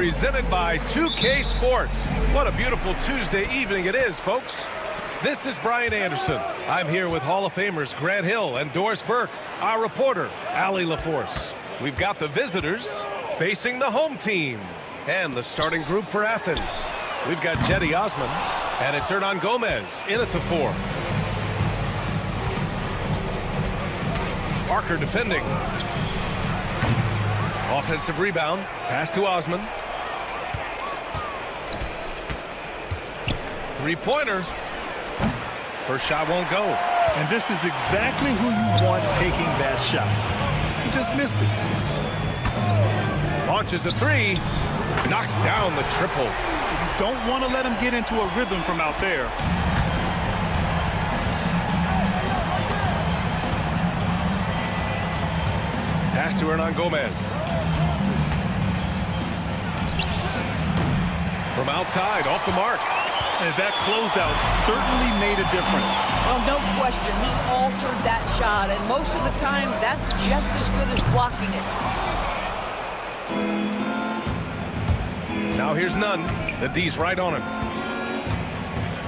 presented by 2K Sports. What a beautiful Tuesday evening it is, folks. This is Brian Anderson. I'm here with Hall of Famers Grant Hill and Doris Burke, our reporter, Allie LaForce. We've got the visitors facing the home team and the starting group for Athens. We've got Jetty Osman, and it's Hernan Gomez in at the 4. Parker defending. Offensive rebound. Pass to Osman. Three-pointer. First shot won't go. And this is exactly who you want taking that shot. He just missed it. Launches a 3. Knocks down the triple. You don't want to let him get into a rhythm from out there. Pass to Hernan Gomez. From outside, off the mark. And that closeout certainly made a difference. Well, no question. He altered that shot, and most of the time, that's just as good as blocking it. Now here's Nunn. The D's right on him.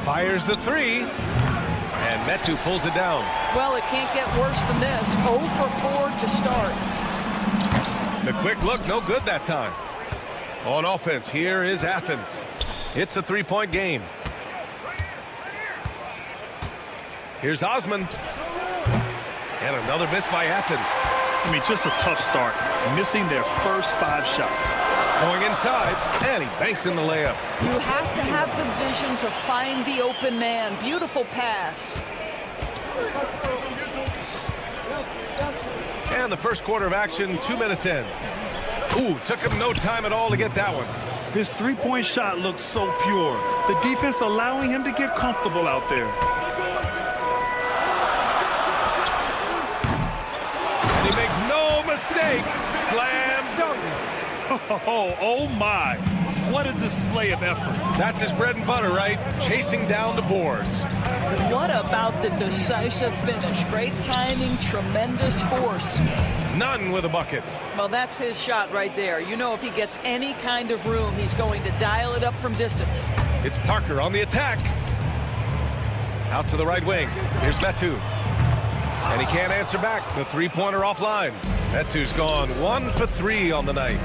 Fires the 3. And Metu pulls it down. Well, it can't get worse than this. 0 for 4 to start. The quick look, no good that time. On offense, here is Athens. It's a 3-point game. Here's Osman. And another miss by Athens. I mean, just a tough start. Missing their first 5 shots. Going inside, and he banks in the layup. You have to have the vision to find the open man. Beautiful pass. And the first quarter of action, 2 minutes in. Ooh, took him no time at all to get that one. His 3-point shot looks so pure. The defense allowing him to get comfortable out there. And he makes no mistake. Slam dunk. Oh my. What a display of effort. That's his bread and butter, right? Chasing down the boards. What about the decisive finish? Great timing, tremendous force. Nunn with a bucket. Well, that's his shot right there. You know, if he gets any kind of room, he's going to dial it up from distance. It's Parker on the attack. Out to the right wing. Here's Metu. And he can't answer back. The 3-pointer offline. Metu's gone 1 for 3 on the night.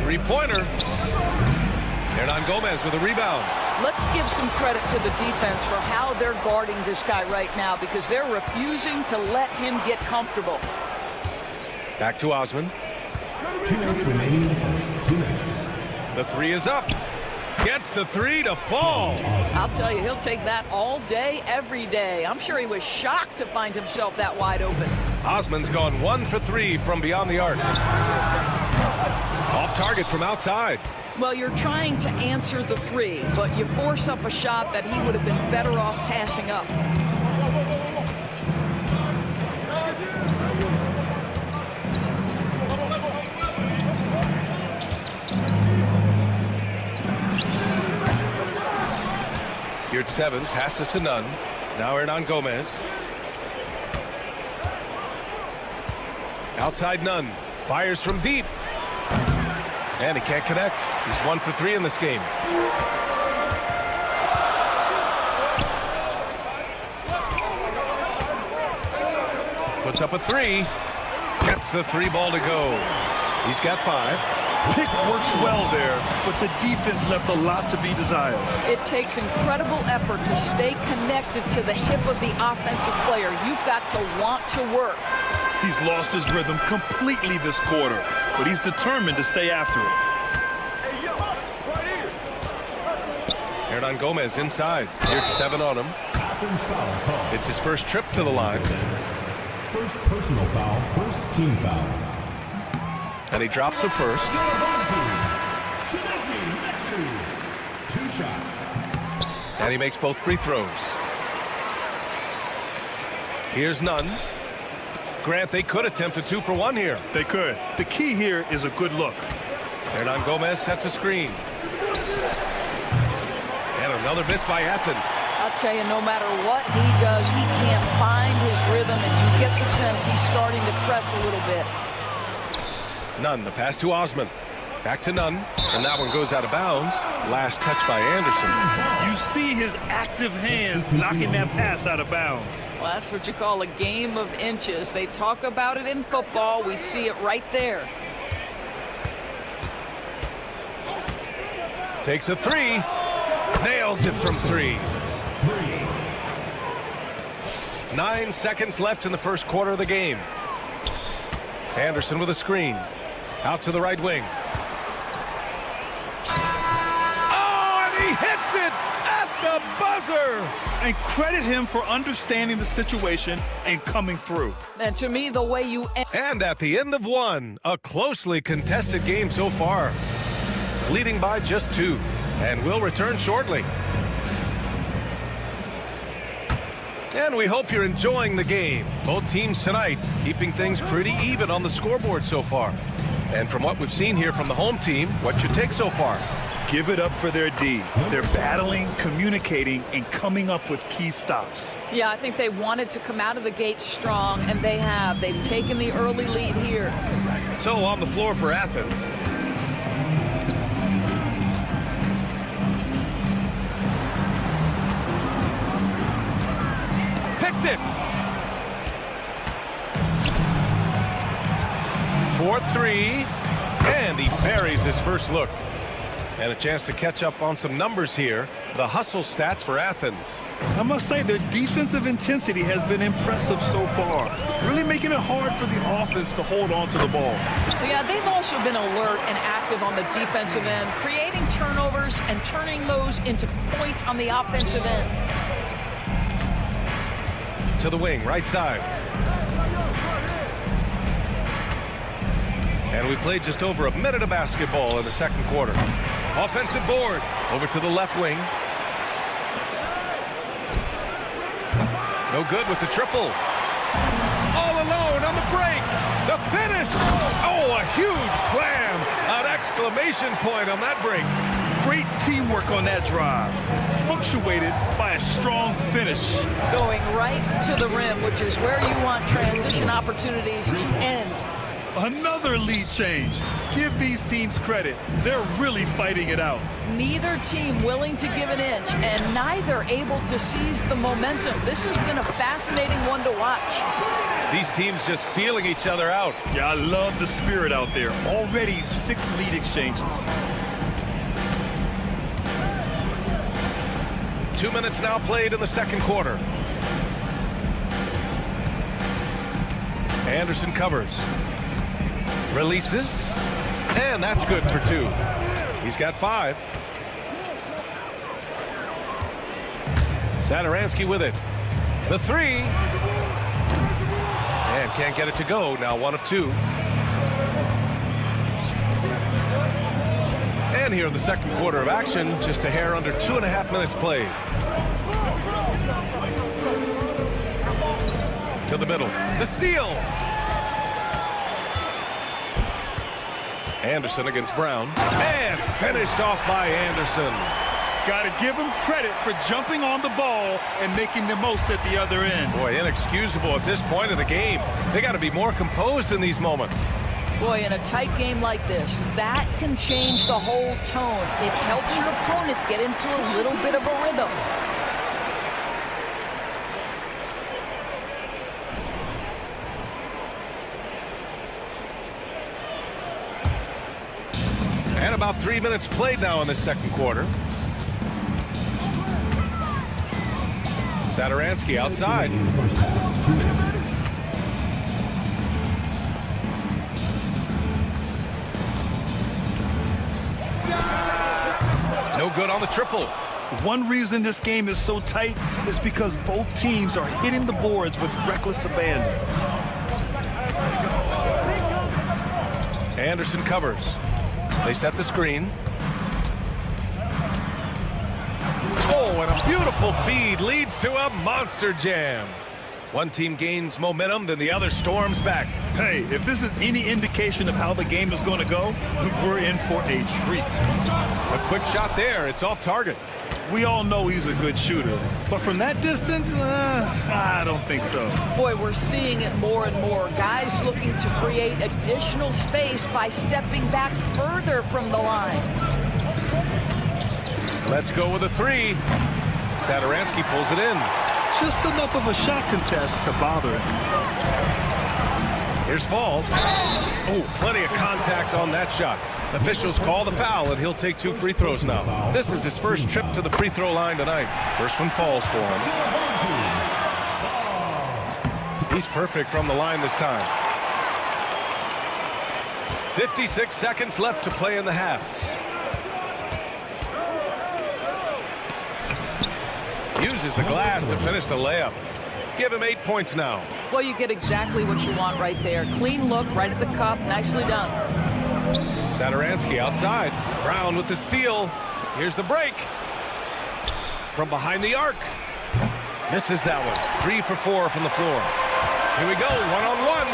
Three-pointer. Hernan Gomez with a rebound. Let's give some credit to the defense for how they're guarding this guy right now, because they're refusing to let him get comfortable. Back to Osman. 2 minutes remaining in the first. 2 minutes. The 3 is up. Gets the 3 to fall. I'll tell you, he'll take that all day, every day. I'm sure he was shocked to find himself that wide open. Osman's gone 1 for 3 from beyond the arc. Off target from outside. Well, you're trying to answer the 3, but you force up a shot that he would have been better off passing up. Here at 7, passes to Nunn. Now Hernan Gomez. Outside Nunn. Fires from deep. And he can't connect. He's 1 for 3 in this game. Puts up a 3. Gets the 3 ball to go. He's got 5. Pick works well there, but the defense left a lot to be desired. It takes incredible effort to stay connected to the hip of the offensive player. You've got to want to work. He's lost his rhythm completely this quarter, but he's determined to stay after it. Hernan Gomez inside. Here's 7 on him. It's his first trip to the line. First personal foul, first team foul. And he drops the first. 2 shots. And he makes both free throws. Here's Nunn. Grant, they could attempt a 2 for 1 here. They could. The key here is a good look. Hernan Gomez sets a screen. And another miss by Athens. I'll tell you, no matter what he does, he can't find his rhythm, and you get the sense he's starting to press a little bit. Nunn, the pass to Osman. Back to Nunn, and that one goes out of bounds. Last touch by Anderson. You see his active hands knocking that pass out of bounds. Well, that's what you call a game of inches. They talk about it in football. We see it right there. Takes a three. Nails it from three. 9 seconds left in the first quarter of the game. Anderson with a screen. Out to the right wing. Oh, and he hits it at the buzzer! And credit him for understanding the situation and coming through. And to me, the way you end. And at the end of one, a closely contested game so far. Leading by just 2. And we'll return shortly. And we hope you're enjoying the game. Both teams tonight keeping things pretty even on the scoreboard so far. And from what we've seen here from the home team, what's your take so far? Give it up for their D. They're battling, communicating, and coming up with key stops. Yeah, I think they wanted to come out of the gate strong, and they have. They've taken the early lead here. So on the floor for Athens. Picked it. 4-3, and he buries his first look. And a chance to catch up on some numbers here. The hustle stats for Athens. I must say their defensive intensity has been impressive so far, really making it hard for the offense to hold on to the ball. Yeah, they've also been alert and active on the defensive end, creating turnovers and turning those into points on the offensive end. To the wing, right side. And we played just over a minute of basketball in the second quarter. Offensive board over to the left wing. No good with the triple. All alone on the break. The finish. Oh, a huge slam. An exclamation point on that break. Great teamwork on that drive, punctuated by a strong finish. Going right to the rim, which is where you want transition opportunities to end. Another lead change. Give these teams credit. They're really fighting it out. Neither team willing to give an inch, and neither able to seize the momentum. This has been a fascinating one to watch. These teams just feeling each other out. Yeah, I love the spirit out there. Already 6 lead exchanges. 2 minutes now played in the second quarter. Anderson covers. Releases. And that's good for 2. He's got 5. Satoransky with it. The 3. And can't get it to go. Now 1 of 2. And here in the second quarter of action, just a hair under 2.5 minutes played. To the middle. The steal. Anderson against Brown. And finished off by Anderson. Got to give him credit for jumping on the ball and making the most at the other end. Boy, inexcusable at this point of the game. They got to be more composed in these moments. Boy, in a tight game like this, that can change the whole tone. It helps your opponent get into a little bit of a rhythm. And about 3 minutes played now in the second quarter. Satoransky outside. No good on the triple. One reason this game is so tight is because both teams are hitting the boards with reckless abandon. Anderson covers. They set the screen. Oh, and a beautiful feed leads to a monster jam. One team gains momentum, then the other storms back. Hey, if this is any indication of how the game is going to go, we're in for a treat. A quick shot there. It's off target. We all know he's a good shooter, but from that distance, I don't think so. Boy, we're seeing it more and more. Guys looking to create additional space by stepping back further from the line. Let's go with a three. Sadaransky pulls it in. Just enough of a shot contest to bother him. Here's Fall. Oh, plenty of contact on that shot. Officials call the foul, and he'll take 2 free throws now. This is his first trip to the free throw line tonight. First one falls for him. He's perfect from the line this time. 56 seconds left to play in the half. Uses the glass to finish the layup. Give him 8 points now. Well, you get exactly what you want right there. Clean look right at the cup. Nicely done. Sadaransky outside. Brown with the steal. Here's the break. From behind the arc. Misses that one. 3 for 4 from the floor. Here we go. One-on-one.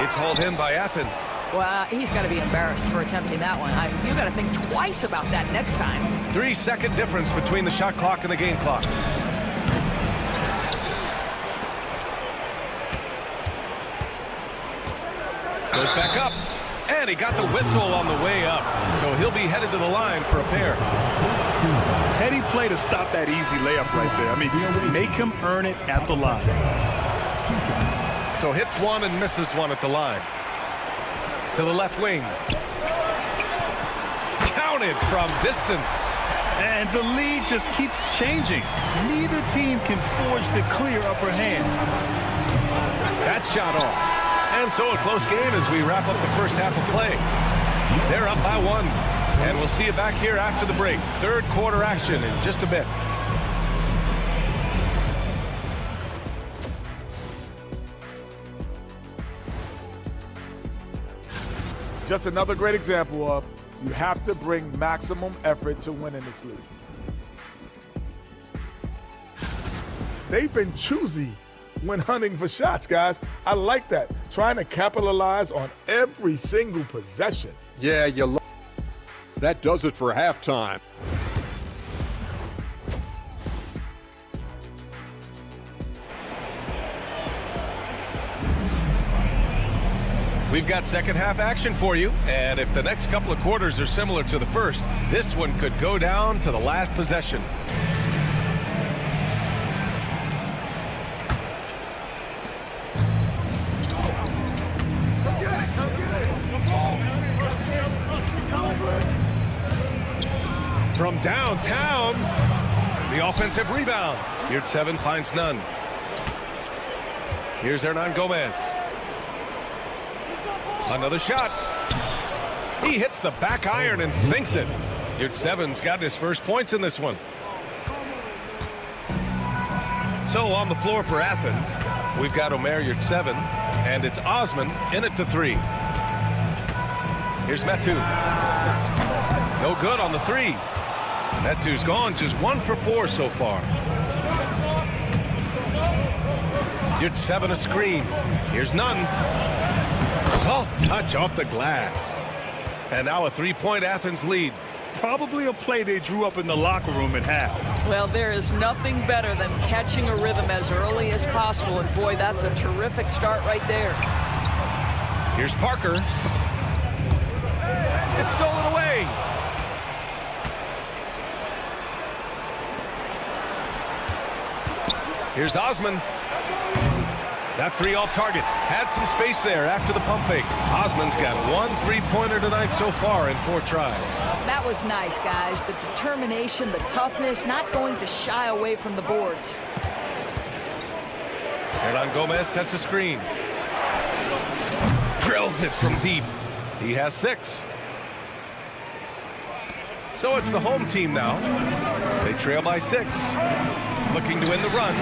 It's hauled in by Athens. Well, he's got to be embarrassed for attempting that one. You got to think twice about that next time. 3-second difference between the shot clock and the game clock. Goes back up, and he got the whistle on the way up, so he'll be headed to the line for a pair. Heady play to stop that easy layup right there. I mean, make him earn it at the line. So hits one and misses one at the line. To the left wing. Counted from distance. And the lead just keeps changing. Neither team can forge the clear upper hand. That shot off. And so a close game as we wrap up the first half of play. They're up by 1. And we'll see you back here after the break. Third quarter action in just a bit. Just another great example of you have to bring maximum effort to win in this league. They've been choosy when hunting for shots, guys. I like that. Trying to capitalize on every single possession. Yeah, that does it for halftime. We've got second half action for you, and if the next couple of quarters are similar to the first, this one could go down to the last possession. From downtown, the offensive rebound. Yurt 7 finds none. Here's Hernan Gomez. Another shot. He hits the back iron and sinks it. Yurt 7's got his first points in this one. So on the floor for Athens, we've got Omer Yurt 7, and it's Osman in it to 3. Here's Metu. No good on the 3. Metu's gone just 1 for 4 so far. Yurt 7 a screen. Here's none. Soft touch off the glass. And now a 3-point Athens lead. Probably a play they drew up in the locker room at half. Well, there is nothing better than catching a rhythm as early as possible. And boy, that's a terrific start right there. Here's Parker. It's stolen away. Here's Osman. That 3 off target. Had some space there after the pump fake. Osman's got 1 3-pointer tonight so far in 4 tries. That was nice, guys. The determination, the toughness, not going to shy away from the boards. Hernan Gomez sets a screen. Drills it from deep. He has 6. So it's the home team now. They trail by 6. Looking to win the run.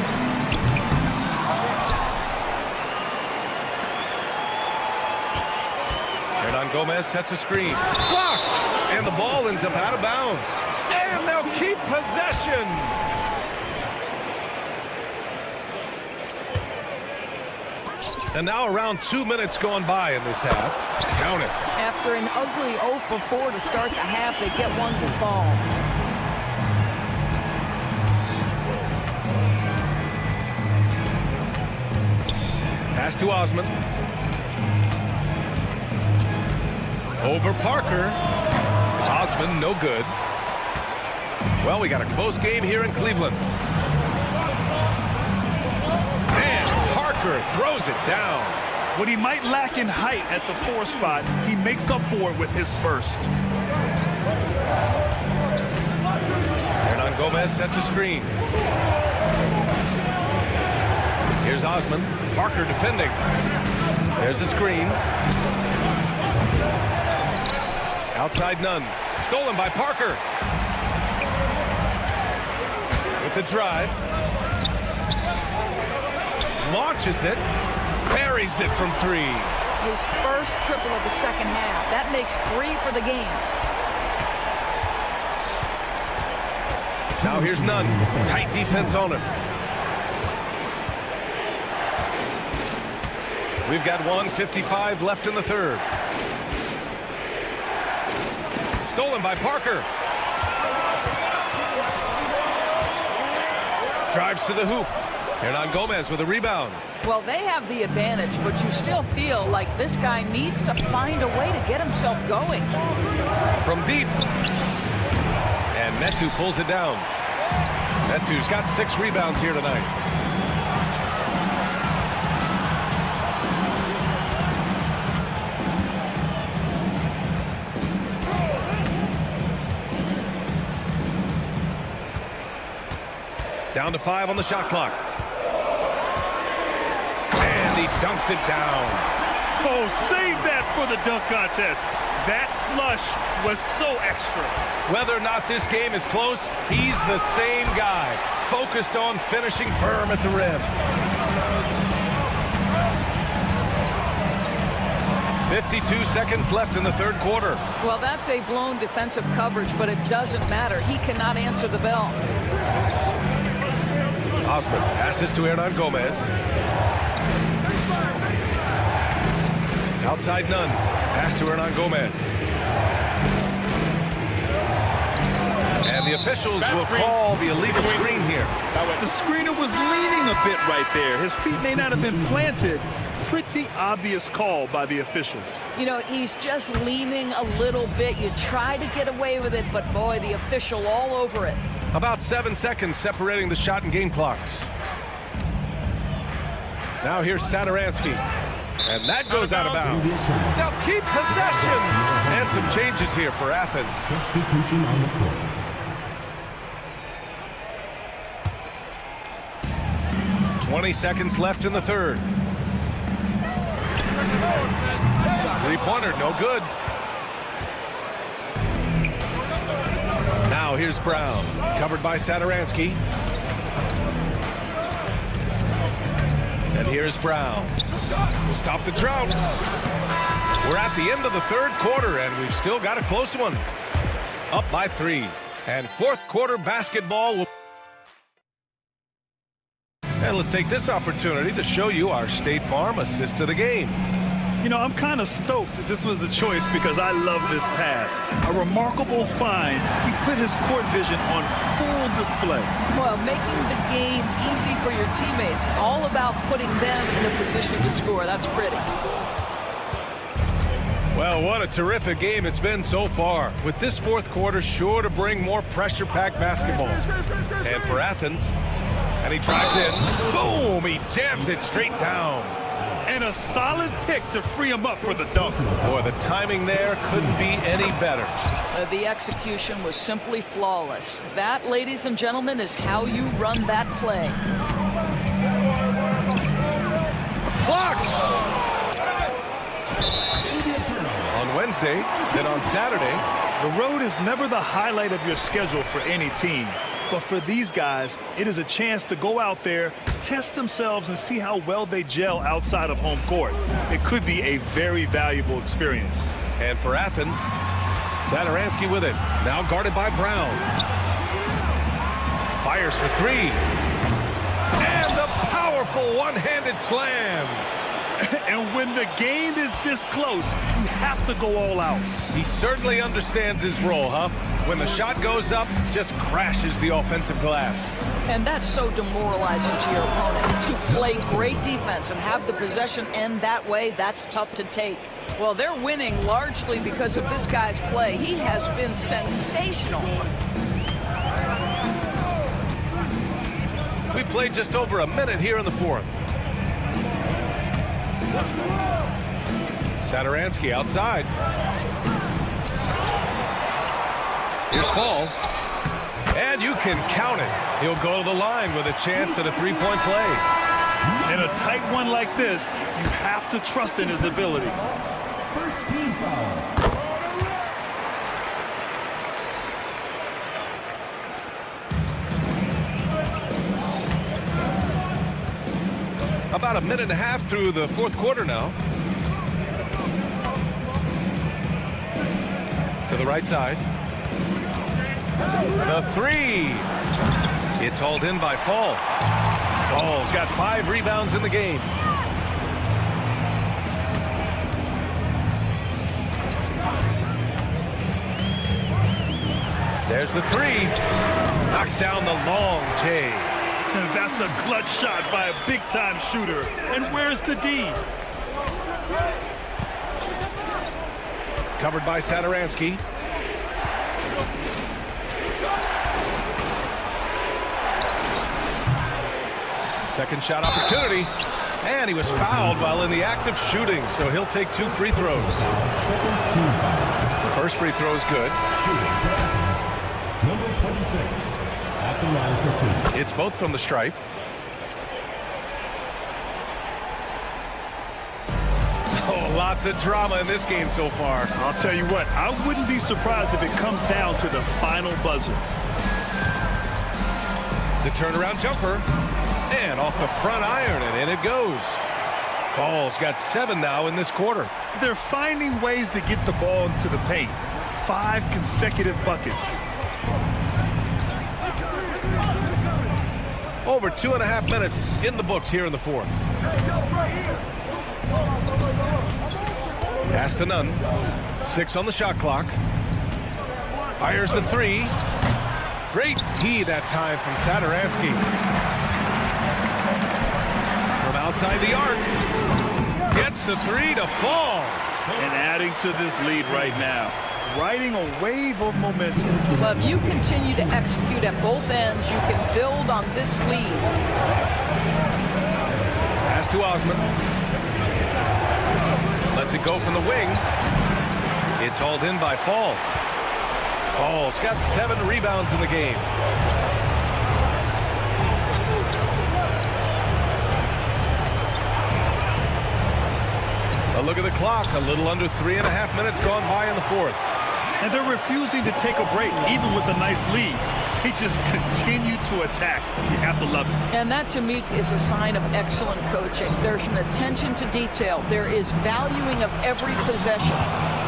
Hernan Gomez sets a screen. Blocked! And the ball ends up out of bounds. And they'll keep possession. And now around 2 minutes gone by in this half. Count it. After an ugly 0 for 4 to start the half, they get one to fall. Pass to Osman. Over Parker. Osman, no good. Well, we got a close game here in Cleveland. And Parker throws it down. What he might lack in height at the 4 spot, he makes up for it with his burst. Hernan Gomez sets a screen. Here's Osman. Parker defending. There's a screen. Outside none. Stolen by Parker. With the drive. Launches it. Buries it from 3. His first triple of the second half. That makes 3 for the game. Now here's Nunn. Tight defense on him. We've got 1:55 left in the third. Stolen by Parker. Drives to the hoop. Hernan Gomez with a rebound. Well, they have the advantage, but you still feel like this guy needs to find a way to get himself going. From deep. And Metu pulls it down. Metu's got 6 rebounds here tonight. Down to 5 on the shot clock. And he dunks it down. Oh, save that for the dunk contest. That flush was so extra. Whether or not this game is close, he's the same guy, focused on finishing firm at the rim. 52 seconds left in the third quarter. Well, that's a blown defensive coverage, but it doesn't matter. He cannot answer the bell. Osman passes to Hernan Gomez. Outside Nunn. Pass to Hernan Gomez. And the officials will call the illegal screen here. The screener was leaning a bit right there. His feet may not have been planted. Pretty obvious call by the officials. You know, he's just leaning a little bit. You try to get away with it, but boy, the official all over it. About 7 seconds separating the shot and game clocks. Now here's Sadaransky. And that goes out of bounds. They'll keep possession. And some changes here for Athens. Substitution on the court. 20 seconds left in the third. Three-pointer, no good. Now here's Brown, covered by Sadaransky. And here's Brown. Stop the drought. We're at the end of the third quarter, and we've still got a close one. Up by 3. And fourth quarter basketball will... And let's take this opportunity to show you our State Farm assist to the game. You know, I'm kind of stoked that this was a choice because I love this pass. A remarkable find. He put his court vision on full display. Well, making the game easy for your teammates. All about putting them in a position to score. That's pretty. Well, what a terrific game it's been so far. With this fourth quarter sure to bring more pressure-packed basketball. And for Athens, and he drives in. Boom! He jams it straight down. And a solid pick to free him up for the dunk. Boy, the timing there couldn't be any better. The execution was simply flawless. That, ladies and gentlemen, is how you run that play. Blocked! On Wednesday, then on Saturday. The road is never the highlight of your schedule for any team. But for these guys, it is a chance to go out there, test themselves, and see how well they gel outside of home court. It could be a very valuable experience. And for Athens, Sadaransky with it. Now guarded by Brown. Fires for 3. And the powerful one-handed slam. And when the game is this close, you have to go all out. He certainly understands his role, huh? When the shot goes up, just crashes the offensive glass. And that's so demoralizing to your opponent. To play great defense and have the possession end that way, that's tough to take. Well, they're winning largely because of this guy's play. He has been sensational. We played just over a minute here in the fourth. Sadaransky outside. Here's Fall. And you can count it. He'll go to the line with a chance at a three-point play. In a tight one like this, you have to trust in his ability. First team foul. About a minute and a half through the fourth quarter now. To the right side. The three. It's hauled in by Fall. Fall's got 5 rebounds in the game. There's the three. Knocks down the long J. And that's a clutch shot by a big-time shooter. And where's the D? Covered by Sadaransky. Second shot opportunity. And he was fouled while in the act of shooting, so he'll take 2 free throws. The first free throw is good. Number 26 at the line for 2. It's both from the stripe. Oh, lots of drama in this game so far. I'll tell you what, I wouldn't be surprised if it comes down to the final buzzer. The turnaround jumper. And off the front iron, and in it goes. Fall's got 7 now in this quarter. They're finding ways to get the ball into the paint. 5 consecutive buckets. Over 2.5 minutes in the books here in the fourth. Pass to Nunn. 6 on the shot clock. Fires the three. Great tee that time from Sadaransky. From outside the arc. Gets the three to Fall. And adding to this lead right now. Riding a wave of momentum. Well, if you continue to execute at both ends, you can build on this lead. Pass to Osman. Lets it go from the wing. It's hauled in by Fall. Fall's got 7 rebounds in the game. A look at the clock. A little under 3.5 minutes gone by in the fourth. And they're refusing to take a break, even with a nice lead. They just continue to attack. You have to love it. And that, to me, is a sign of excellent coaching. There's an attention to detail. There is valuing of every possession.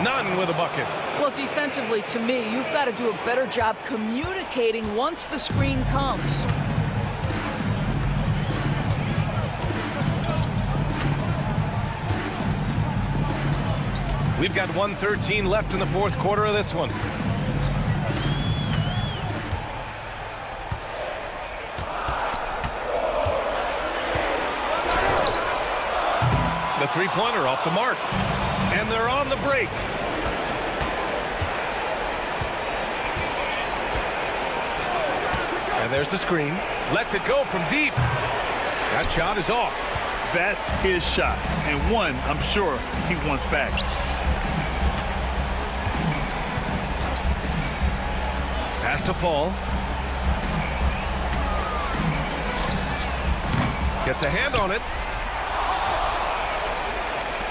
None with a bucket. Well, defensively, to me, you've got to do a better job communicating once the screen comes. We've got 1:13 left in the fourth quarter of this one. The three-pointer off the mark. And they're on the break. And there's the screen. Lets it go from deep. That shot is off. That's his shot. And one, I'm sure, he wants back. Pass to Fall. Gets a hand on it.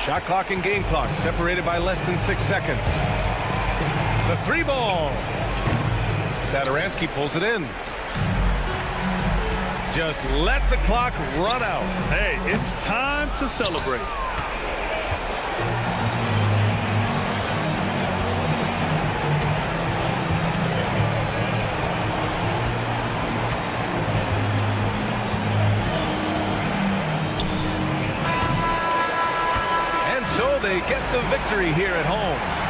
Shot clock and game clock separated by less than 6 seconds. The three ball. Sadaransky pulls it in. Just let the clock run out. Hey, it's time to celebrate. get the victory here at home.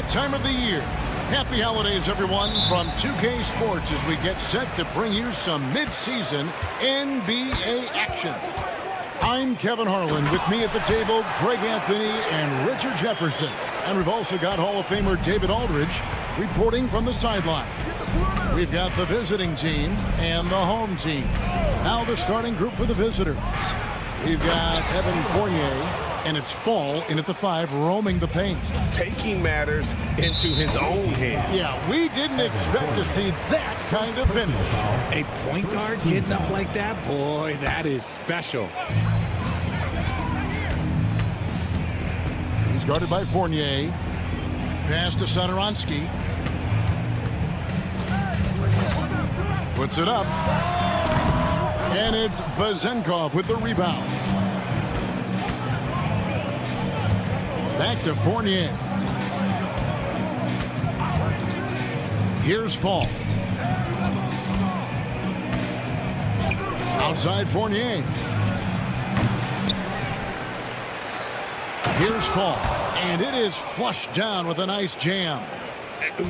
that time of the year. Happy holidays, everyone, from 2K Sports as we get set to bring you some mid-season NBA action. I'm Kevin Harlan. With me at the table, Greg Anthony and Richard Jefferson. And we've also got Hall of Famer David Aldridge reporting from the sideline. We've got the visiting team and the home team. Now the starting group for the visitors. We've got Evan Fournier, and it's Fall in at the 5, roaming the paint. Taking matters into his own hands. Yeah, we didn't expect to see that kind of finish. A point guard getting up like that? Boy, that is special. He's guarded by Fournier. Pass to Satoransky. Puts it up. And it's Vezenkov with the rebound. Back to Fournier. Here's Fall. Outside Fournier. Here's Fall. And it is flushed down with a nice jam.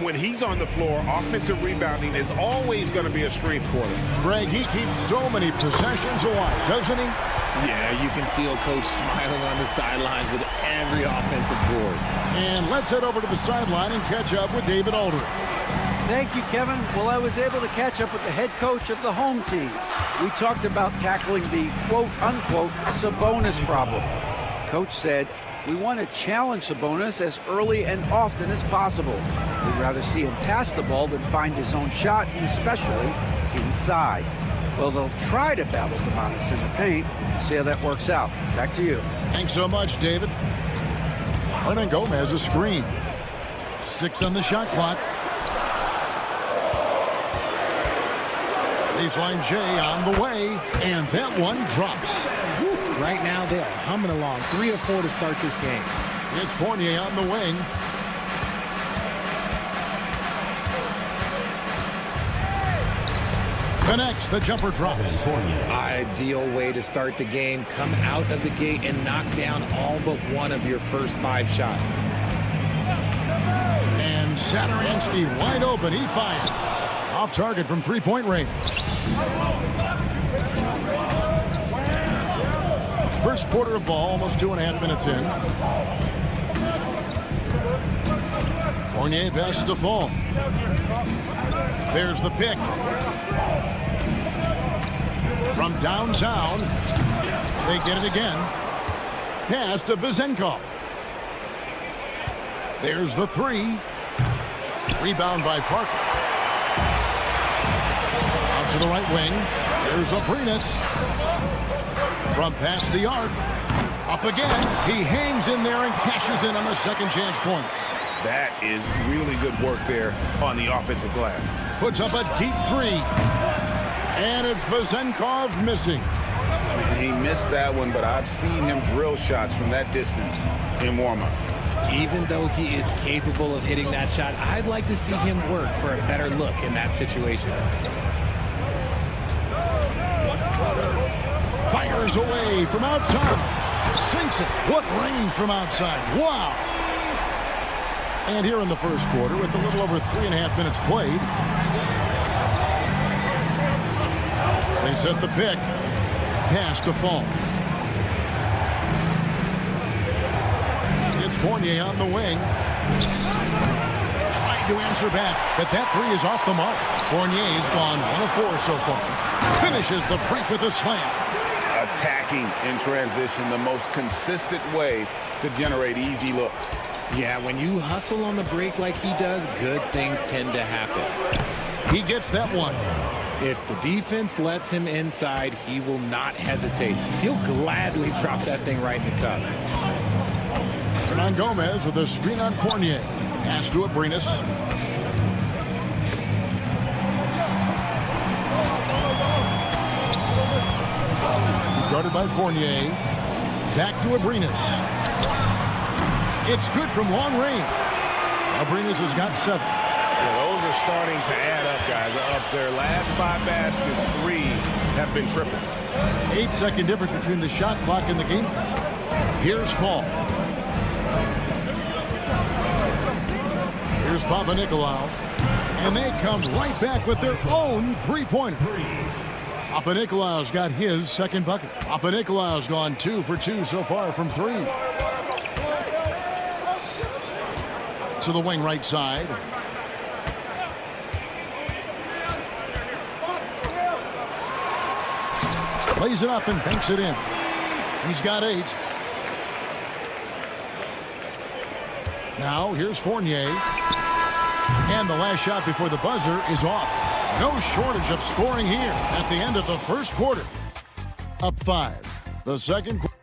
When he's on the floor, offensive rebounding is always going to be a strength for him. Greg, he keeps so many possessions alive, doesn't he? Yeah, you can feel Coach smiling on the sidelines with every offensive board. And let's head over to the sideline and catch up with David Aldridge. Thank you, Kevin. Well, I was able to catch up with the head coach of the home team. We talked about tackling the quote-unquote Sabonis problem. Coach said, we want to challenge Sabonis as early and often as possible. We'd rather see him pass the ball than find his own shot, and especially inside. Well, they'll try to battle Sabonis in the paint. See how that works out. Back to you. Thanks so much, David. Hernan Gomez a screen. 6 on the shot clock. Baseline J on the way, and that one drops. Right now, they are humming along. 3 of 4 to start this game. It's Fournier on the wing. Connects, the jumper drops. Ideal way to start the game. Come out of the gate and knock down all but one of your first 5 shots. And Satoransky wide open. He fires. Off target from 3-point range. First quarter of ball, almost 2.5 minutes in. Fournier pass to Fall. There's the pick. From downtown, they get it again. Pass to Vezenkov. There's the 3. Rebound by Parker. Out to the right wing. There's Abrinas. From past the arc. Up again. He hangs in there and cashes in on the second chance points. That is really good work there on the offensive glass. Puts up a deep 3. And it's Vezenkov missing. He missed that one, but I've seen him drill shots from that distance in warm-up. Even though he is capable of hitting that shot, I'd like to see him work for a better look in that situation. Fires away from outside. Sinks it. What range from outside. Wow. And here in the first quarter, with a little over 3.5 minutes played, they set the pick. Pass to Fall. It's Fournier on the wing. Trying to answer back, but that 3 is off the mark. Fournier's gone 1 of 4 so far. Finishes the break with a slam. Attacking in transition, the most consistent way to generate easy looks. Yeah, when you hustle on the break like he does, good things tend to happen. He gets that one. If the defense lets him inside, he will not hesitate. He'll gladly drop that thing right in the cup. Hernan Gomez with a screen on Fournier. Pass to Abrinas. He's guarded by Fournier. Back to Abrinas. It's good from long range. Abrinas has got 7. Well, those are starting to add up, guys. Of their last 5 baskets, 3 have been triple. 8-second difference between the shot clock and the game clock. Here's Fall. Here's Panathinaikos. And they come right back with their own three-pointer. Panathinaikos got his second bucket. Panathinaikos gone 2 for 2 so far from 3. To the wing right side. Plays it up and banks it in. He's got 8. Now here's Fournier. And the last shot before the buzzer is off. No shortage of scoring here at the end of the first quarter. Up 5. The second quarter.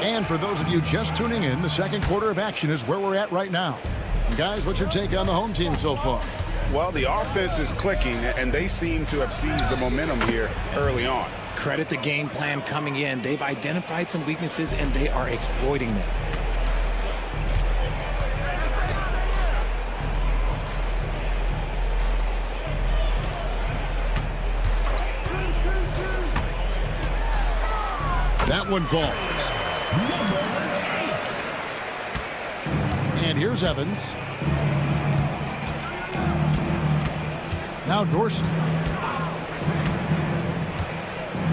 And for those of you just tuning in, the second quarter of action is where we're at right now. Guys, what's your take on the home team so far? Well, the offense is clicking, and they seem to have seized the momentum here early on. Credit the game plan coming in. They've identified some weaknesses, and they are exploiting them. That one falls. And here's Evans. Now Dorsey.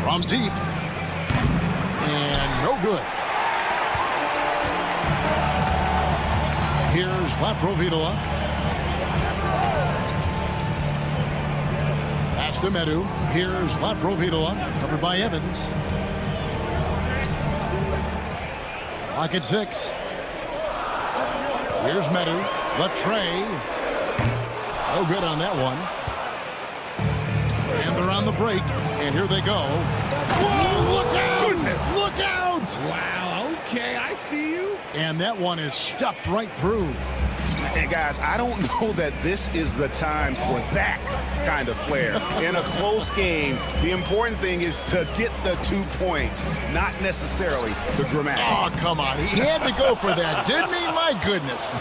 From deep. And no good. Here's Laprovitola. Pass to Medu. Here's Laprovitola. Covered by Evans. Lock at 6. Here's Medu. The tray. No good on that one. And they're on the break. And here they go. Whoa, look out! Goodness. Look out! Wow, okay, I see you. And that one is stuffed right through. Hey, guys, I don't know that this is the time for that kind of flair. In a close game, the important thing is to get the 2 points, not necessarily the dramatics. Oh, come on. He had to go for that, didn't he? My goodness.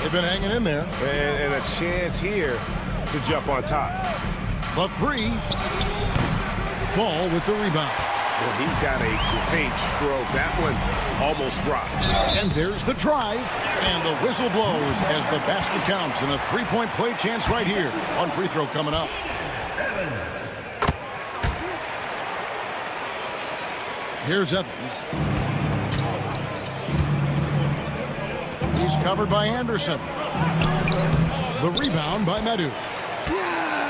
They've been hanging in there. And a chance here to jump on top. The 3. Fall with the rebound. Well, he's got a great stroke. That one almost dropped. And there's the drive. And the whistle blows as the basket counts. And a 3-point play chance right here. One free throw coming up. Here's Evans. He's covered by Anderson. The rebound by Medu.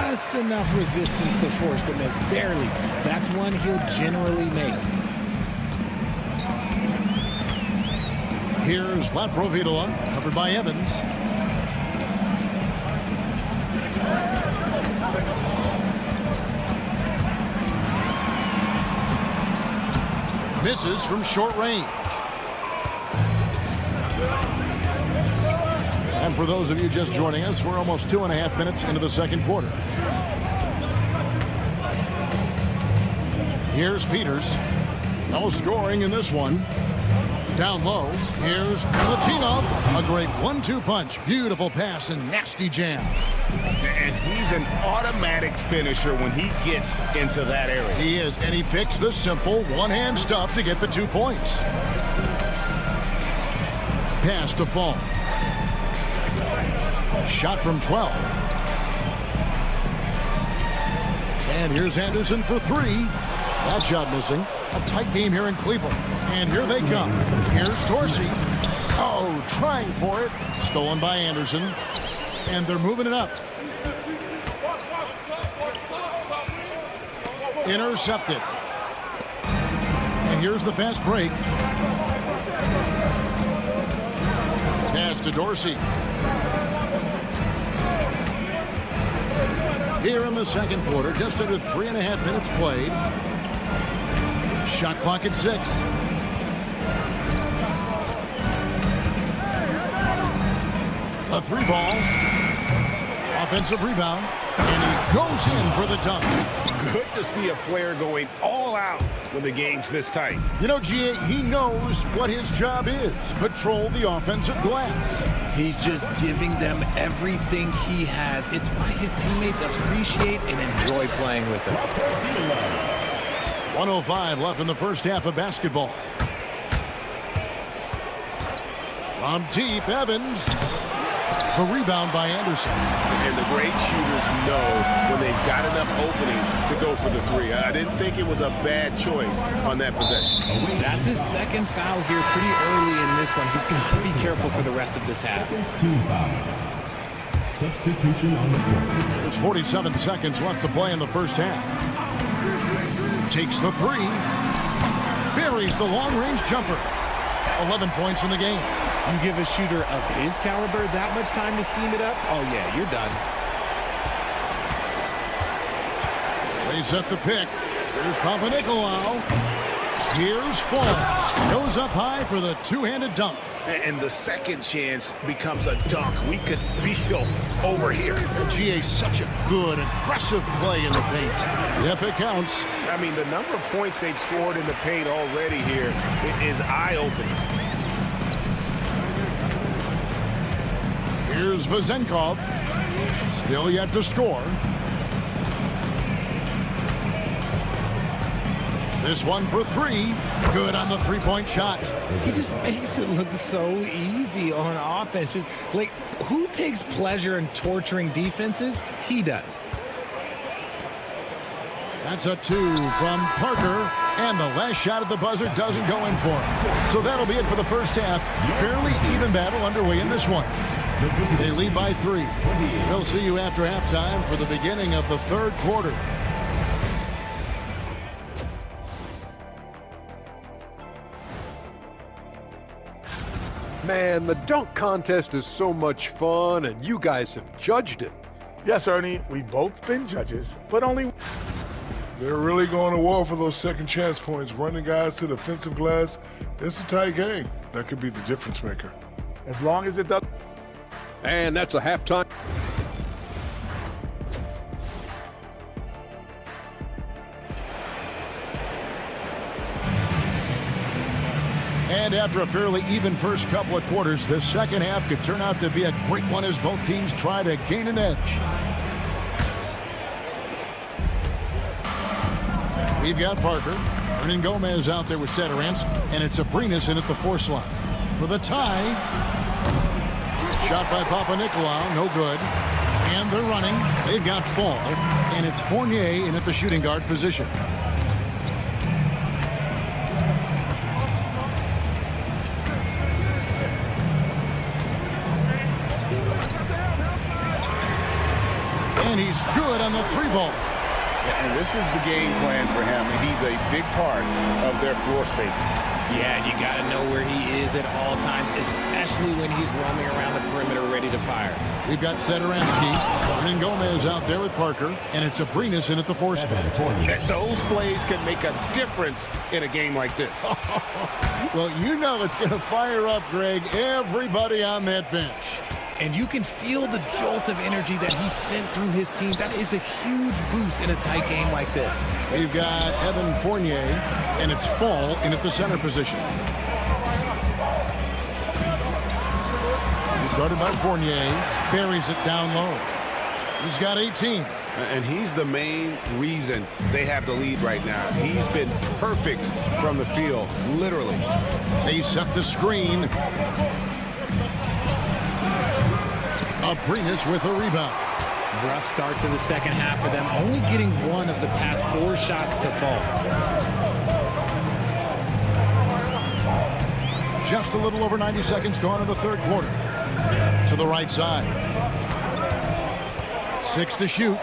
Just enough resistance to force the miss. Barely. That's one he'll generally make. Here's Laprovitola, covered by Evans. Misses from short range. And for those of you just joining us, we're almost 2.5 minutes into the second quarter. Here's Peters. No scoring in this one. Down low, here's Latinov. A great 1-2 punch. Beautiful pass and nasty jam. And he's an automatic finisher when he gets into that area. He is, and he picks the simple one-hand stuff to get the 2 points. Pass to Fall. Shot from 12. And here's Anderson for 3. That shot missing. A tight game here in Cleveland. And here they come. Here's Dorsey. Oh, trying for it. Stolen by Anderson. And they're moving it up. Intercepted. And here's the fast break. Pass to Dorsey. Here in the second quarter, just under 3.5 minutes played. Shot clock at 6. A 3-ball. Offensive rebound. And he goes in for the dunk. Good to see a player going all out when the game's this tight. You know, G.A., he knows what his job is. Patrol the offensive glass. He's just giving them everything he has. It's why his teammates appreciate and enjoy playing with him. 1:05 left in the first half of basketball. From deep, Evans. The rebound by Anderson. And the great shooters know when they've got enough opening to go for the three. I didn't think it was a bad choice on that possession. That's his second foul here pretty early in this one. He's going to be careful for the rest of this half. Team foul. Substitution on the court. There's 47 seconds left to play in the first half. Takes the three. Buries the long-range jumper. 11 points in the game. You give a shooter of his caliber that much time to seam it up, oh yeah, you're done. They set the pick. Here's Panathinaikos. Here's Fall. Goes up high for the two-handed dunk. And the second chance becomes a dunk. We could feel over here. GA, such a good, aggressive play in the paint. Yep, it counts. I mean, the number of points they've scored in the paint already here is eye-opening. Here's Vezenkov. Still yet to score. This one for three. Good on the three-point shot. He just makes it look so easy on offense. Like, who takes pleasure in torturing defenses? He does. That's a two from Parker. And the last shot at the buzzer doesn't go in for him. So that'll be it for the first half. Fairly even battle underway in this one. They lead by 3. We'll see you after halftime for the beginning of the third quarter. Man, the dunk contest is so much fun, and you guys have judged it. Yes, Ernie, we've both been judges, but only... They're really going to war for those second chance points, running guys to the offensive glass. It's a tight game. That could be the difference maker. As long as it does... And that's a halftime. And after a fairly even first couple of quarters, the second half could turn out to be a great one as both teams try to gain an edge. We've got Parker. Hernan Gomez out there with Cederance, and it's Abrinas in at the 4 slot. For the tie, shot by Panathinaikos, no good. And they're running. They've got Fall, and it's Fournier in at the shooting guard position. And he's good on the 3-ball. And this is the game plan for him. He's a big part of their floor spacing. Yeah, and you got to know where he is at all times, especially when he's roaming around the perimeter ready to fire. We've got Cederanski. Hernan Gomez out there with Parker, and it's Abrinas in at the 4 spot. Those plays can make a difference in a game like this. Well, you know it's going to fire up, Greg, everybody on that bench. And you can feel the jolt of energy that he sent through his team. That is a huge boost in a tight game like this. We've got Evan Fournier, and it's Fall in at the center position. He's guarded by Fournier. Buries it down low. He's got 18. And he's the main reason they have the lead right now. He's been perfect from the field, literally. They set the screen. Abrinas with a rebound. Rough start to the second half for them, only getting one of the past 4 shots to fall. Just a little over 90 seconds gone in the third quarter. To the right side. 6 to shoot.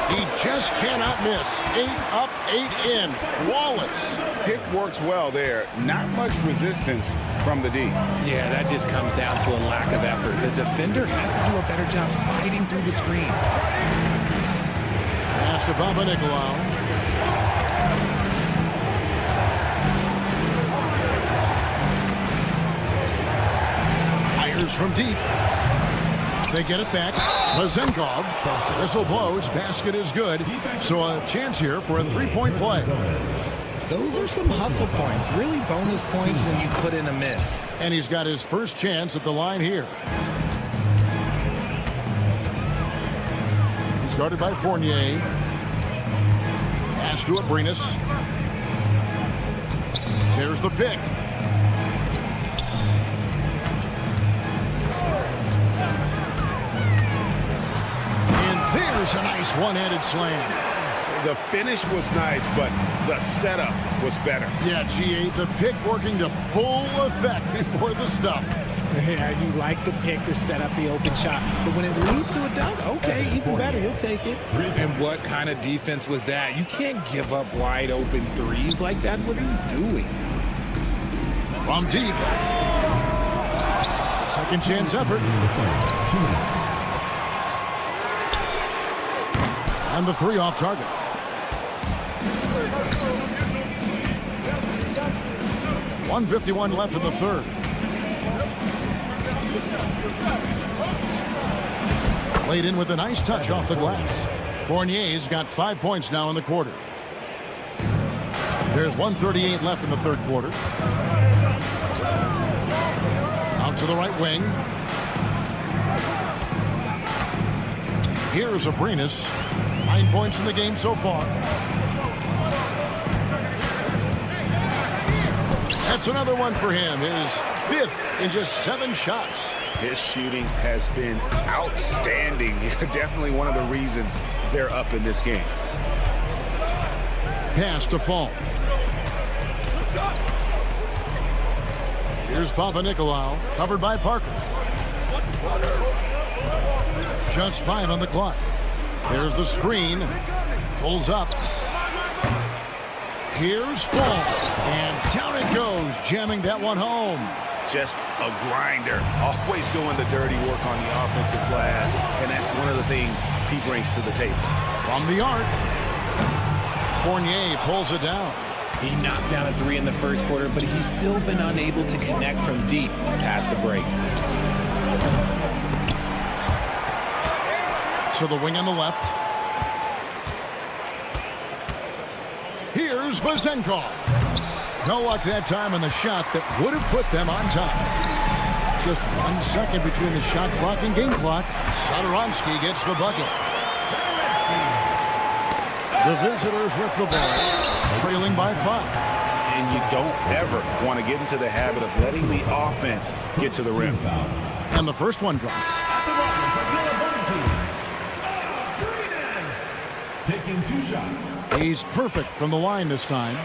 He just cannot miss. 8 up, 8 in. Flawless. Pick works well there. Not much resistance from the D. Yeah, that just comes down to a lack of effort. The defender has to do a better job fighting through the screen. Pass to Panathinaikos. Fires from deep. They get it back. Vezenkov. Whistle blows. Basket is good. So a chance here for a 3-point play. Those are some hustle points. Really bonus points when you put in a miss. And he's got his first chance at the line here. He's guarded by Fournier. Pass to Abrinas. There's the pick. And there's a nice one-handed slam. The finish was nice, but the setup was better. Yeah, GA, the pick working to full effect before the stuff. Yeah, you like the pick to set up the open shot. But when it leads to a dunk, okay, even better, he'll take it. And what kind of defense was that? You can't give up wide open threes like that. What are you doing? From deep. Second chance effort. 2 minutes. And the three off target. .151 left in the third. Played in with a nice touch off the glass. Fournier's got 5 points now in the quarter. There's 1:38 left in the third quarter. Out to the right wing. Here's Abrinas. 9 points in the game so far. That's another one for him. His 5th in just 7 shots. His shooting has been outstanding. Definitely one of the reasons they're up in this game. Pass to Fall. Here's Panathinaikos, covered by Parker. Just 5 on the clock. There's the screen. Pulls up. Here's Fall. And down it goes, jamming that one home. Just a grinder. Always doing the dirty work on the offensive glass. And that's one of the things he brings to the table. From the arc. Fournier pulls it down. He knocked down a 3 in the first quarter, but he's still been unable to connect from deep past the break. To the wing on the left. Here's Vazenkov. No luck that time on the shot that would have put them on top. Just 1 second between the shot clock and game clock. Satoransky gets the bucket. The visitors with the ball, trailing by 5. And you don't ever want to get into the habit of letting the offense get to the rim. And the first one drops. Taking 2 shots. He's perfect from the line this time.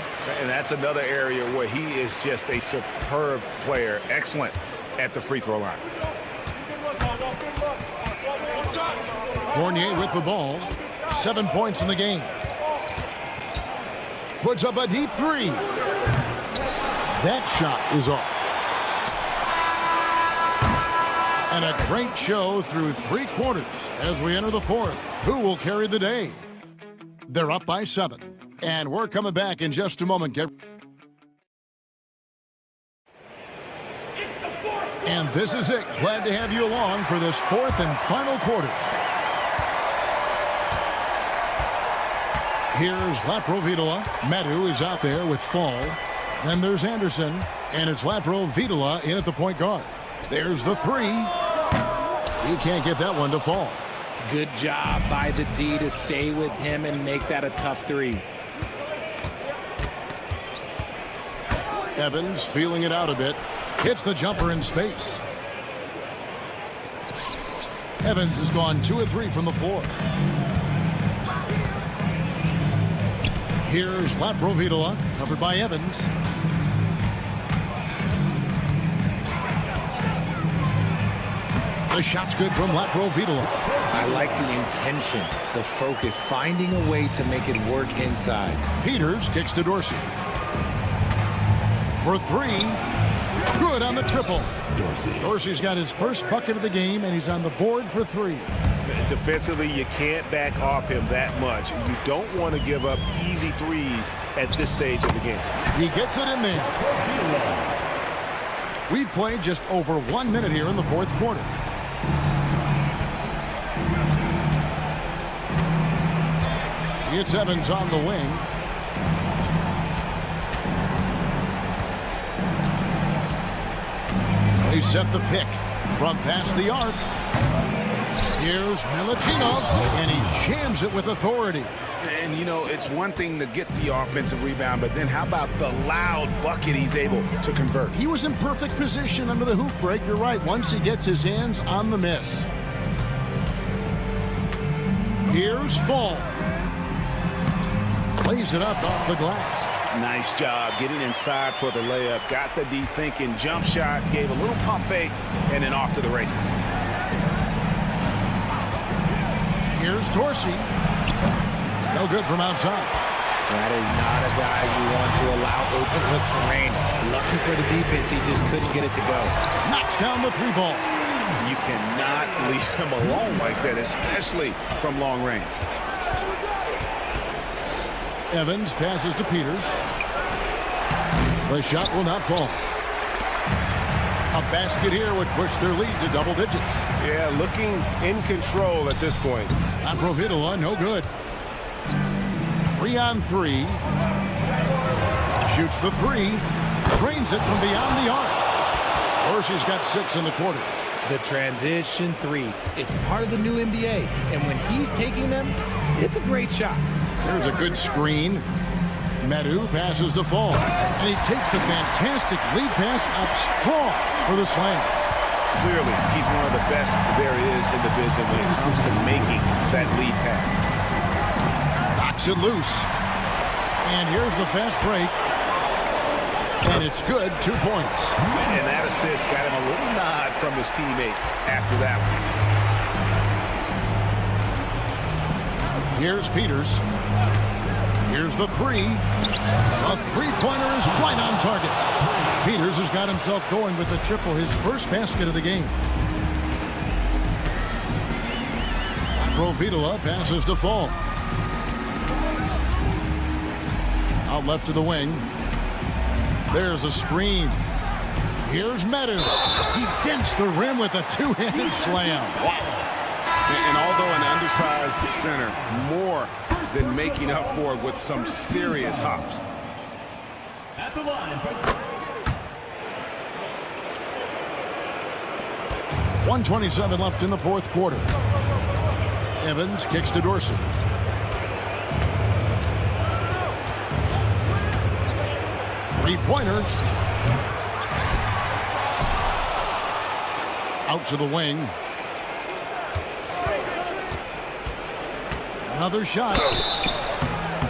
And that's another area where he is just a superb player. Excellent at the free throw line. Fournier with the ball. 7 points in the game. Puts up a deep 3. That shot is off. And a great show through 3 quarters as we enter the fourth. Who will carry the day? They're up by 7. And we're coming back in just a moment. And this is it. Glad to have you along for this 4th and final quarter. Here's Laprovitola. Medu is out there with Fall. Then there's Anderson. And it's Laprovitola in at the point guard. There's the 3. He can't get that one to fall. Good job by the D to stay with him and make that a tough 3. Evans feeling it out a bit. Hits the jumper in space. Evans has gone 2 of 3 from the floor. Here's Laprovitola, covered by Evans. The shot's good from Laprovitola. I like the intention, the focus, finding a way to make it work inside. Peters kicks to Dorsey. For 3. Good on the triple. Dorsey's got his first bucket of the game, and he's on the board for 3. Defensively, you can't back off him that much. You don't want to give up easy threes at this stage of the game. He gets it in there. We've played just over 1 minute here in the fourth quarter. It's Evans on the wing. They set the pick from past the arc. Here's Milutinov, and he jams it with authority. And, you know, it's one thing to get the offensive rebound, but then how about the loud bucket he's able to convert? He was in perfect position under the hoop break. You're right, once he gets his hands on the miss. Here's Fall. Lays it up off the glass. Nice job getting inside for the layup. Got the D thinking, jump shot, gave a little pump fake, and then off to the races. Here's Dorsey. No good from outside. That is not a guy you want to allow open looks from Rain. Lucky for the defense, he just couldn't get it to go. Knocks down the three ball. You cannot leave him alone like that, especially from long range. Evans passes to Peters. The shot will not fall. A basket here would push their lead to double digits. Yeah, looking in control at this point. Provitola, no good. 3 on 3. Shoots the three. Drains it from beyond the arc. Dorsey's got 6 in the quarter. The transition three. It's part of the new NBA. And when he's taking them, it's a great shot. There's a good screen. Medu passes to Fall. And he takes the fantastic lead pass up strong for the slam. Clearly, he's one of the best there is in the business when it comes to making that lead pass. Knocks it loose. And here's the fast break. And it's good, 2 points. And that assist got him a little nod from his teammate after that one. Here's Peters. Here's the three. The three-pointer is right on target. Peters has got himself going with the triple, his first basket of the game. Provitola passes to Fall. Out left to the wing. There's a screen. Here's Medu. He dents the rim with a two-handed slam. Wow. And although an undersized center, more than making up for it with some serious hops. At the line. 1:27 left in the fourth quarter. Evans kicks to Dorsey. Three-pointer. Out to the wing. Another shot.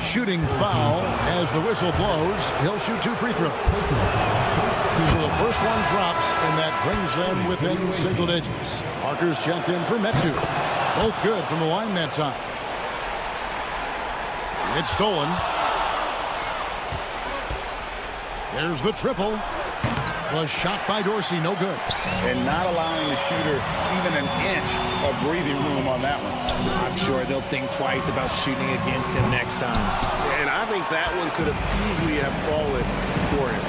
Shooting foul as the whistle blows. He'll shoot 2 free throws. So the first one drops, and that brings them within single digits. Markers checked in for Metu. Both good from the line that time. It's stolen. There's the triple. The shot by Dorsey, no good. And not allowing the shooter even an inch of breathing room on that one. I'm sure they'll think twice about shooting against him next time. And I think that one could have easily have fallen for him.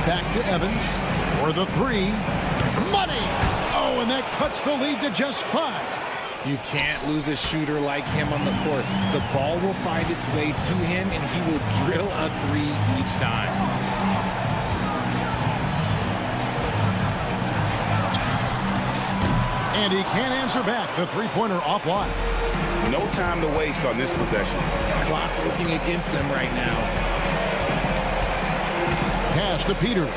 Back to Evans for the three. Money! Oh, and that cuts the lead to just 5. You can't lose a shooter like him on the court. The ball will find its way to him, and he will drill a 3 each time. And he can't answer back. The three-pointer offline. No time to waste on this possession. Clock working against them right now. Pass to Peters.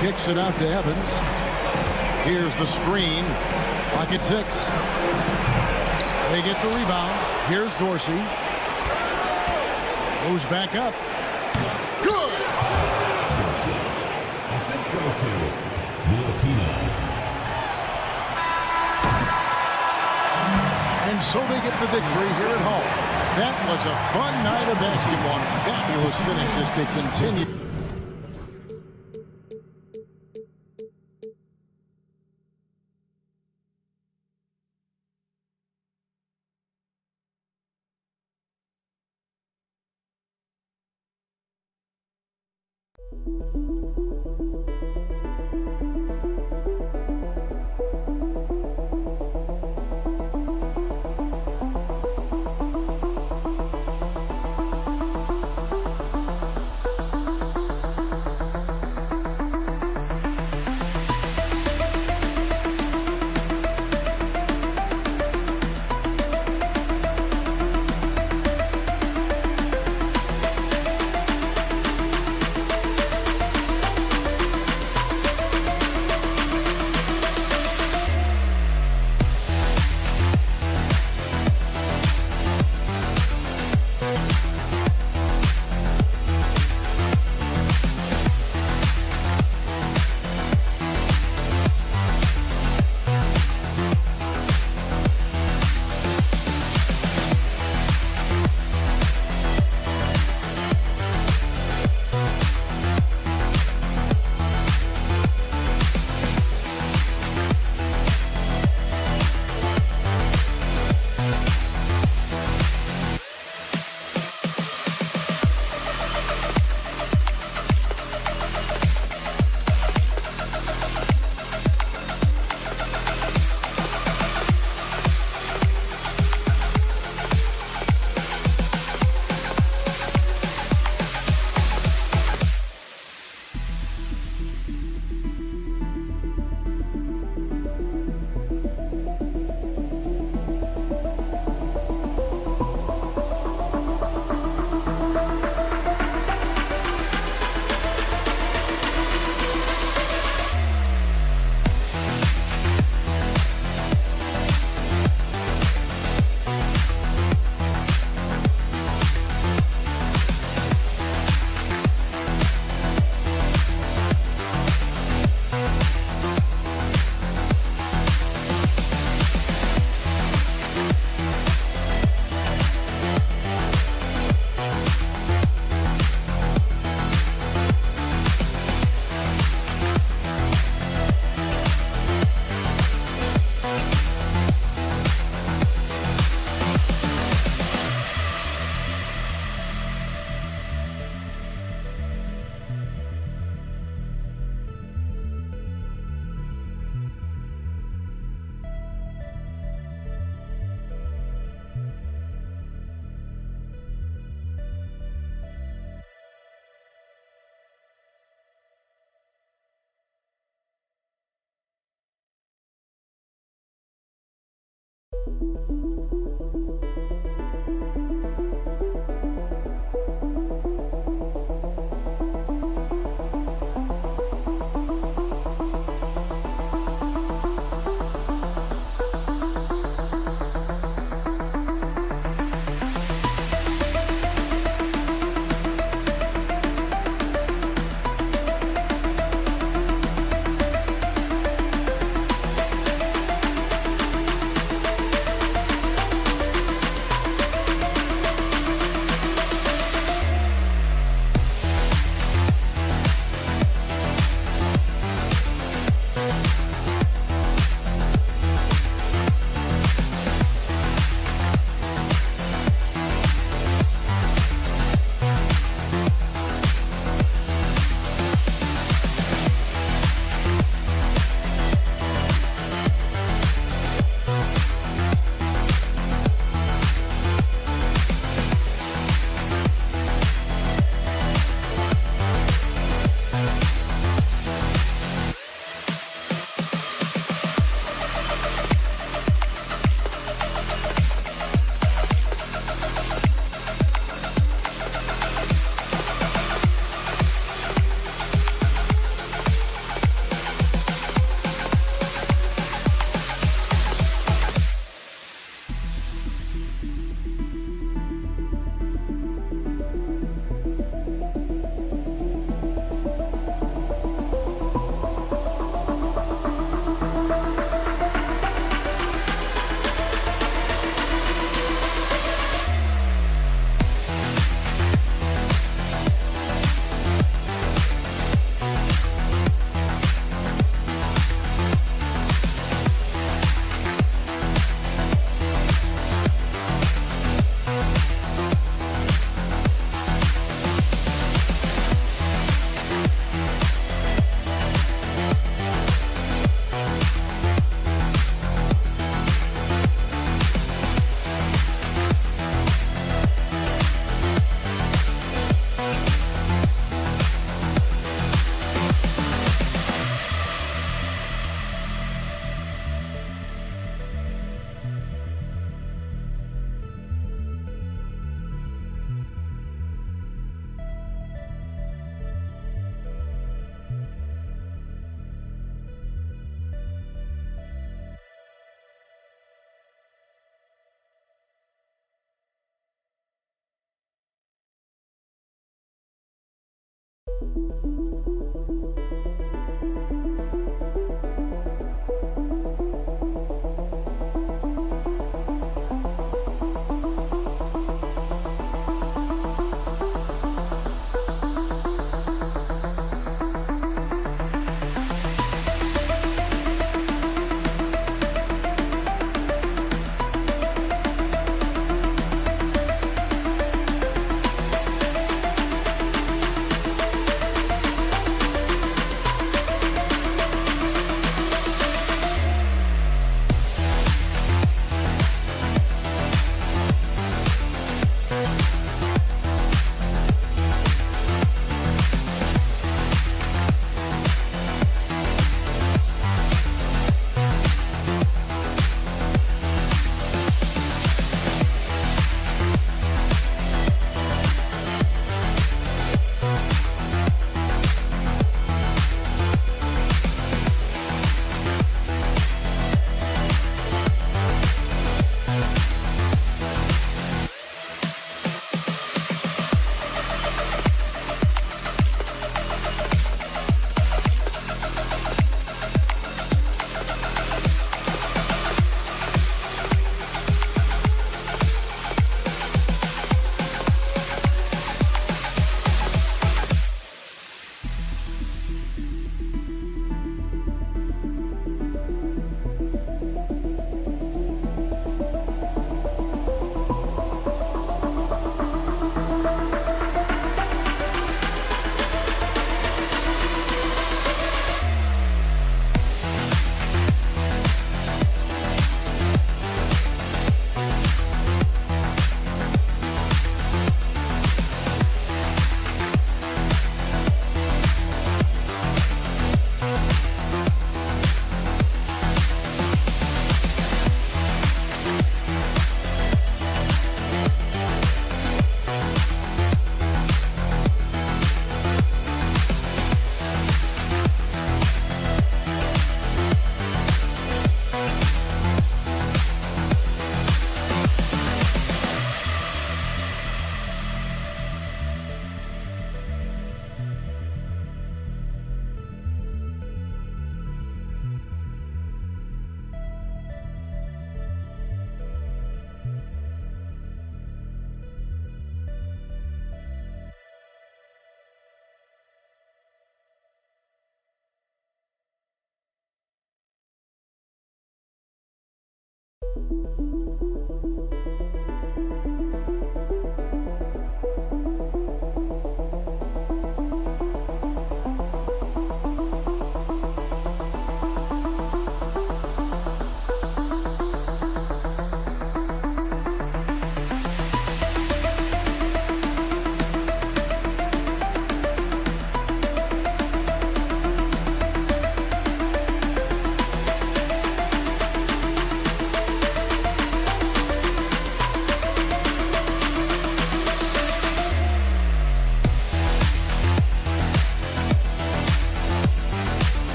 Kicks it out to Evans. Here's the screen. Clock at 6. They get the rebound. Here's Dorsey. Moves back up. Good! Assist goes to Latino. And so they get the victory here at home. That was a fun night of basketball. Fabulous finish as they continue.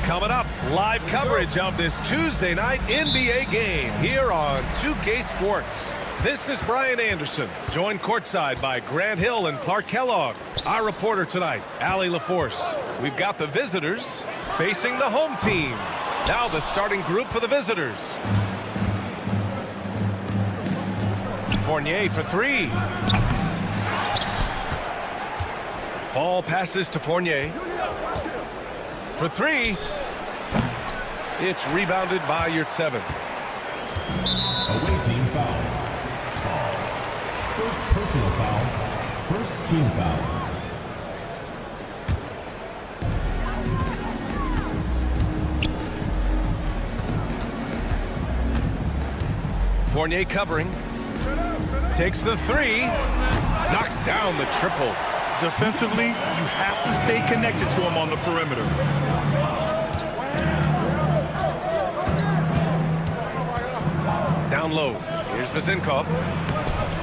Coming up, live coverage of this Tuesday night NBA game here on 2K Sports. This is Brian Anderson, joined courtside by Grant Hill and Clark Kellogg. Our reporter tonight, Allie LaForce. We've got the visitors facing the home team. Now the starting group for the visitors. Fournier for three. Ball passes to Fournier. For three. It's rebounded by Yurtseven. Away team foul. First personal foul. First team foul. Fournier covering. Takes the three. Knocks down the triple. Defensively, you have to stay connected to him on the perimeter. Down low. Here's Vezinkov.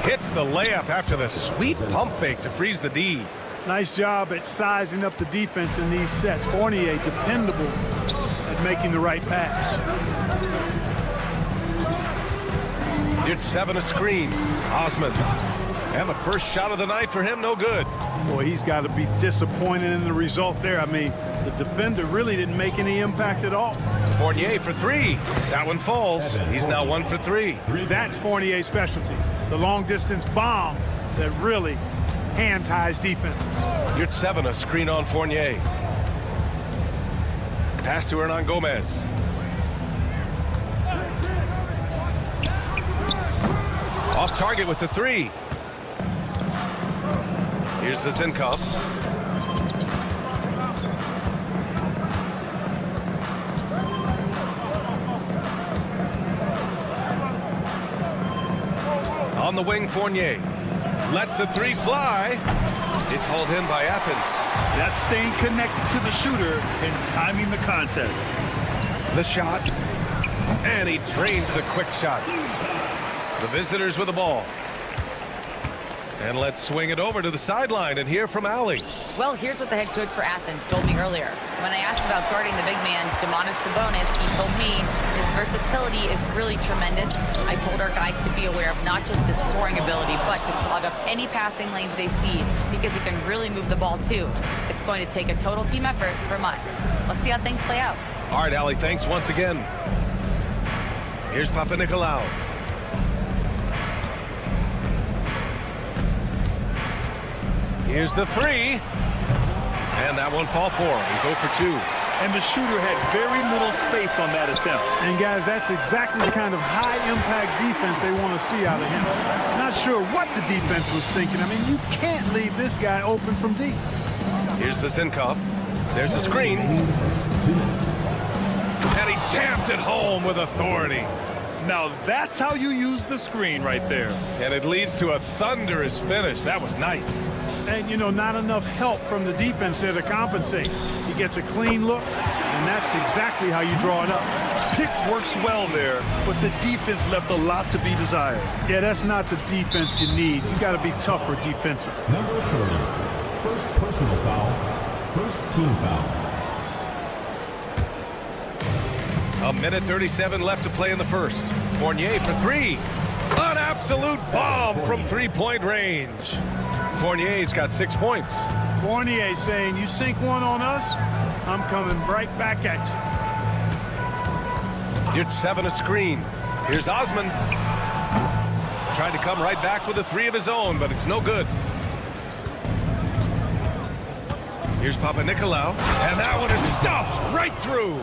Hits the layup after the sweet pump fake to freeze the D. Nice job at sizing up the defense in these sets. Fournier dependable at making the right pass. Yurtseven a screen. Osman. And the first shot of the night for him, no good. Boy, he's got to be disappointed in the result there. I mean, the defender really didn't make any impact at all. Fournier for three. That one falls. He's now 1 for 3. That's Fournier's specialty. The long-distance bomb that really hand-ties defenses. Yurtseven a screen on Fournier. Pass to Hernan Gomez. Off target with the three. Here's Vezinkov. On the wing, Fournier. Lets the three fly. It's hauled in by Athens. That's staying connected to the shooter and timing the contest. The shot. And he drains the quick shot. The visitors with the ball. And let's swing it over to the sideline and hear from Allie. Well, here's what the head coach for Athens told me earlier. When I asked about guarding the big man, Sabonis, he told me his versatility is really tremendous. I told our guys to be aware of not just his scoring ability, but to clog up any passing lanes they see, because he can really move the ball too. It's going to take a total team effort from us. Let's see how things play out. All right, Allie, thanks once again. Here's Papanikolaou. Here's the three. And that one fall for him. He's 0 for 2. And the shooter had very little space on that attempt. And guys, that's exactly the kind of high-impact defense they want to see out of him. Not sure what the defense was thinking. I mean, you can't leave this guy open from deep. Here's Vasenkov. There's a screen. And he jams it home with authority. Now that's how you use the screen right there. And it leads to a thunderous finish. That was nice. And, you know, not enough help from the defense there to compensate. He gets a clean look, and that's exactly how you draw it up. Pick works well there, but the defense left a lot to be desired. Yeah, that's not the defense you need. You got to be tougher defensive. Number 30, first personal foul, first team foul. A minute 37 left to play in the first. Fournier for three. An absolute bomb from three-point range. Fournier's got 6 points. Fournier saying, you sink one on us, I'm coming right back at you. You're 7 a screen. Here's Osman. Trying to come right back with a three of his own, but it's no good. Here's Papanikolaou. And that one is stuffed right through.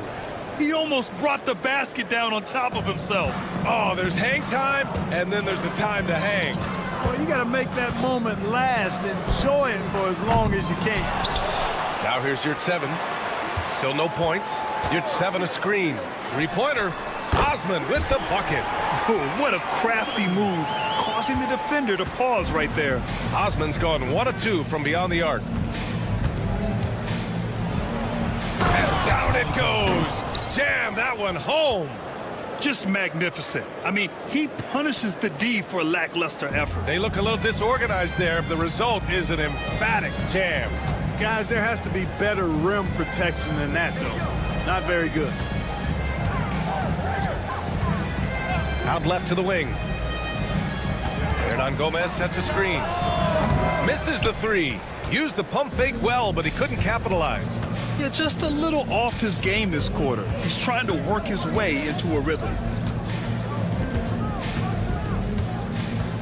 He almost brought the basket down on top of himself. Oh, there's hang time, and then there's a time to hang. Well, you got to make that moment last. Enjoy it for as long as you can. Now here's Yurt 7. Still no points. Yurt 7 a screen. Three-pointer. Osman with the bucket. Oh, what a crafty move, causing the defender to pause right there. Osman's gone 1 of 2 from beyond the arc. And down it goes. Jam that one home. Just magnificent. I mean, he punishes the D for a lackluster effort. They look a little disorganized there. The result is an emphatic jam. Guys, there has to be better rim protection than that, though. Not very good. Out left to the wing. Hernan Gomez sets a screen. Misses the three. Used the pump fake well, but he couldn't capitalize. Yeah, just a little off his game this quarter. He's trying to work his way into a rhythm.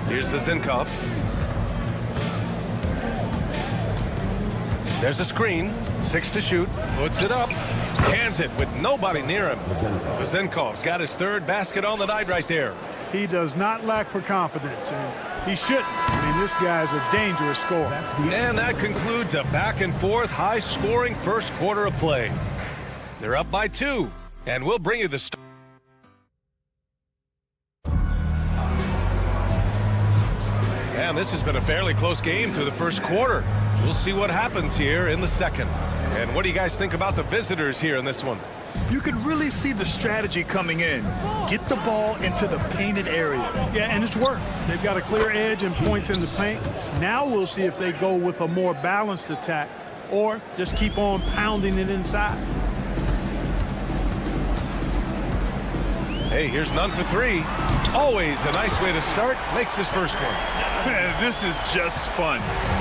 Here's Vasenkov. There's a screen. 6 to shoot. Puts it up. Cans it with nobody near him. Vasenkov's got his 3rd basket on the night right there. He does not lack for confidence, and he shouldn't. I mean, this guy's a dangerous scorer. And that concludes a back-and-forth, high-scoring first quarter of play. They're up by 2, and we'll bring you the start. And this has been a fairly close game through the first quarter. We'll see what happens here in the second. And what do you guys think about the visitors here in this one? You could really see the strategy coming in. Get the ball into the painted area. Yeah, and it's worked. They've got a clear edge and points in the paint. Now we'll see if they go with a more balanced attack or just keep on pounding it inside. Hey, here's none for 3. Always a nice way to start. Makes his first one. This is just fun.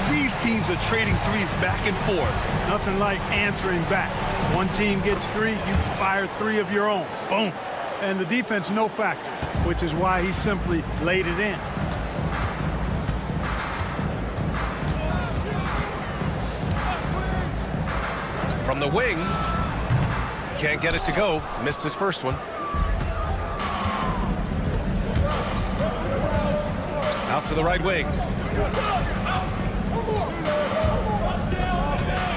These teams are trading threes back and forth. Nothing like answering back. One team gets 3, you fire 3 of your own. Boom. And the defense no factor, which is why he simply laid it in. From the wing. Can't get it to go. Missed his first one. Out to the right wing.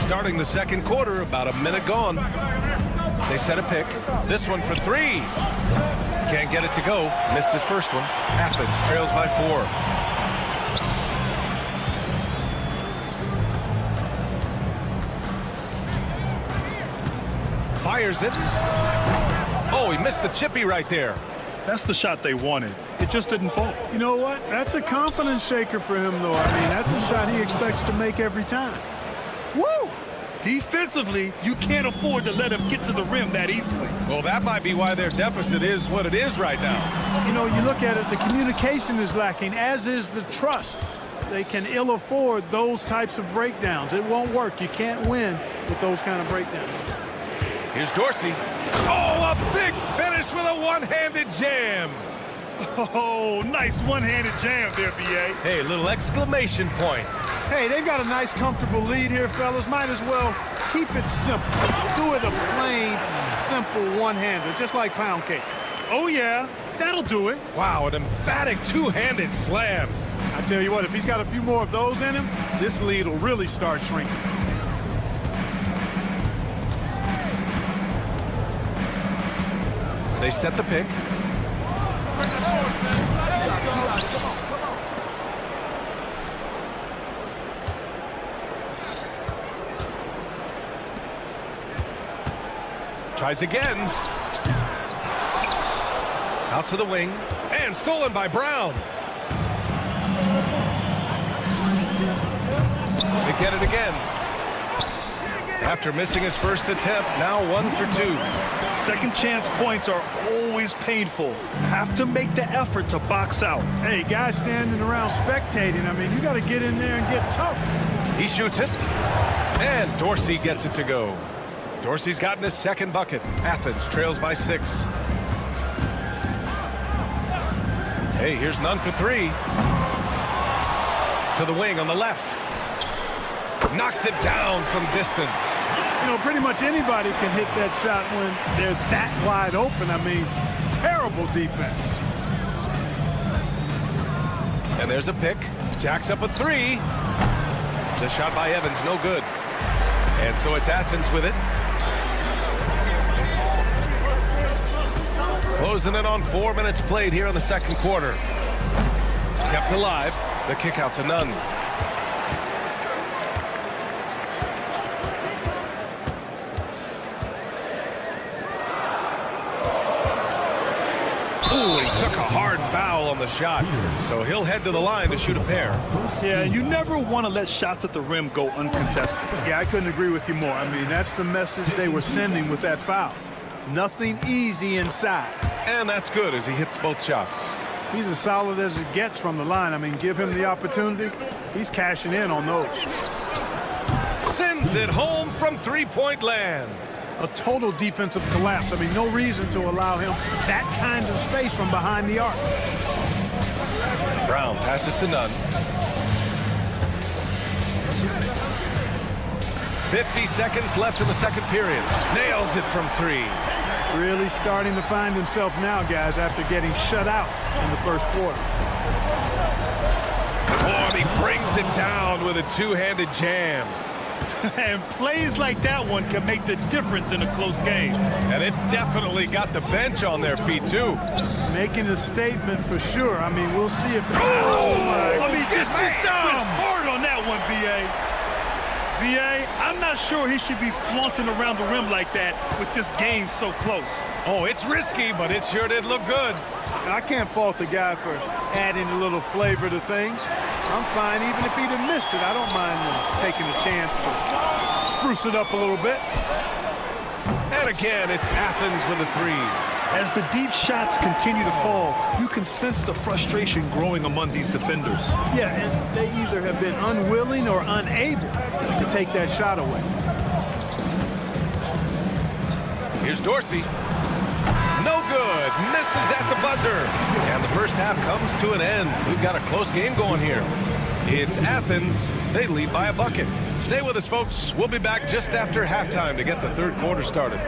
Starting the second quarter, about a minute gone. They set a pick. This one for 3. Can't get it to go. Missed his first one. Athens trails by 4. Fires it. Oh, he missed the chippy right there. That's the shot they wanted. It just didn't fall. You know what? That's a confidence shaker for him, though. I mean, that's a shot he expects to make every time. Woo! Defensively, you can't afford to let him get to the rim that easily. Well, that might be why their deficit is what it is right now. You know, you look at it, the communication is lacking, as is the trust. They can ill afford those types of breakdowns. It won't work. You can't win with those kind of breakdowns. Here's Dorsey. Oh, a big finish with a one-handed jam. Oh, nice one-handed jam there, B.A. Hey, little exclamation point. Hey, they've got a nice, comfortable lead here, fellas. Might as well keep it simple. Do it a plain, simple one-hander, just like pound cake. Oh, yeah, that'll do it. Wow, an emphatic two-handed slam. I tell you what, if he's got a few more of those in him, this lead will really start shrinking. They set the pick. Tries again. Out to the wing. And stolen by Brown. They get it again. After missing his first attempt, now 1 for 2. Second chance points are always painful. Have to make the effort to box out. Hey, guys standing around spectating, I mean, you got to get in there and get tough. He shoots it. And Dorsey gets it to go. Dorsey's gotten his second bucket. Athens trails by 6. Hey, here's none for 3. To the wing on the left. Knocks it down from distance. You know, pretty much anybody can hit that shot when they're that wide open. I mean, terrible defense. And there's a pick. Jacks up a 3. The shot by Evans, no good. And so it's Athens with it. Closing in on 4 minutes played here in the second quarter. Kept alive. The kick out to none. Ooh, he took a hard foul on the shot. So he'll head to the line to shoot a pair. Yeah, you never want to let shots at the rim go uncontested. Yeah, I couldn't agree with you more. I mean, that's the message they were sending with that foul. Nothing easy inside. And that's good as he hits both shots. He's as solid as it gets from the line. I mean, give him the opportunity. He's cashing in on those. Sends it home from three-point land. A total defensive collapse. I mean, no reason to allow him that kind of space from behind the arc. Brown passes to none. 50 seconds left in the second period. Nails it from 3. Really starting to find himself now, guys, after getting shut out in the first quarter. Oh, and he brings it down with a two-handed jam. And plays like that one can make the difference in a close game. And it definitely got the bench on their feet, too. Making a statement for sure. I mean, we'll see if... Oh, my! I mean, just hard on that one, B.A. B.A., I'm not sure he should be flaunting around the rim like that with this game so close. Oh, it's risky, but it sure did look good. I can't fault the guy for adding a little flavor to things. I'm fine even if he'd have missed it. I don't mind taking a chance to spruce it up a little bit. And again, it's Athens with a 3. As the deep shots continue to fall, you can sense the frustration growing among these defenders. Yeah, and they either have been unwilling or unable to take that shot away. Here's Dorsey. No good. Misses at the buzzer. And the first half comes to an end. We've got a close game going here. It's Athens. They lead by a bucket. Stay with us, folks. We'll be back just after halftime to get the third quarter started.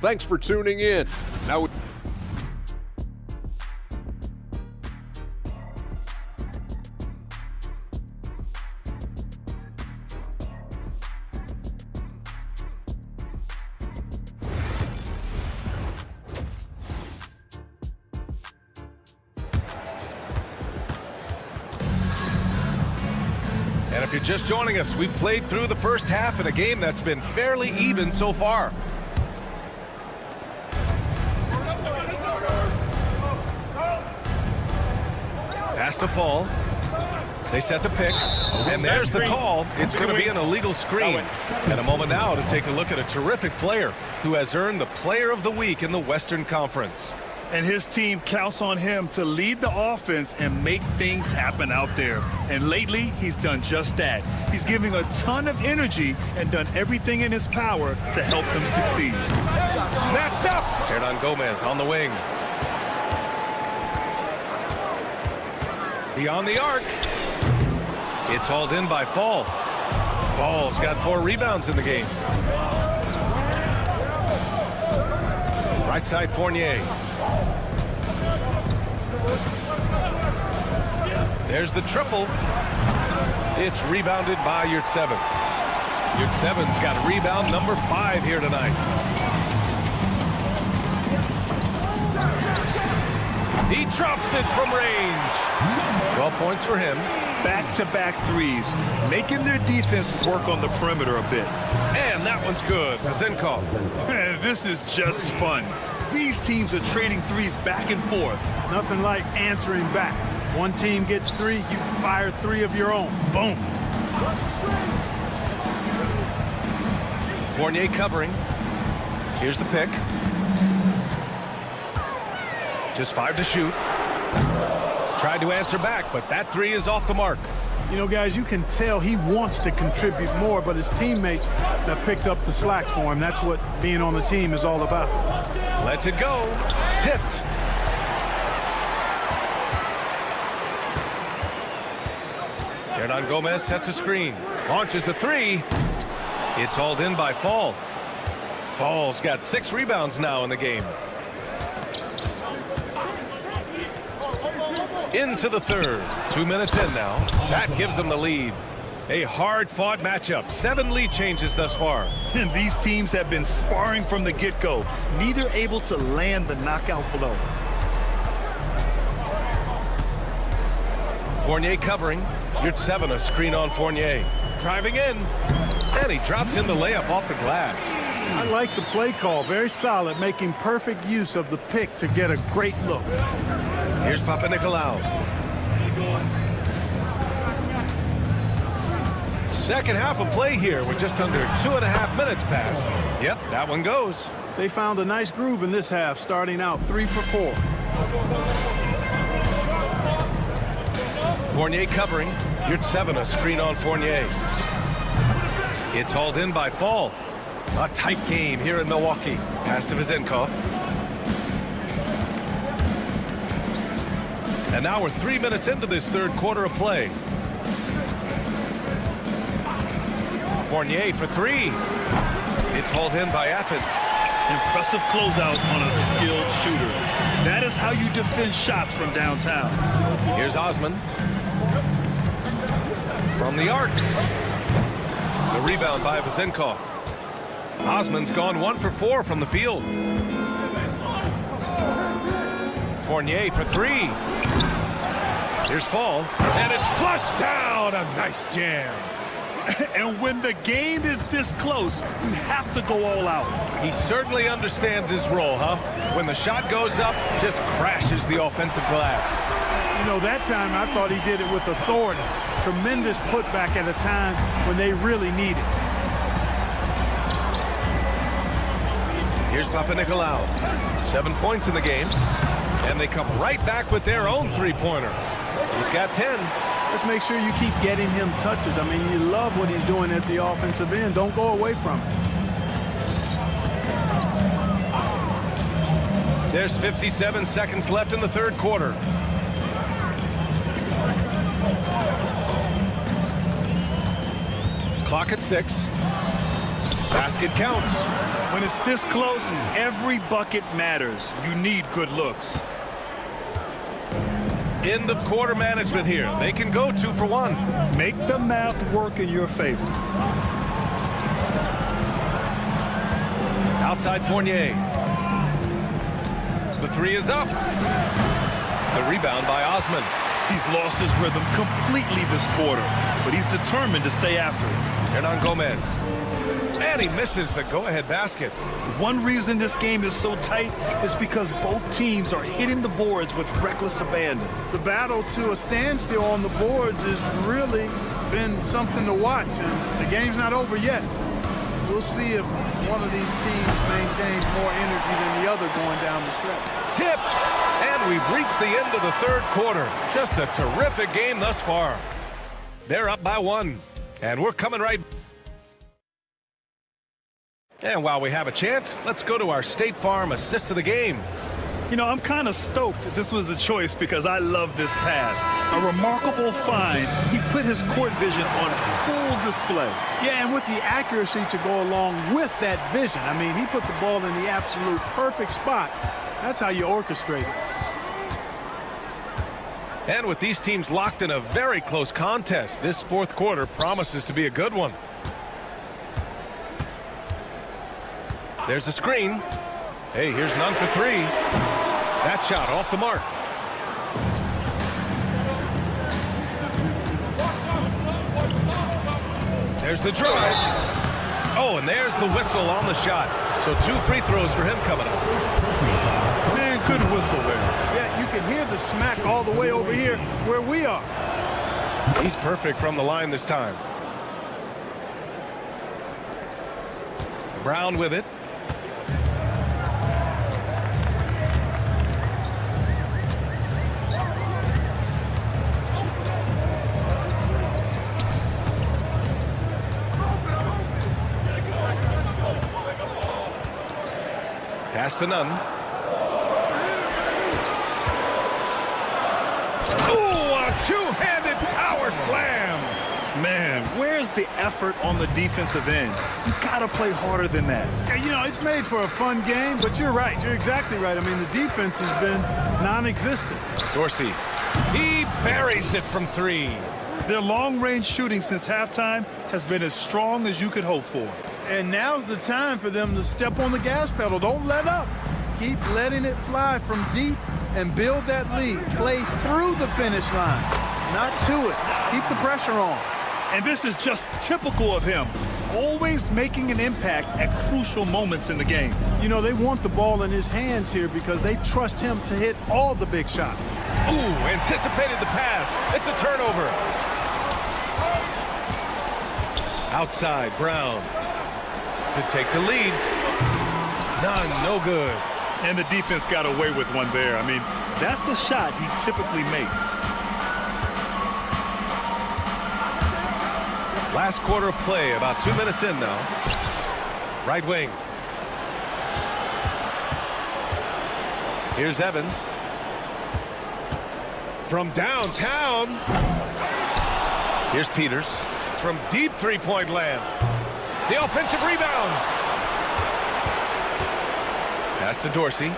Thanks for tuning in. Now if you're just joining us, we've played through the first half in a game that's been fairly even so far. Pass to Fall. They set the pick, and there's the call. It's going to be an illegal screen. And a moment now to take a look at a terrific player who has earned the Player of the Week in the Western Conference. And his team counts on him to lead the offense and make things happen out there. And lately, he's done just that. He's giving a ton of energy and done everything in his power to help them succeed. Snatched up! Hernan Gomez on the wing. Beyond the arc. It's hauled in by Fall. Fall's got 4 rebounds in the game. Right side Fournier. There's the triple. It's rebounded by Yurtseven. Yurtseven's got rebound number 5 here tonight. He drops it from range. 12 points for him. Back-to-back threes, making their defense work on the perimeter a bit. And that one's good. Zinkov. This is just fun. These teams are trading threes back and forth. Nothing like answering back. One team gets 3, you fire 3 of your own. Boom. Fournier covering. Here's the pick. Just 5 to shoot. Tried to answer back, but that 3 is off the mark. You know, guys, you can tell he wants to contribute more, but his teammates have picked up the slack for him. That's what being on the team is all about. Lets it go. Tipped. Hernan Gomez sets a screen. Launches a 3. It's hauled in by Fall. Fall's got 6 rebounds now in the game. Into the third. 2 minutes in now. That gives them the lead. A hard-fought matchup. 7 lead changes thus far. And these teams have been sparring from the get-go, neither able to land the knockout blow. Fournier covering. Yurtseven a screen on Fournier. Driving in. And he drops in the layup off the glass. I like the play call. Very solid, making perfect use of the pick to get a great look. Here's Panathinaikos. Second half of play here with just under 2.5 minutes passed. Yep, that one goes. They found a nice groove in this half, starting out 3 for 4. Fournier covering. Yurtseven a screen on Fournier. It's hauled in by Fall. A tight game here in Milwaukee. Pass to Zinkov. And now we're 3 minutes into this third quarter of play. Fournier for 3. It's hauled in by Athens. Impressive closeout on a skilled shooter. That is how you defend shots from downtown. Here's Osman. From the arc. The rebound by Zinkov. Osman's gone 1 for 4 from the field. Fournier for 3. Here's Fall. And it's flushed down. A nice jam. And when the game is this close, you have to go all out. He certainly understands his role, huh? When the shot goes up, just crashes the offensive glass. You know, that time I thought he did it with authority. Tremendous putback at a time when they really need it. Here's Panathinaikos. 7 points in the game. And they come right back with their own three-pointer. He's got 10. Let's make sure you keep getting him touches. I mean, you love what he's doing at the offensive end. Don't go away from it. There's 57 seconds left in the third quarter. Clock at 6. Basket counts. When it's this close, every bucket matters. You need good looks. End of quarter management here. They can go 2 for 1. Make the math work in your favor. Outside Fournier. The 3 is up. The rebound by Osman. He's lost his rhythm completely this quarter, but he's determined to stay after it. Hernan Gomez. And he misses the go-ahead basket. One reason this game is so tight is because both teams are hitting the boards with reckless abandon. The battle to a standstill on the boards has really been something to watch, and the game's not over yet. We'll see if one of these teams maintains more energy than the other going down the stretch. Tipped! And we've reached the end of the third quarter. Just a terrific game thus far. They're up by 1. And we're coming right. And while we have a chance, let's go to our State Farm assist of the game. You know, I'm kind of stoked that this was a choice because I love this pass. A remarkable find. He put his court vision on full display. Yeah, and with the accuracy to go along with that vision. I mean, he put the ball in the absolute perfect spot. That's how you orchestrate it. And with these teams locked in a very close contest, this fourth quarter promises to be a good one. There's a screen. Hey, here's none for 3. That shot off the mark. There's the drive. Oh, and there's the whistle on the shot. So 2 free throws for him coming up. Man, good whistle there. Yeah, you can hear the smack all the way over here where we are. He's perfect from the line this time. Brown with it. Pass to none. Oh, a two-handed power slam. Man, where's the effort on the defensive end? You gotta play harder than that. Yeah, you know, it's made for a fun game, but you're right. You're exactly right. I mean, the defense has been non-existent. Dorsey. He buries it from 3. Their long-range shooting since halftime has been as strong as you could hope for. And now's the time for them to step on the gas pedal. Don't let up. Keep letting it fly from deep and build that lead. Play through the finish line, not to it. Keep the pressure on. And this is just typical of him, always making an impact at crucial moments in the game. You know, they want the ball in his hands here because they trust him to hit all the big shots. Ooh, anticipated the pass. It's a turnover. Outside, Brown to take the lead. None, no good. And the defense got away with one there. I mean, that's a shot he typically makes. Last quarter of play, about 2 minutes in now. Right wing. Here's Evans. From downtown. Here's Peters. From deep three-point land. The offensive rebound. Pass to Dorsey.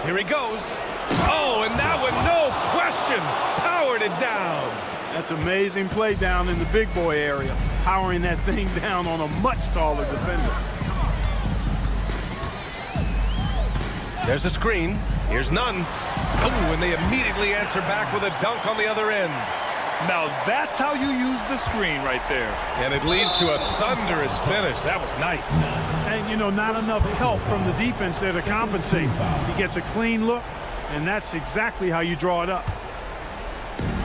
Here he goes. Oh, and that one, no question, powered it down. That's amazing play down in the big boy area, powering that thing down on a much taller defender. There's a screen. Here's none. Oh, and they immediately answer back with a dunk on the other end. Now that's how you use the screen right there. And it leads to a thunderous finish. That was nice. And, you know, not enough help from the defense there to compensate. He gets a clean look, and that's exactly how you draw it up.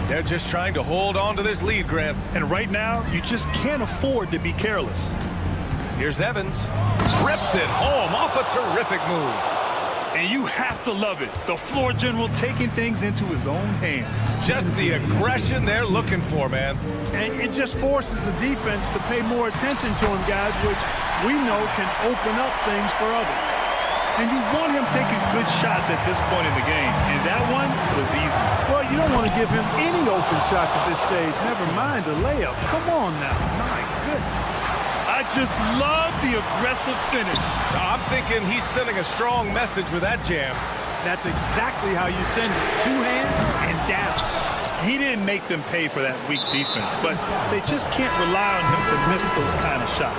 They're just trying to hold on to this lead, Grant. And right now, you just can't afford to be careless. Here's Evans. Rips it home off a terrific move. And you have to love it. The floor general taking things into his own hands. Just the aggression they're looking for, man. And it just forces the defense to pay more attention to him, guys, which we know can open up things for others. And you want him taking good shots at this point in the game. And that one was easy. Well, you don't want to give him any open shots at this stage. Never mind a layup. Come on now. My goodness. I just love the aggressive finish. I'm thinking he's sending a strong message with that jam. That's exactly how you send it. 2 hands and down. He didn't make them pay for that weak defense, but they just can't rely on him to miss those kind of shots.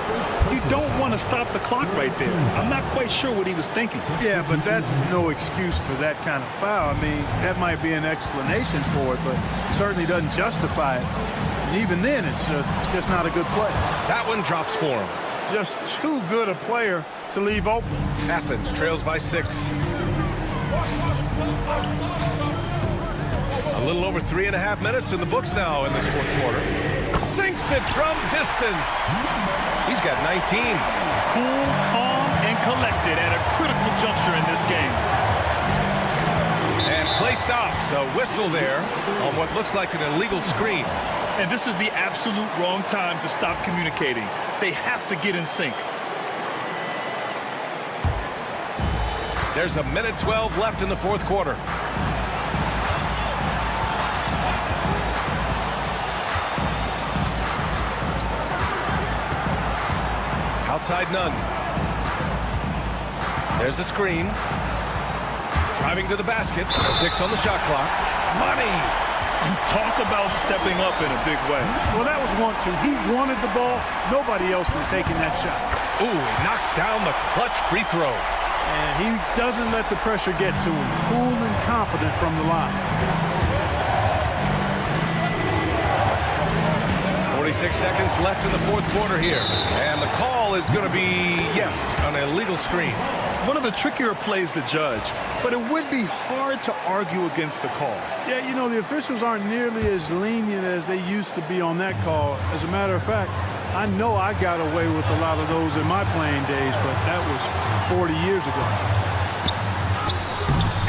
You don't want to stop the clock right there. I'm not quite sure what he was thinking. Yeah, but that's no excuse for that kind of foul. I mean, that might be an explanation for it, but certainly doesn't justify it. And even then, it's just not a good play. That one drops for him. Just too good a player to leave open. Athens trails by 6. A little over 3.5 minutes in the books now in this fourth quarter. Sinks it from distance. He's got 19. Cool, calm, and collected at a critical juncture in this game. And play stops. A whistle there on what looks like an illegal screen. And this is the absolute wrong time to stop communicating. They have to get in sync. There's a minute 12 left in the fourth quarter. Outside none. There's a screen. Driving to the basket. 6 on the shot clock. Money! Talk about stepping up in a big way. Well, that was want to. He wanted the ball. Nobody else was taking that shot. Ooh, he knocks down the clutch free throw. And he doesn't let the pressure get to him. Cool and confident from the line. 46 seconds left in the fourth quarter here. And the call is going to be, yes, an illegal screen. One of the trickier plays to judge, but it would be hard to argue against the call. Yeah, you know, the officials aren't nearly as lenient as they used to be on that call. As a matter of fact, I know I got away with a lot of those in my playing days, but that was 40 years ago.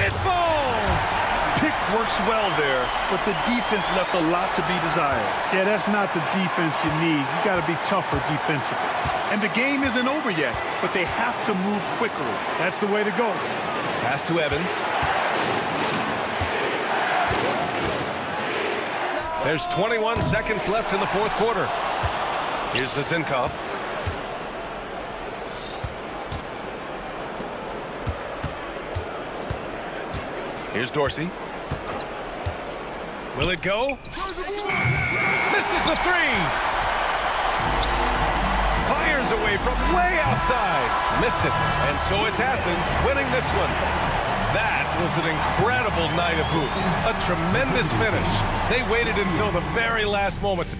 It falls! Pick works well there, but the defense left a lot to be desired. Yeah, that's not the defense you need. You got to be tougher defensively. And the game isn't over yet, but they have to move quickly. That's the way to go. Pass to Evans. There's 21 seconds left in the fourth quarter. Here's Vasenkov. Here's Dorsey. Will it go? Misses the three. Fires away from way outside. Missed it. And so it's Athens winning this one. That was an incredible night of hoops. A tremendous finish. They waited until the very last moment to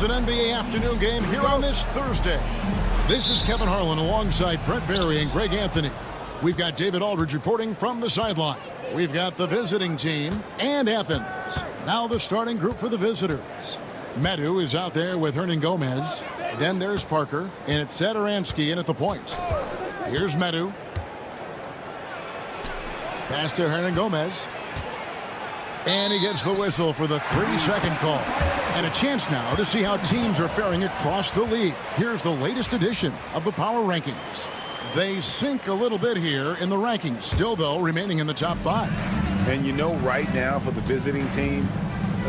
It's an NBA afternoon game here on this Thursday. This is Kevin Harlan alongside Brett Barry and Greg Anthony. We've got David Aldridge reporting from the sideline. We've got the visiting team and Athens. Now the starting group for the visitors. Medu is out there with Hernan Gomez. Then there's Parker, and it's Sadaransky in at the point. Here's Medu. Pass to Hernan Gomez. And he gets the whistle for the 3-second call. And a chance now to see how teams are faring across the league. Here's the latest edition of the Power Rankings. They sink a little bit here in the rankings, still, though, remaining in the top 5. And you know, right now for the visiting team,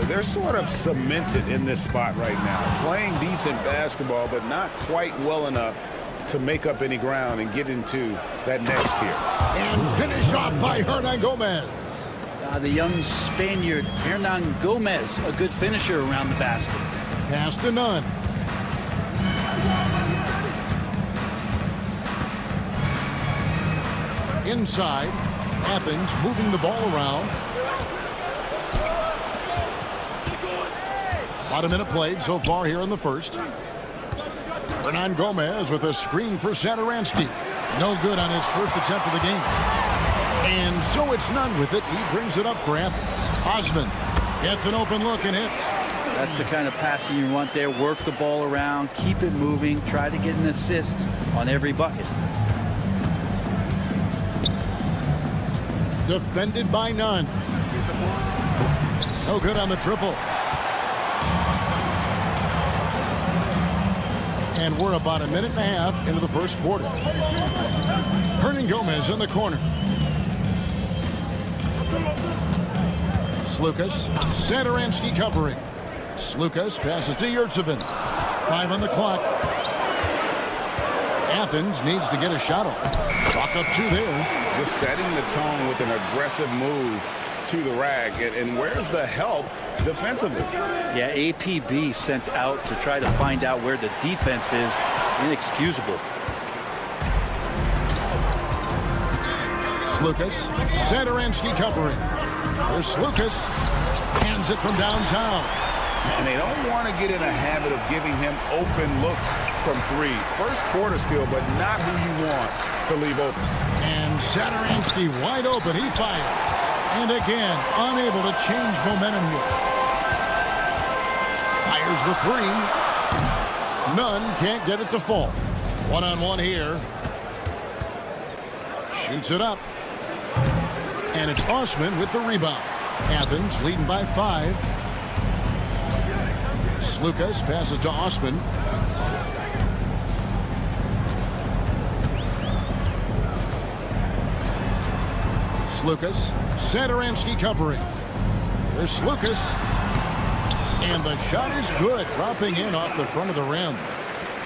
they're sort of cemented in this spot right now. Playing decent basketball, but not quite well enough to make up any ground and get into that next tier. And finished off by Hernan Gomez. The young Spaniard, Hernan Gomez, a good finisher around the basket. Pass to Nunn. Inside, Athens moving the ball around. About a minute played so far here in the first. Hernan Gomez with a screen for Sadaransky. No good on his first attempt of the game. And so it's Nunn with it. He brings it up for Athens. Osman gets an open look and hits. That's the kind of passing you want there. Work the ball around, keep it moving, try to get an assist on every bucket. Defended by Nunn. No good on the triple. And we're about a minute and a half into the first quarter. Hernan Gomez in the corner. Slukas. Sadaransky covering. Slukas passes to Yurtsevin. 5 on the clock. Athens needs to get a shot off. Clock up 2 there. Just setting the tone with an aggressive move to the rag. And where's the help defensively? Yeah, APB sent out to try to find out where the defense is. Inexcusable. Slukas. Sadaransky covering. There's Slukas. Hands it from downtown. And they don't want to get in a habit of giving him open looks from 3. First quarter still, but not who you want to leave open. And Sadaransky wide open. He fires. And again, unable to change momentum here. Fires the 3. Nunn can't get it to fall. One-on-one here. Shoots it up. And it's Osman with the rebound. Athens leading by 5. Slukas passes to Osman. Slukas. Sadaransky covering. There's Slukas. And the shot is good. Dropping in off the front of the rim.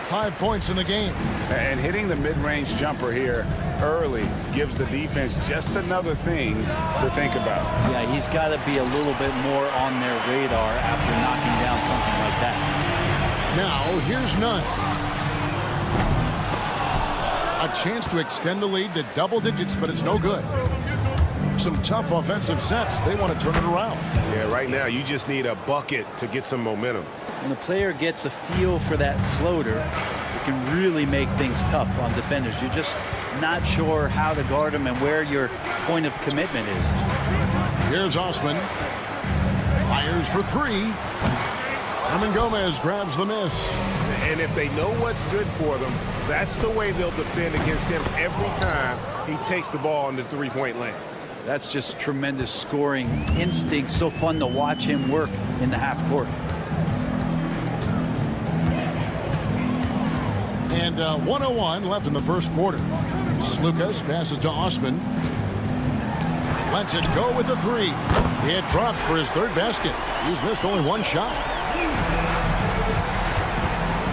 5 points in the game. And hitting the mid-range jumper here early gives the defense just another thing to think about. Yeah, he's got to be a little bit more on their radar after knocking down something like that. Now, here's Nunn. A chance to extend the lead to double digits, but it's no good. Some tough offensive sets. They want to turn it around. Yeah, right now you just need a bucket to get some momentum. When a player gets a feel for that floater, it can really make things tough on defenders. You're just not sure how to guard them and where your point of commitment is. Here's Osman. Fires for 3. Hernan Gomez grabs the miss. And if they know what's good for them, that's the way they'll defend against him every time he takes the ball in the three-point lane. That's just tremendous scoring instinct. So fun to watch him work in the half court. And 1:01 left in the first quarter. Slukas passes to Osman. Lets it go with the 3. It drops for his 3rd basket. He's missed only 1 shot.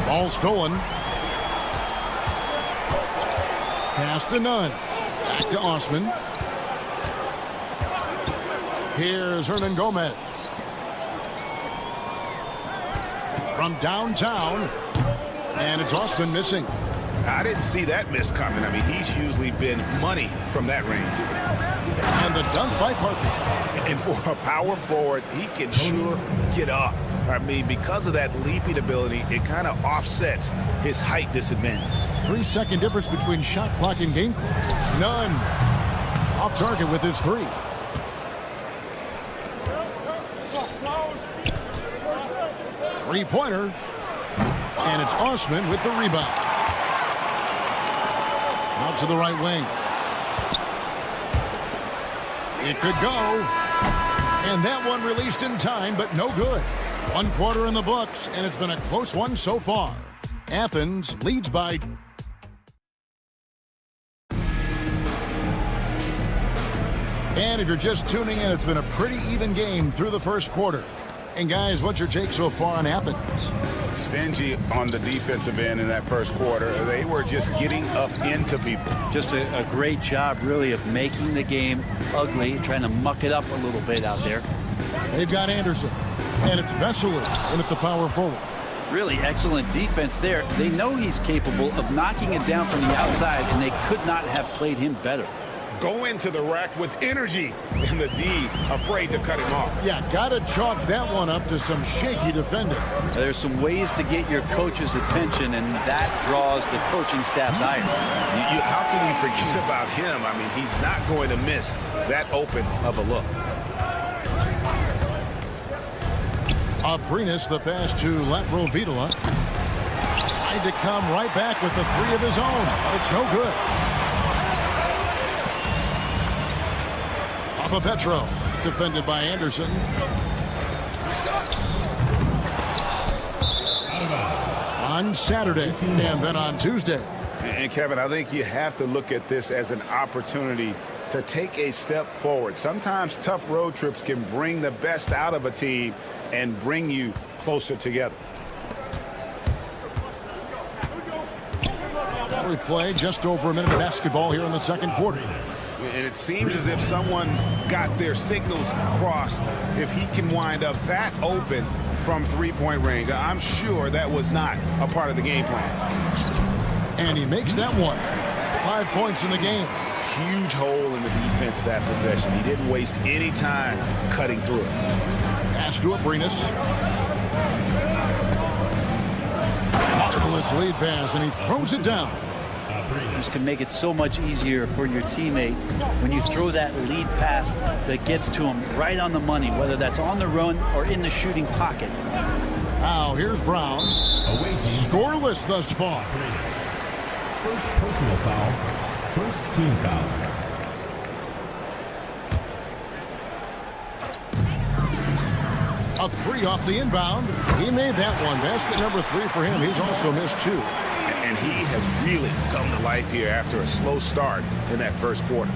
Ball stolen. Pass to Nunn. Back to Osman. Here's Hernan Gomez. From downtown. And it's Osman missing. I didn't see that miss coming. I mean, he's usually been money from that range. And the dunk by Parker. And for a power forward, he can sure get up. I mean, because of that leaping ability, it kind of offsets his height disadvantage. 3-second difference between shot clock and game clock. None. Off target with his 3. Three-pointer. And it's Osman with the rebound. Out to the right wing. It could go. And that one released in time, but no good. 1 quarter in the books, and it's been a close one so far. Athens leads by... And if you're just tuning in, it's been a pretty even game through the first quarter. And guys, what's your take so far on Athens? Stingy on the defensive end in that first quarter. They were just getting up into people. Just a great job, really, of making the game ugly, trying to muck it up a little bit out there. They've got Anderson, and it's Vesely in at the power forward. Really excellent defense there. They know he's capable of knocking it down from the outside, and they could not have played him better. Go into the rack with energy, and the D afraid to cut him off. Yeah, gotta chalk that one up to some shaky defending. There's some ways to get your coach's attention, and that draws the coaching staff's ire. How can you forget about him? I mean, he's not going to miss that open of a look. Abrinas, the pass to Laprovitola. Tried to come right back with the 3 of his own. It's no good. Petro, defended by Anderson. On Saturday, and then on Tuesday. And Kevin, I think you have to look at this as an opportunity to take a step forward. Sometimes tough road trips can bring the best out of a team and bring you closer together. We play just over a minute of basketball here in the second quarter. And it seems as if someone got their signals crossed. If he can wind up that open from three-point range, I'm sure that was not a part of the game plan. And he makes that one. 5 points in the game. Huge hole in the defense that possession. He didn't waste any time cutting through it. Pass to Abrinas. Marvelous lead pass, and he throws it down. This can make it so much easier for your teammate when you throw that lead pass that gets to him right on the money, whether that's on the run or in the shooting pocket. Now here's Brown. Scoreless thus far. First personal foul. First team foul. A 3 off the inbound. He made that one. Basket number 3 for him. He's also missed 2. And he has really come to life here after a slow start in that first quarter.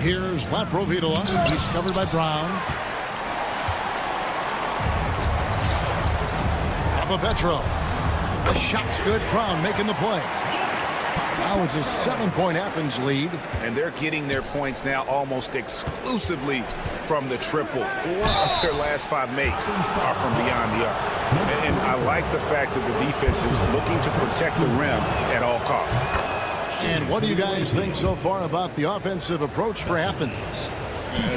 Here's Laprovitola. He's covered by Brown. Petro. The shot's good. Brown making the play. Now it's a 7-point Athens lead. And they're getting their points now almost exclusively from the triple. 4 of their last 5 makes are from beyond the arc. And I like the fact that the defense is looking to protect the rim at all costs. And what do you guys think so far about the offensive approach for Athens?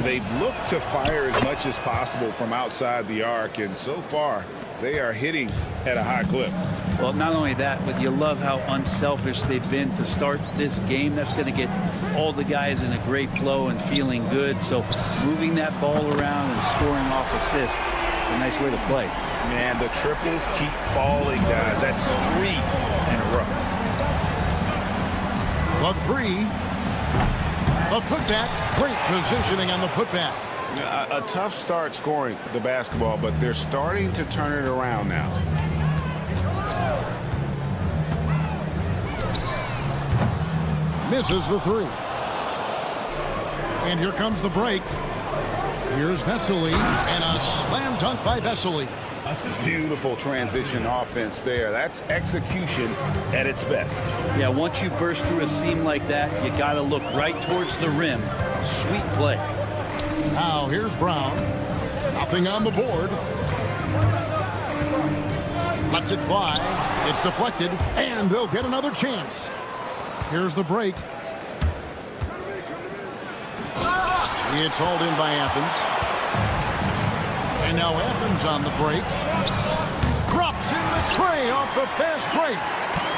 They've looked to fire as much as possible from outside the arc, and so far they are hitting at a high clip. Well, not only that, but you love how unselfish they've been to start this game. That's going to get all the guys in a great flow and feeling good. So moving that ball around and scoring off assists, it's a nice way to play. Man, the triples keep falling, guys. That's 3 in a row. The 3. The putback. Great positioning on the putback. A tough start scoring the basketball, but they're starting to turn it around now. Misses the 3. And here comes the break. Here's Vesely, and a slam dunk by Vesely. Beautiful transition offense there. That's execution at its best. Yeah, once you burst through a seam like that, you got to look right towards the rim. Sweet play. Now here's Brown. Nothing on the board. Lets it fly. It's deflected, and they'll get another chance. Here's the break. It's hauled in by Athens. And now Athens on the break. Drops in the tray off the fast break.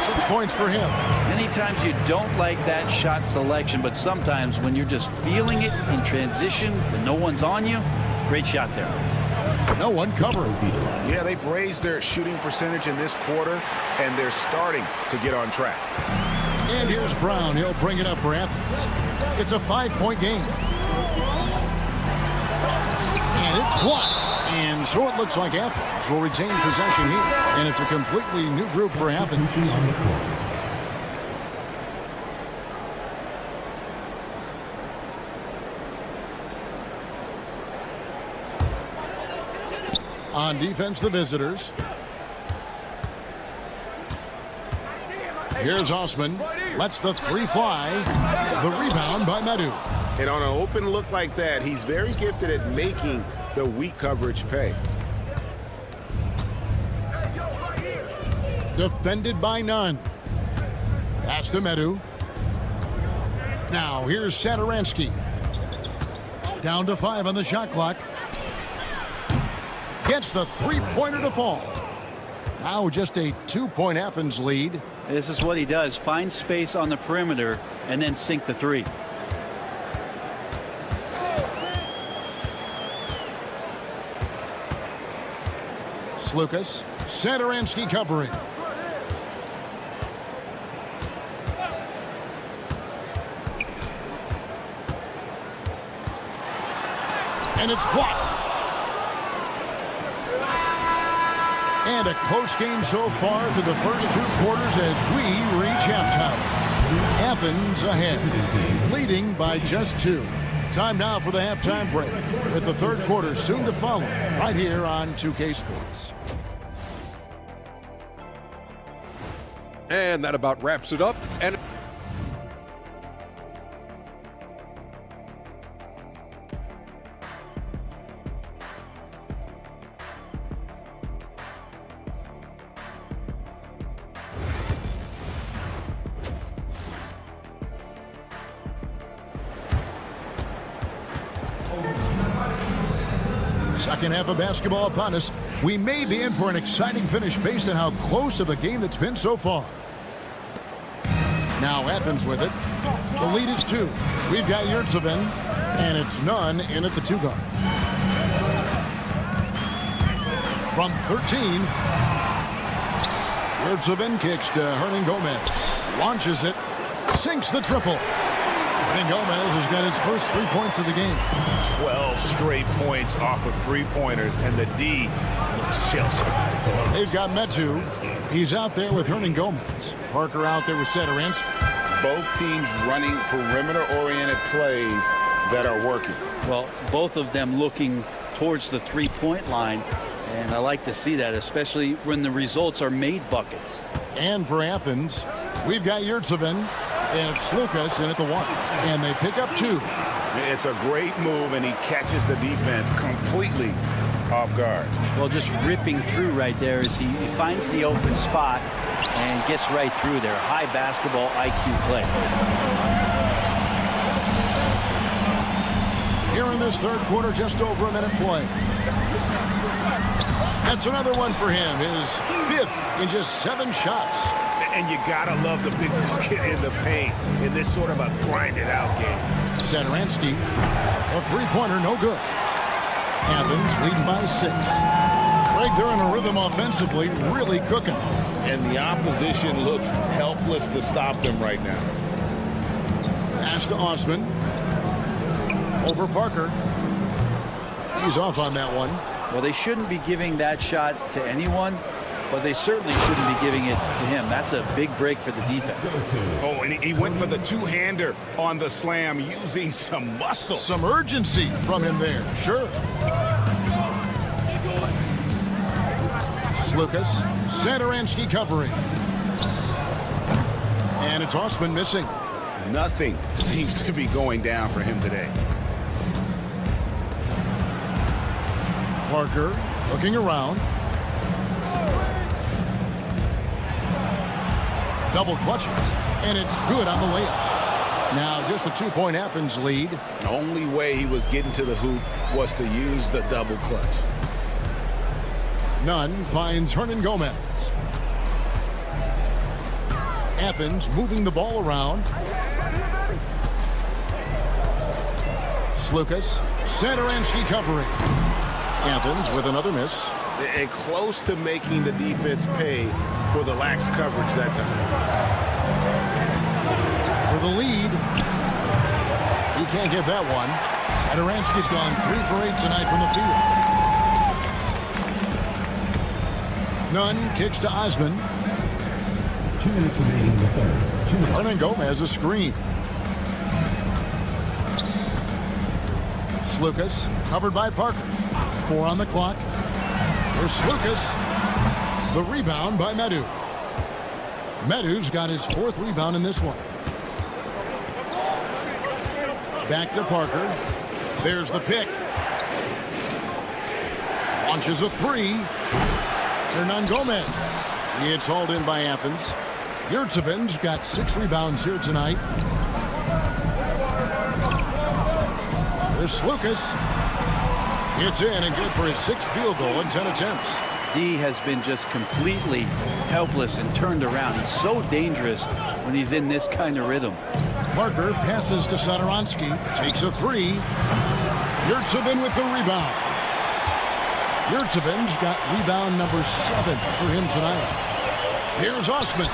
6 points for him. Many times you don't like that shot selection, but sometimes when you're just feeling it in transition, when no one's on you, great shot there. No one covering. Yeah, they've raised their shooting percentage in this quarter, and they're starting to get on track. And here's Brown. He'll bring it up for Athens. It's a 5-point game. And it's blocked. And so it looks like Athens will retain possession here. And it's a completely new group for Athens. On defense, the visitors. Here's Osman. Lets the three fly. The rebound by Medu. And on an open look like that, he's very gifted at making the weak coverage pay. Defended by none. Pass to Medu. Now here's Satoransky. Down to 5 on the shot clock. Gets the three-pointer to fall. Now just a 2-point Athens lead. This is what he does. Find space on the perimeter and then sink the three. Slukas. Satoransky covering. And it's blocked. And a close game so far through the first 2 quarters as we reach halftime. Athens ahead, leading by just 2. Time now for the halftime break, with the third quarter soon to follow, right here on 2K Sports. And that about wraps it up. And Second half of basketball upon us. We may be in for an exciting finish based on how close of a game that's been so far. Now Athens with it. The lead is 2. We've got Yurtsevin, and it's none in at the 2 guard. From 13, Yurtsevin kicks to Hernan Gomez. Launches it, sinks the triple. Hernan Gomez has got his first 3 points of the game. 12 straight points off of three-pointers, and the D looks shell-shocked. They've got Metu. He's out there with Hernan Gomez. Parker out there with Satoransky. Both teams running perimeter-oriented plays that are working. Well, both of them looking towards the three-point line, and I like to see that, especially when the results are made buckets. And for Athens, we've got Yurtsevin and Slukas in at the 1. And they pick up 2. It's a great move, and he catches the defense completely off guard. Well, just ripping through right there as he finds the open spot and gets right through there. High basketball IQ play. Here in this third quarter, just over a minute play. That's another one for him. His 5th in just 7 shots. And you gotta love the big bucket in the paint in this sort of a grinded-out game. Satoransky, a three-pointer, no good. Athens leading by 6. Right there in a rhythm offensively, really cooking. And the opposition looks helpless to stop them right now. Pass to Osman. Over Parker. He's off on that one. Well, they shouldn't be giving that shot to anyone, but they certainly shouldn't be giving it to him. That's a big break for the defense. Oh, and he went for the two-hander on the slam using some muscle. Some urgency from him there, sure. Slukas, Satoransky covering. And it's Osman missing. Nothing seems to be going down for him today. Parker looking around. Double clutches, and it's good on the layup. Now just a 2-point Athens lead. The only way he was getting to the hoop was to use the double clutch. Nunn finds Hernan Gomez. Athens moving the ball around. Slukas, Satoransky covering. Athens with another miss. And close to making the defense pay for the lax coverage that time. For the lead. He can't get that one. Satoransky's gone 3 for 8 tonight from the field. Nunn kicks to Osman. 2 minutes remaining in the third. Hernan Gomez a screen. Slukas covered by Parker. 4 on the clock. Here's Slukas. The rebound by Medu. Medu's got his 4th rebound in this one. Back to Parker. There's the pick. Launches a 3. Hernan Gomez. It's hauled in by Athens. Yurtseven's got 6 rebounds here tonight. There's Slukas. It's in and good for his 6th field goal in 10 attempts. D has been just completely helpless and turned around. He's so dangerous when he's in this kind of rhythm. Parker passes to Satoransky. Takes a 3. Yurtseven with the rebound. Yurtseven's got rebound number 7 for him tonight. Here's Osman.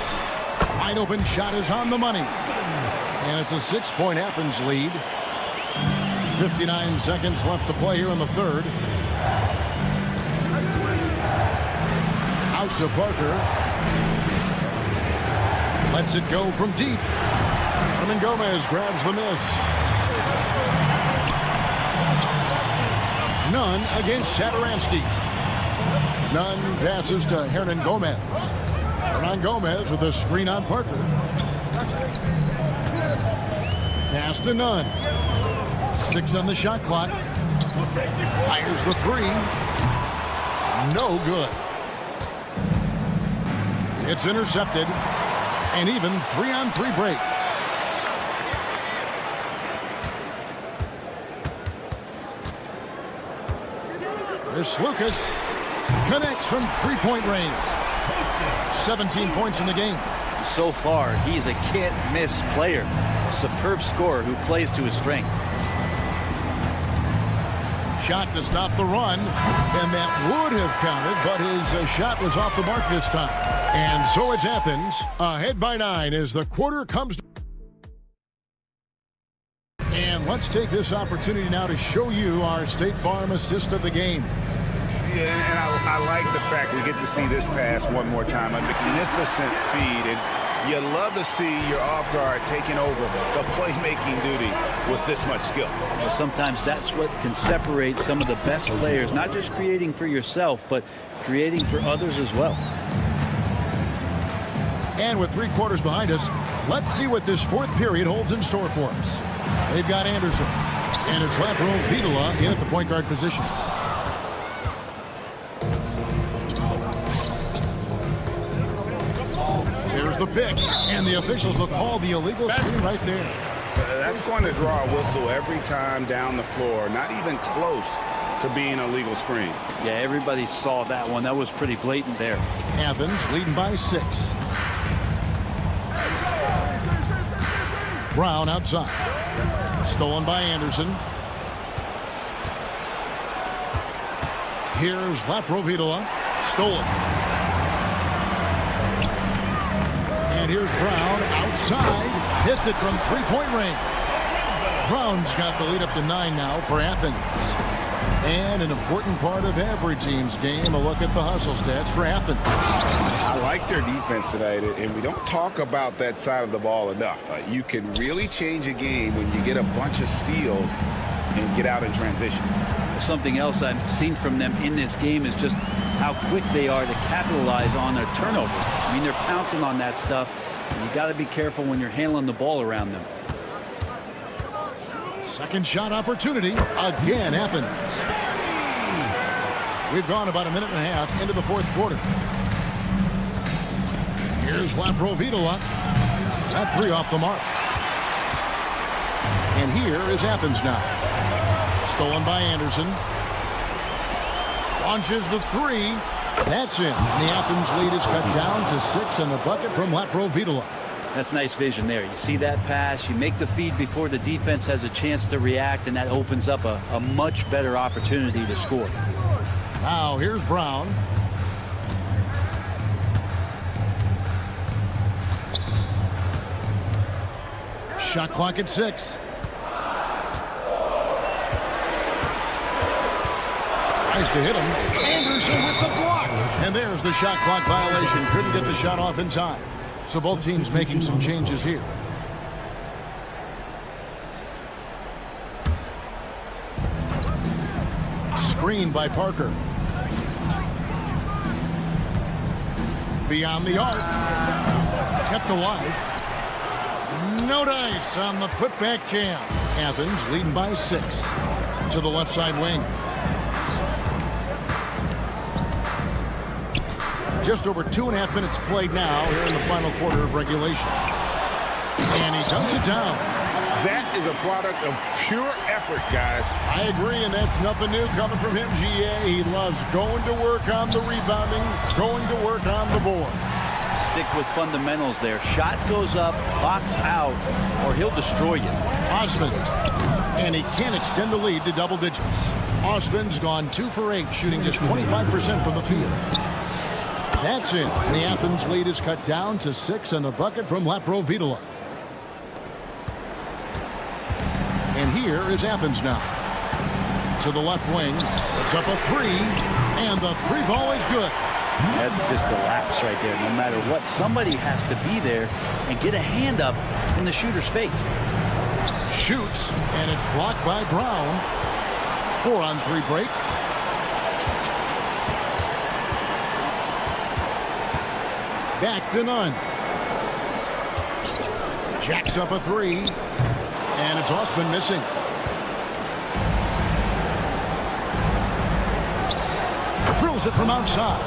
Wide open shot is on the money. And it's a 6-point Athens lead. 59 seconds left to play here in the third. Out to Parker. Lets it go from deep. Hernan Gomez grabs the miss. Nunn against Satoransky. Nunn passes to Hernan Gomez. Hernan Gomez with a screen on Parker. Pass to Nunn. 6 on the shot clock. Fires the 3. No good. It's intercepted. An even 3-on-3 break. There's Slukas. Connects from 3-point range. 17 points in the game. So far, he's a can't-miss player. Superb scorer who plays to his strength. Shot to stop the run, and that would have counted, but his shot was off the mark this time. And so it's Athens ahead by 9 as the quarter comes. And let's take this opportunity now to show you our State Farm assist of the game. Yeah, and I like the fact we get to see this pass one more time. A magnificent feed, and you love to see your off guard taking over the playmaking duties with this much skill. Well, sometimes that's what can separate some of the best players, not just creating for yourself, but creating for others as well. And with 3 quarters behind us, let's see what this 4th period holds in store for us. They've got Anderson, and it's Lapro Vitola in at the point guard position. There's the pick, and the officials will call the illegal screen right there. That's going to draw a whistle every time down the floor, not even close to being a legal screen. Yeah, everybody saw that one. That was pretty blatant there. Athens leading by 6. Brown outside. Stolen by Anderson. Here's Laprovitola. Stolen. And here's Brown outside. Hits it from 3-point range. Brown's got the lead up to 9 now for Athens. And an important part of every team's game, a look at the hustle stats for Athens. I like their defense tonight, and we don't talk about that side of the ball enough. You can really change a game when you get a bunch of steals and get out in transition. Something else I've seen from them in this game is just how quick they are to capitalize on their turnover. I mean, they're pouncing on that stuff. And you got to be careful when you're handling the ball around them. Second shot opportunity. Again, Athens. We've gone about a minute and a half into the 4th quarter. Here's Laprovitola. That 3 off the mark. And here is Athens now. Stolen by Anderson. Launches the 3. That's in. The Athens lead is cut down to 6 and the bucket from Laprovitola. That's nice vision there. You see that pass, you make the feed before the defense has a chance to react, and that opens up a much better opportunity to score. Now here's Brown. Shot clock at 6. Tries to hit him. Anderson with the block. And there's the shot clock violation. Couldn't get the shot off in time. So both teams making some changes here. Screened by Parker. Beyond the arc. Kept alive. No dice on the putback jam. Athens leading by 6. To the left side wing. Just over 2.5 minutes played now here in the final quarter of regulation. And he dunks it down. That is a product of pure effort, guys. I agree, and that's nothing new coming from him, GA. He loves going to work on the rebounding, going to work on the board. Stick with fundamentals there. Shot goes up, box out, or he'll destroy you. Osman. And he can't extend the lead to double digits. Osman's gone 2 for 8, shooting just 25% from the field. That's it. The Athens lead is cut down to 6 and the bucket from Laprovitola. And here is Athens now. To the left wing. It's up a 3. And the 3 ball is good. That's just a lapse right there. No matter what, somebody has to be there and get a hand up in the shooter's face. Shoots, and it's blocked by Brown. 4-on-3 break. Back to none. Jacks up a 3. And it's Osman missing. Drills it from outside.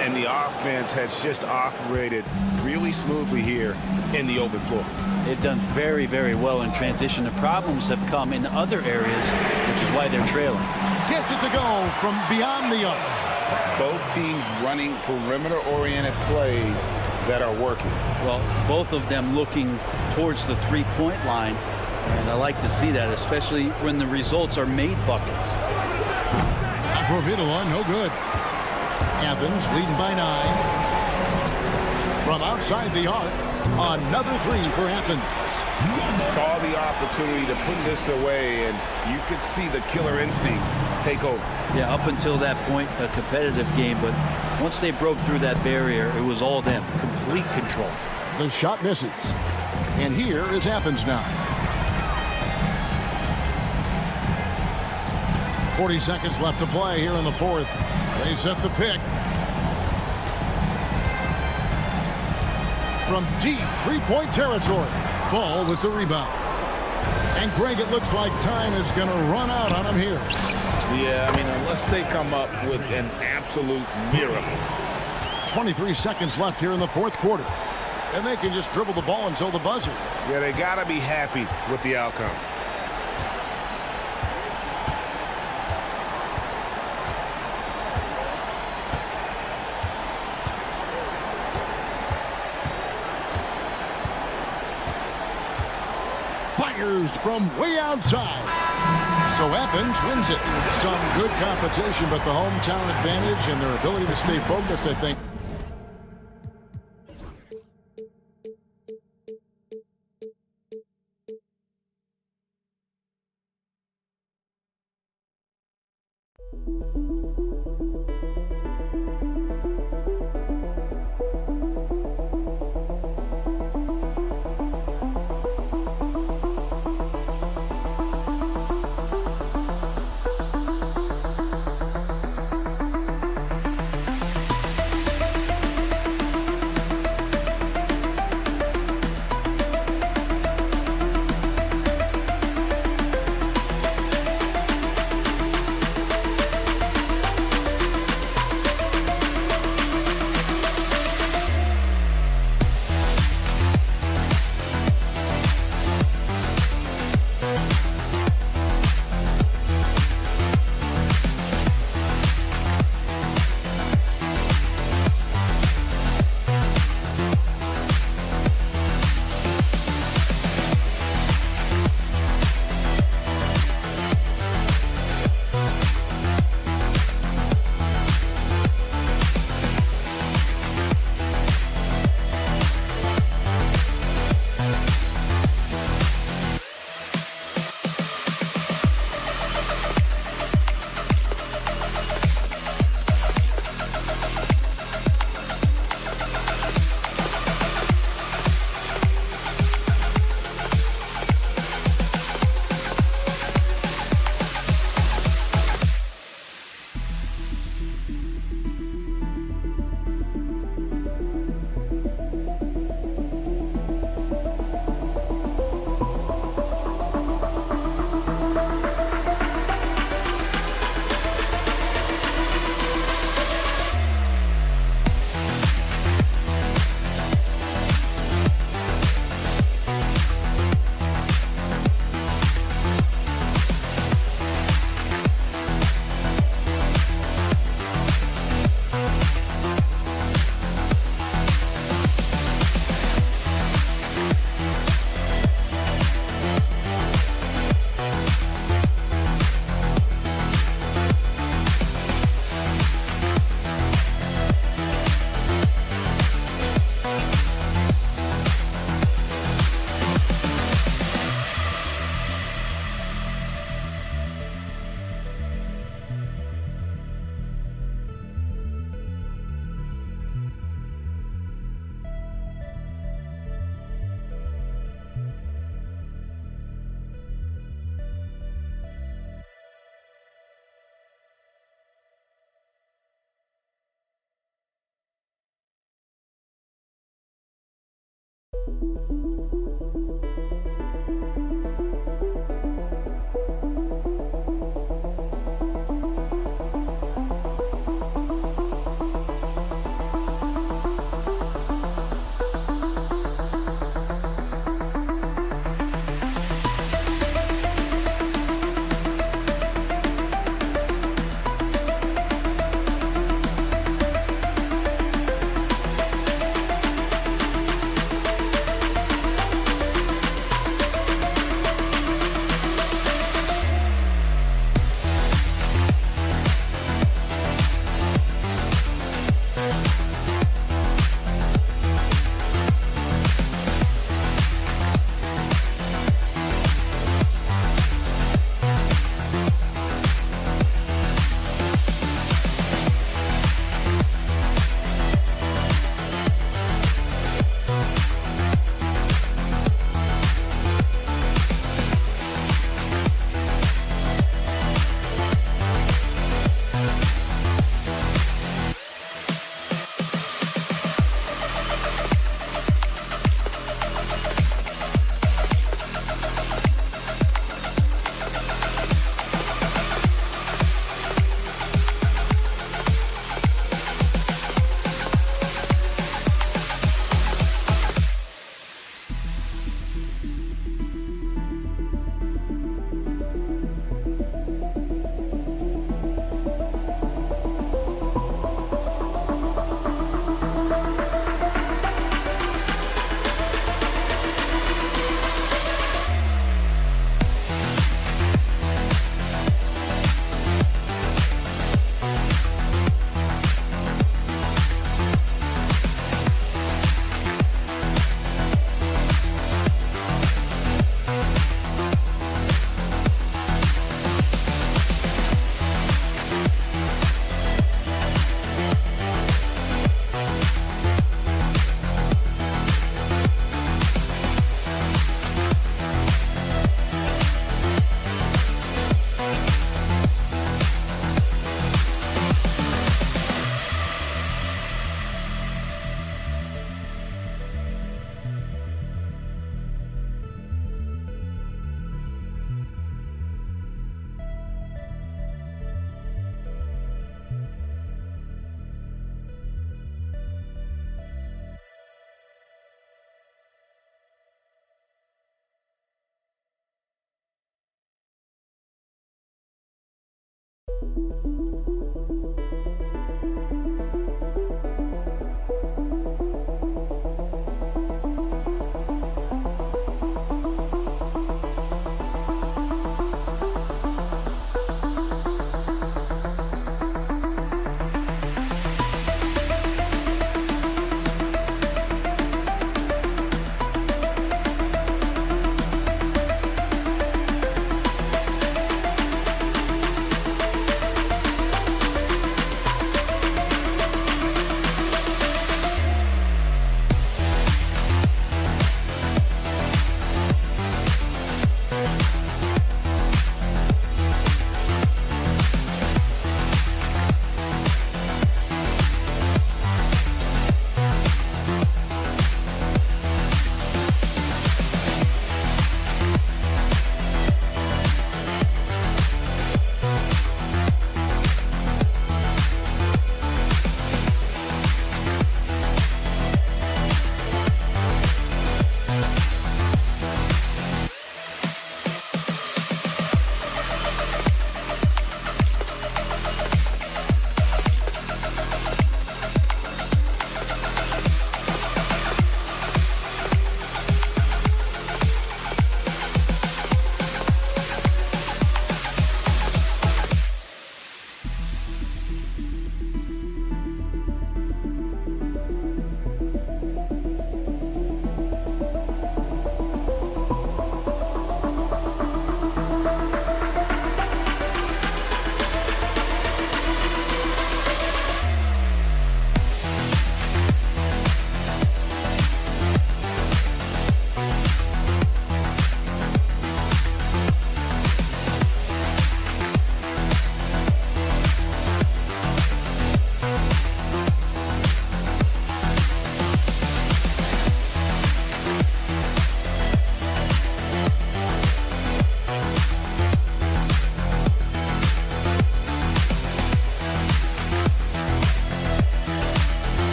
And the offense has just operated really smoothly here in the open floor. They've done very, very well in transition. The problems have come in other areas, which is why they're trailing. Gets it to go from beyond the arc. Both teams running perimeter-oriented plays that are working. Well, both of them looking towards the three-point line, and I like to see that, especially when the results are made buckets. Laprovitola, no good. Athens leading by 9. From outside the arc, another 3 for Athens. Saw the opportunity to put this away, and you could see the killer instinct take over. Yeah, up until that point, a competitive game, but once they broke through that barrier, it was all them. Complete control. The shot misses. And here is Athens now. 40 seconds left to play here in the fourth. They set the pick. From deep three-point territory. Fall with the rebound. And Greg, it looks like time is going to run out on him here. Yeah, I mean, unless they come up with an absolute miracle. 23 seconds left here in the fourth quarter. And they can just dribble the ball until the buzzer. Yeah, they got to be happy with the outcome. Fires from way outside. So Athens wins it. Some good competition, but the hometown advantage and their ability to stay focused, I think.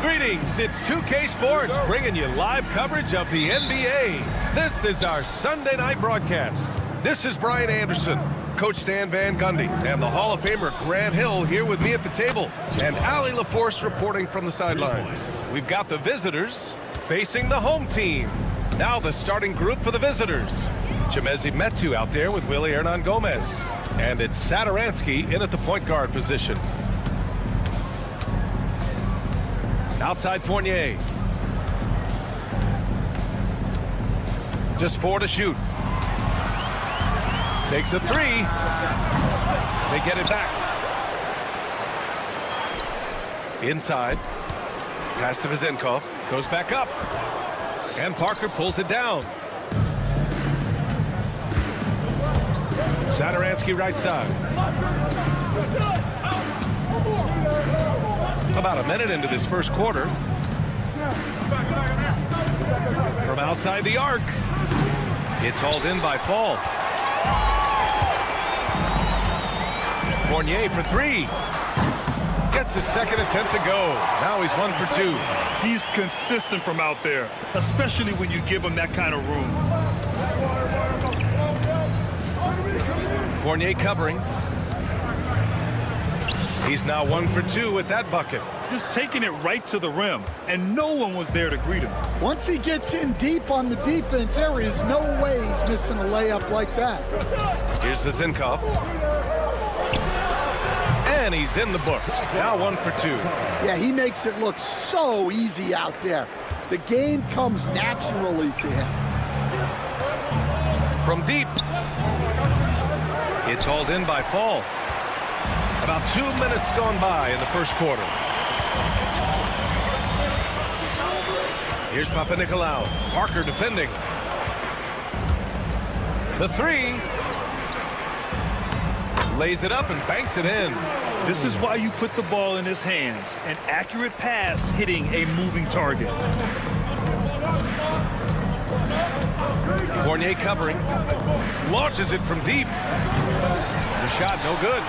Greetings, it's 2K Sports bringing you live coverage of the NBA. This is our Sunday night broadcast. This is Brian Anderson, Coach Stan Van Gundy, and the Hall of Famer Grant Hill here with me at the table, and Allie LaForce reporting from the sidelines. We've got the visitors facing the home team. Now the starting group for the visitors. Chemezi Metu out there with Willie Hernan Gomez. And it's Sadaransky in at the point guard position. Outside Fournier. Just 4 to shoot. Takes a 3. They get it back. Inside. Pass to Vezenkov. Goes back up. And Parker pulls it down. Sadaransky right side. About a minute into this first quarter. From outside the arc. It's hauled in by Fall. Fournier for 3. Gets his second attempt to go. Now he's 1 for 2. He's consistent from out there, especially when you give him that kind of room. Fournier covering. He's now 1 for 2 with that bucket. Just taking it right to the rim, and no one was there to greet him. Once he gets in deep on the defense, there is no way he's missing a layup like that. Here's Vezenkov. And he's in the books. Now 1 for 2. Yeah, he makes it look so easy out there. The game comes naturally to him. from deep. It's hauled in by Fall. About 2 minutes gone by in the first quarter. Here's Papanikolaou. Parker defending. The three. Lays it up and banks it in. This is why you put the ball in his hands. An accurate pass hitting a moving target. Fournier covering. Launches it from deep. The shot no good.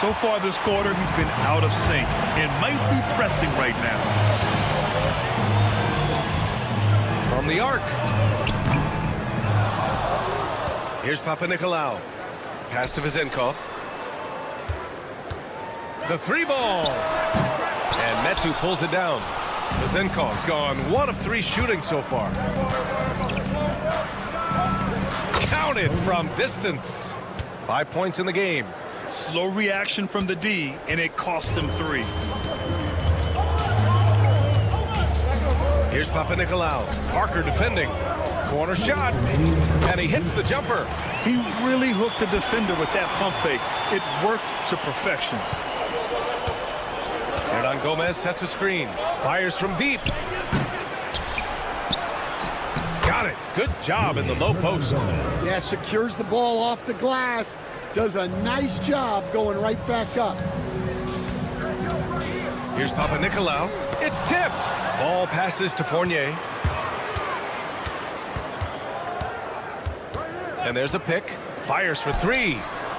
So far this quarter, he's been out of sync and might be pressing right now. From the arc. Here's Papanikolaou. Pass to Vezenkov. The three ball. And Metu pulls it down. Vezenkov's gone 1 of 3 shooting so far. Counted from distance. 5 points in the game. Slow reaction from the D, and it cost him 3. Here's Papanikolaou. Parker defending. Corner shot. And he hits the jumper. He really hooked the defender with that pump fake. It worked to perfection. Hernan Gomez sets a screen. Fires from deep. Got it. Good job in the low post. Yeah, secures the ball off the glass. Does a nice job going right back up. Here's Papanikolaou. It's tipped. Ball passes to Fournier. And there's a pick. Fires for 3.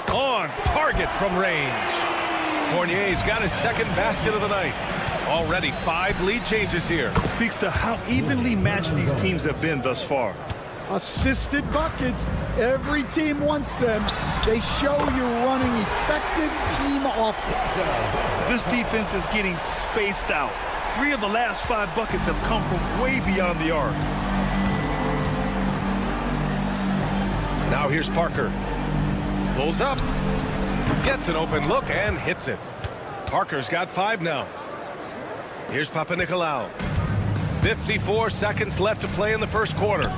On target from range. Fournier's got his second basket of the night. Already 5 lead changes here. Speaks to how evenly matched these teams have been thus far. Assisted buckets. Every team wants them. They show you're running effective team offense. This defense is getting spaced out. 3 of the last 5 buckets have come from way beyond the arc. Now here's Parker. Pulls up. Gets an open look and hits it. Parker's got 5 now. Here's Papanikolaou. 54 seconds left to play in the first quarter.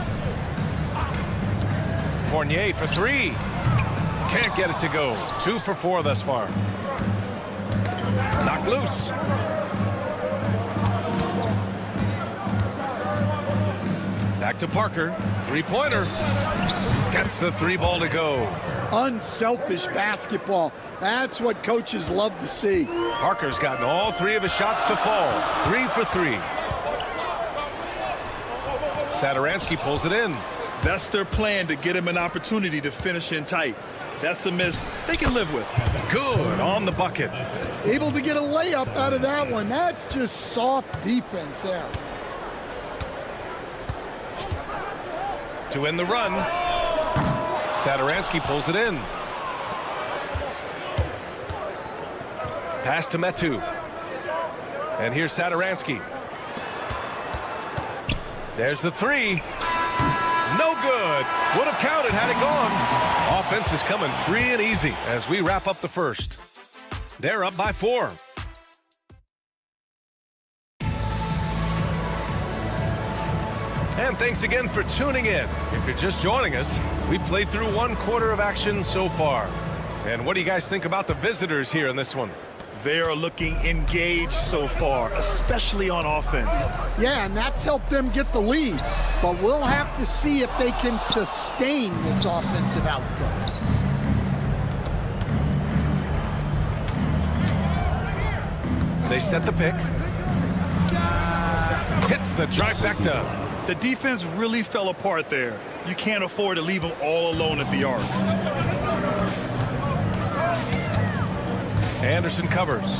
Fournier for 3. Can't get it to go. 2 for 4 thus far. Knocked loose. Back to Parker. 3-pointer. Gets the 3 ball to go. Unselfish basketball. That's what coaches love to see. Parker's gotten all 3 of his shots to fall. 3 for 3. Satoransky pulls it in. That's their plan, to get him an opportunity to finish in tight. That's a miss they can live with. Good on the bucket. Able to get a layup out of that one. That's just soft defense there. To end the run. Satoransky pulls it in. Pass to Metu. And here's Satoransky. There's the 3. No good. Would have counted had it gone. Offense is coming free and easy as we wrap up the first. They're up by 4. And thanks again for tuning in. If you're just joining us, we played through 1 quarter of action so far. And what do you guys think about the visitors here in this one? They are looking engaged so far, especially on offense. Yeah, and that's helped them get the lead. But we'll have to see if they can sustain this offensive output. They set the pick. Hits the trifecta. The defense really fell apart there. You can't afford to leave them all alone at the arc. Anderson covers.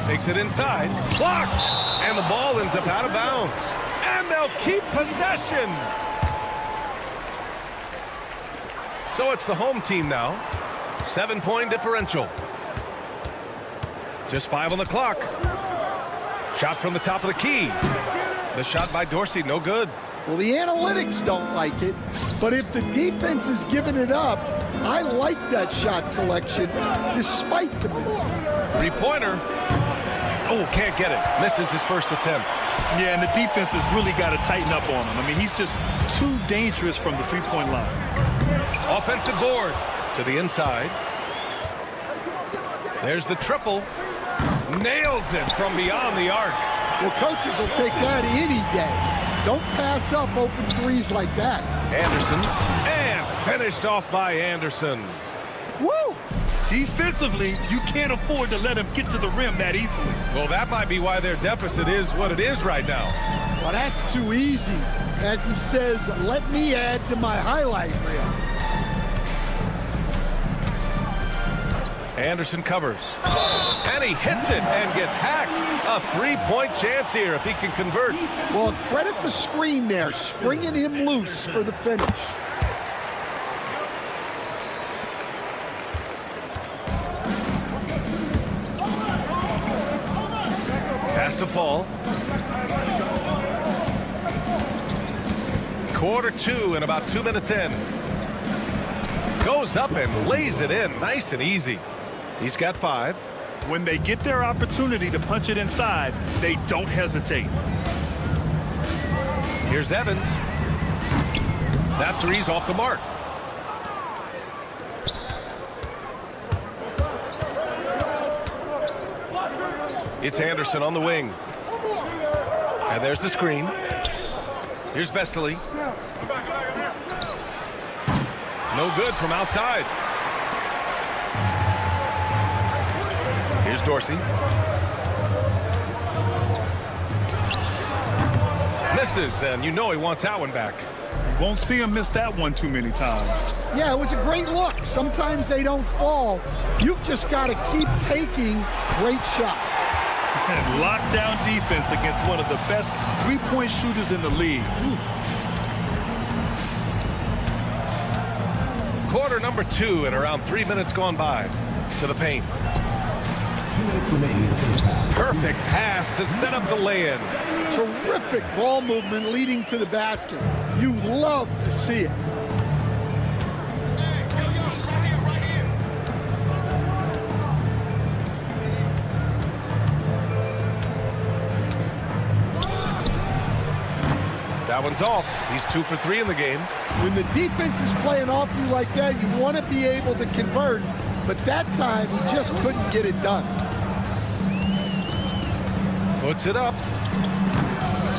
Takes it inside. Blocked! And the ball ends up out of bounds. And they'll keep possession. So it's the home team now. 7-point differential. Just 5 on the clock. Shot from the top of the key. The shot by Dorsey, no good. Well, the analytics don't like it, but if the defense is giving it up, I like that shot selection despite the miss. 3-pointer. Oh, can't get it. Misses his first attempt. Yeah, and the defense has really got to tighten up on him. I mean, he's just too dangerous from the three-point line. Offensive board to the inside. There's the triple. Nails it from beyond the arc. Well, coaches will take that any day. Don't pass up open threes like that. Anderson, and finished off by Anderson. Woo! Defensively, you can't afford to let him get to the rim that easily. Well, that might be why their deficit is what it is right now. Well, that's too easy. As he says, let me add to my highlight reel. Anderson covers. And he hits it and gets hacked. A three-point chance here if he can convert. Well, credit the screen there, springing him loose for the finish. Pass to Fall. Quarter two and about 2 minutes in. Goes up and lays it in nice and easy. He's got 5. When they get their opportunity to punch it inside, they don't hesitate. Here's Evans. That three's off the mark. It's Anderson on the wing. And there's the screen. Here's Vesely. No good from outside. Here's Dorsey. Misses, and you know he wants that one back. You won't see him miss that one too many times. Yeah, it was a great look. Sometimes they don't fall. You've just got to keep taking great shots. And lockdown defense against one of the best three-point shooters in the league. Quarter number 2 and around 3 minutes gone by. To the paint. 2 minutes remaining in the first half. Perfect pass to set up the lay-in. Terrific ball movement leading to the basket. You love to see it. That one's off. He's 2 for 3 in the game. When the defense is playing off you like that, you want to be able to convert, but that time he just couldn't get it done. Puts it up.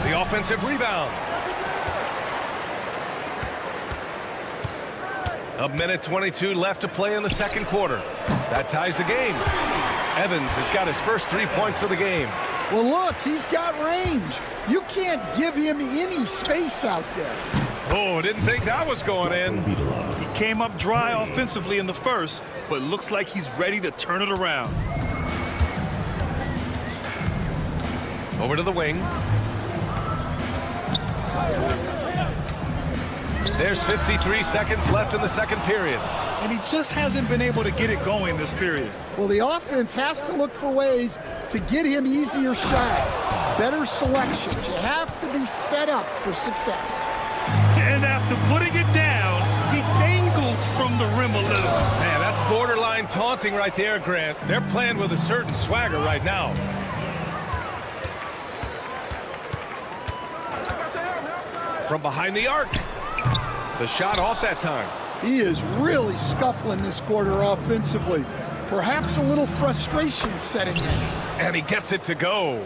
The offensive rebound. A minute 22 left to play in the second quarter. That ties the game. Evans has got his first 3 points of the game. Well, look, he's got range. You can't give him any space out there. Oh, didn't think that was going in. He came up dry offensively in the first, but looks like he's ready to turn it around. Over to the wing. There's 53 seconds left in the second period. And he just hasn't been able to get it going this period. Well, the offense has to look for ways to get him easier shots, better selections. You have to be set up for success. And after putting it down, he dangles from the rim a little. Man, that's borderline taunting right there, Grant. They're playing with a certain swagger right now. From behind the arc. The shot off that time. He is really scuffling this quarter offensively. Perhaps a little frustration setting in. And he gets it to go.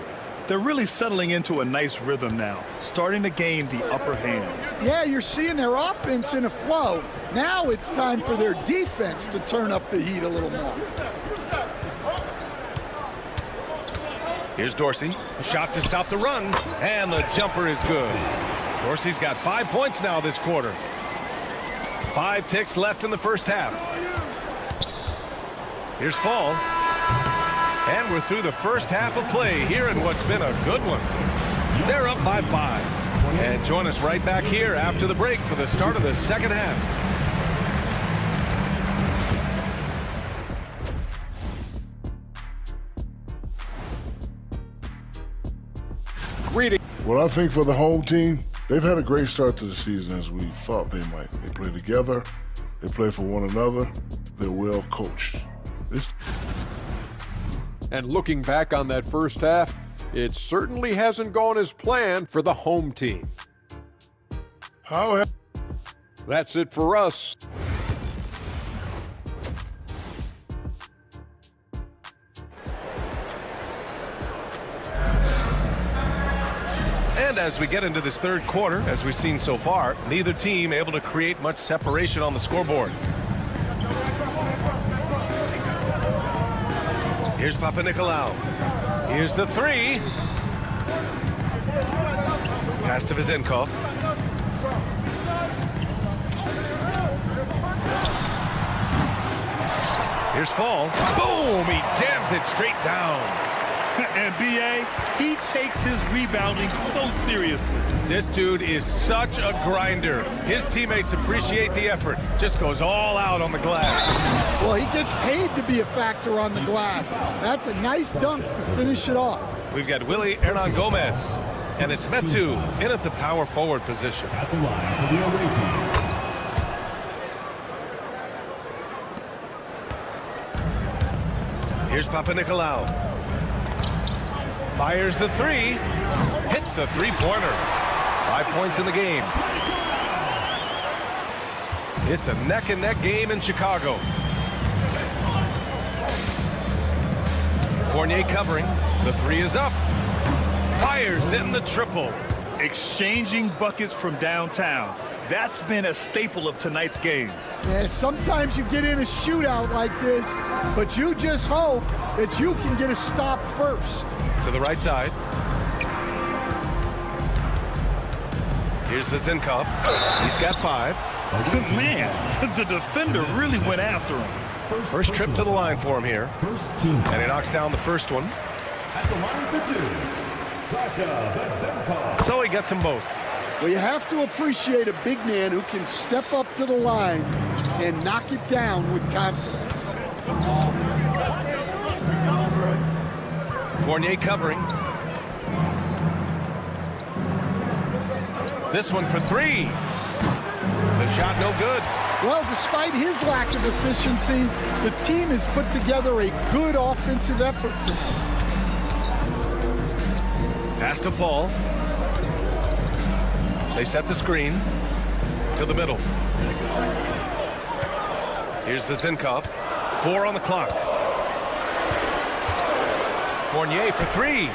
They're really settling into a nice rhythm now, starting to gain the upper hand. Yeah, you're seeing their offense in a flow. Now it's time for their defense to turn up the heat a little more. Here's Dorsey. A shot to stop the run. And the jumper is good. Dorsey's got 5 points now this quarter. 5 ticks left in the first half. Here's Fall. And we're through the first half of play here in what's been a good one. They're up by 5. And join us right back here after the break for the start of the second half. Well, I think for the home team, they've had a great start to the season as we thought they might. They play together. They play for one another. They're well coached. And looking back on that first half, It certainly hasn't gone as planned for the home team. That's it for us. And as we get into this third quarter, as we've seen so far, neither team able to create much separation on the scoreboard. Here's Papanikolaou. Here's the three. Pass to Vezenkov. Here's Fall. Boom! He jams it straight down. And B.A., he takes his rebounding so seriously. This dude is such a grinder. His teammates appreciate the effort. Just goes all out on the glass. Well, he gets paid to be a factor on the glass. That's a nice dunk to finish it off. We've got Willie Hernan Gomez, and it's Metu in at the power forward position. At the line for the away team. Here's Papanikolaou. Fires the three. Hits the three-pointer. 5 points in the game. It's a neck-and-neck game in Chicago. Fournier covering. The three is up. Fires in the triple. Exchanging buckets from downtown. That's been a staple of tonight's game. Yeah, sometimes you get in a shootout like this, but you just hope that you can get a stop first. To the right side. Here's Vezenkov. He's got 5. Man, the defender really went after him. First trip to the line for him here. And he knocks down the first one. At the line for 2. So he gets them both. Well, you have to appreciate a big man who can step up to the line and knock it down with confidence. Fournier covering. This one for 3. The shot no good. Well, despite his lack of efficiency, the team has put together a good offensive effort tonight. Pass to Fall. They set the screen to the middle. Here's Vezenkov. 4 on the clock. Fournier for 3.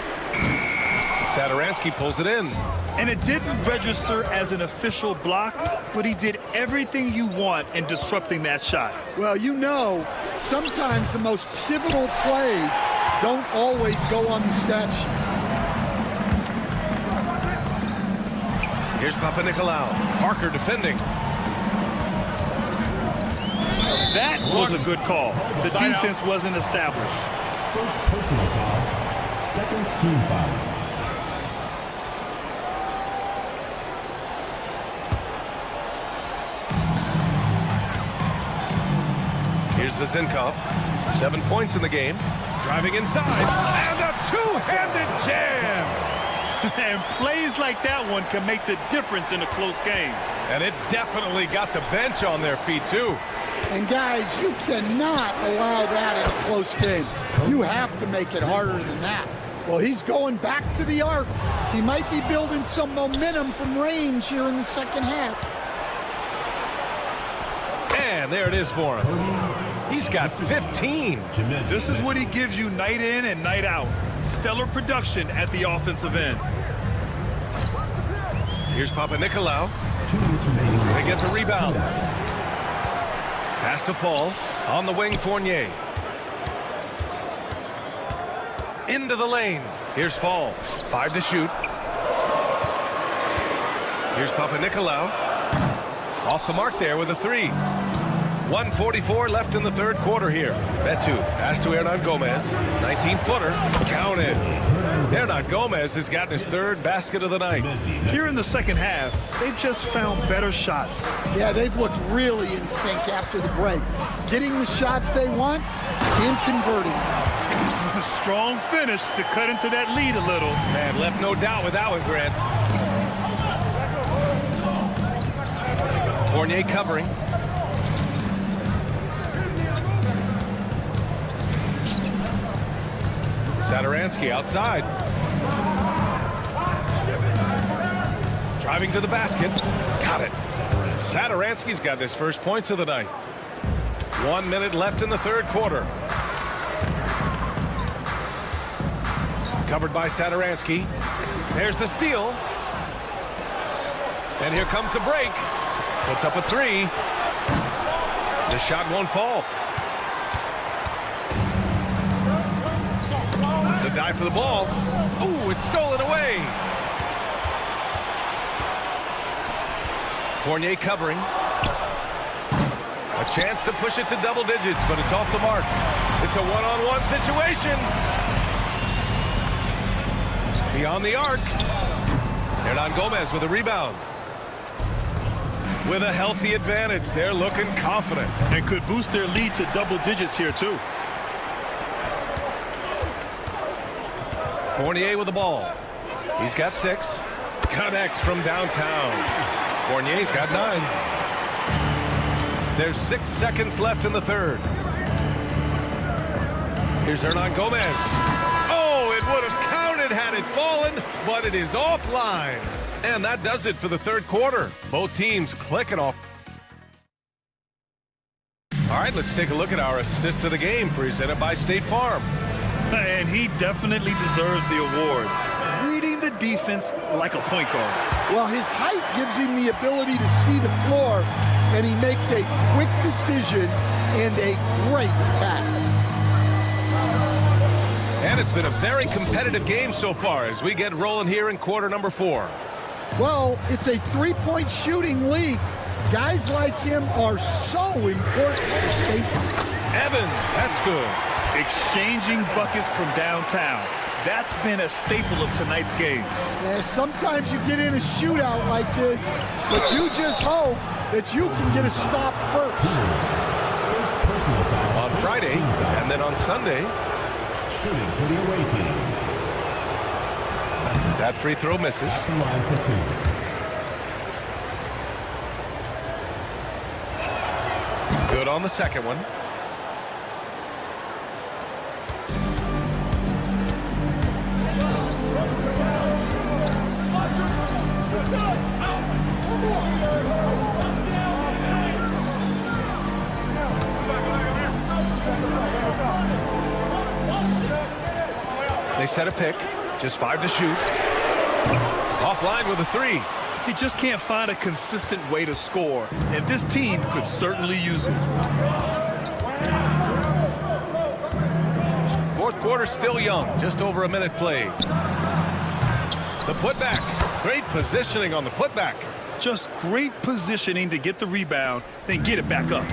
Satoransky pulls it in. And it didn't register as an official block, but he did everything you want in disrupting that shot. Well, you know, sometimes the most pivotal plays don't always go on the stat sheet. Here's Papanikolaou. Parker defending. That was a good call. The defense wasn't established. First personal foul. Second team foul. Here's Vezenkov. 7 points in the game. Driving inside. And a two-handed jam. And plays like that one can make the difference in a close game. And it definitely got the bench on their feet, too. And guys, you cannot allow that in a close game. You have to make it harder than that. Well, he's going back to the arc. He might be building some momentum from range here in the second half. And there it is for him. He's got 15. This is what he gives you night in and night out. Stellar production at the offensive end. Here's Papanikolaou. They get the rebound. Pass to Fall. On the wing, Fournier. Into the lane. Here's Fall. 5 to shoot. Here's Papanikolaou. Off the mark there with a 3. 1:44 left in the third quarter here. Metu. Pass to Hernan Gomez. 19-footer. Counted. Hernan Gomez has gotten his 3rd basket of the night. Here in the second half, they've just found better shots. Yeah, they've looked really in sync after the break. Getting the shots they want and converting. Strong finish to cut into that lead a little. Man, left no doubt with that one, Grant. Fournier covering. Satoransky outside. Driving to the basket. Got it. Satoransky's got his first points of the night. 1 minute left in the third quarter. Covered by Satoransky. There's the steal. And here comes the break. Puts up a three. The shot won't fall. The dive for the ball. Ooh, it's stolen away. Fournier covering. A chance to push it to double digits, but it's off the mark. It's a one-on-one situation. Beyond the arc. Hernangomez with a rebound. With a healthy advantage, they're looking confident. And could boost their lead to double digits here, too. Fournier with the ball. He's got 6. Connects from downtown. Fournier's got 9. There's 6 seconds left in the third. Here's Hernangomez. Oh, it would have counted had it fallen, but it is offline. And that does it for the third quarter. Both teams clicking off. All right, let's take a look at our assist of the game presented by State Farm. And he definitely deserves the award. Reading the defense like a point guard. Well, his height gives him the ability to see the floor, and he makes a quick decision and a great pass. And it's been a very competitive game so far as we get rolling here in quarter number 4. Well, it's a three-point shooting league. Guys like him are so important for Stacey. Evans, that's good. Exchanging buckets from downtown. That's been a staple of tonight's game. Yeah, sometimes you get in a shootout like this, but you just hope that you can get a stop first. On Friday, and then on Sunday, shooting for the away team. That free throw misses. Line for 2. Good on the second one. They set a pick. Just 5 to shoot. Offline with a 3. He just can't find a consistent way to score, and this team could certainly use it. Fourth quarter still young. Just over a minute played. The putback. Great positioning on the putback. Just great positioning to get the rebound, then get it back up.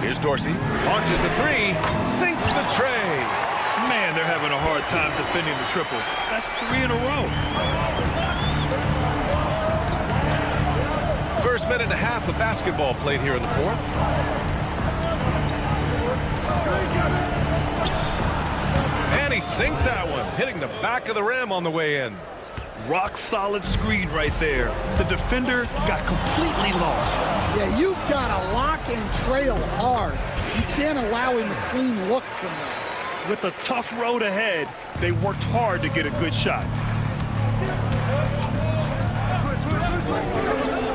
Here's Dorsey. Launches the 3. Sinks the tray. Man, they're having a hard time defending the triple. That's 3 in a row. First minute and a half of basketball played here in the fourth. And he sinks that one, hitting the back of the rim on the way in. Rock solid screen right there. The defender got completely lost. Yeah, you've got to lock and trail hard. You can't allow him a clean look from there. With a tough road ahead, they worked hard to get a good shot.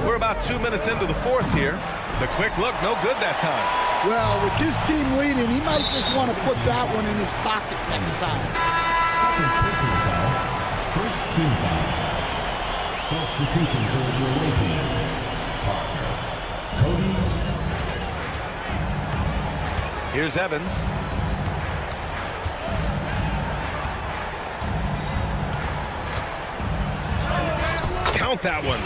We're about 2 minutes into the fourth here. The quick look, no good that time. Well, with his team leading, he might just want to put that one in his pocket next time. Second personal foul. First team foul. Substitution for the away team. Parker. Cody. Here's Evans. Count that one.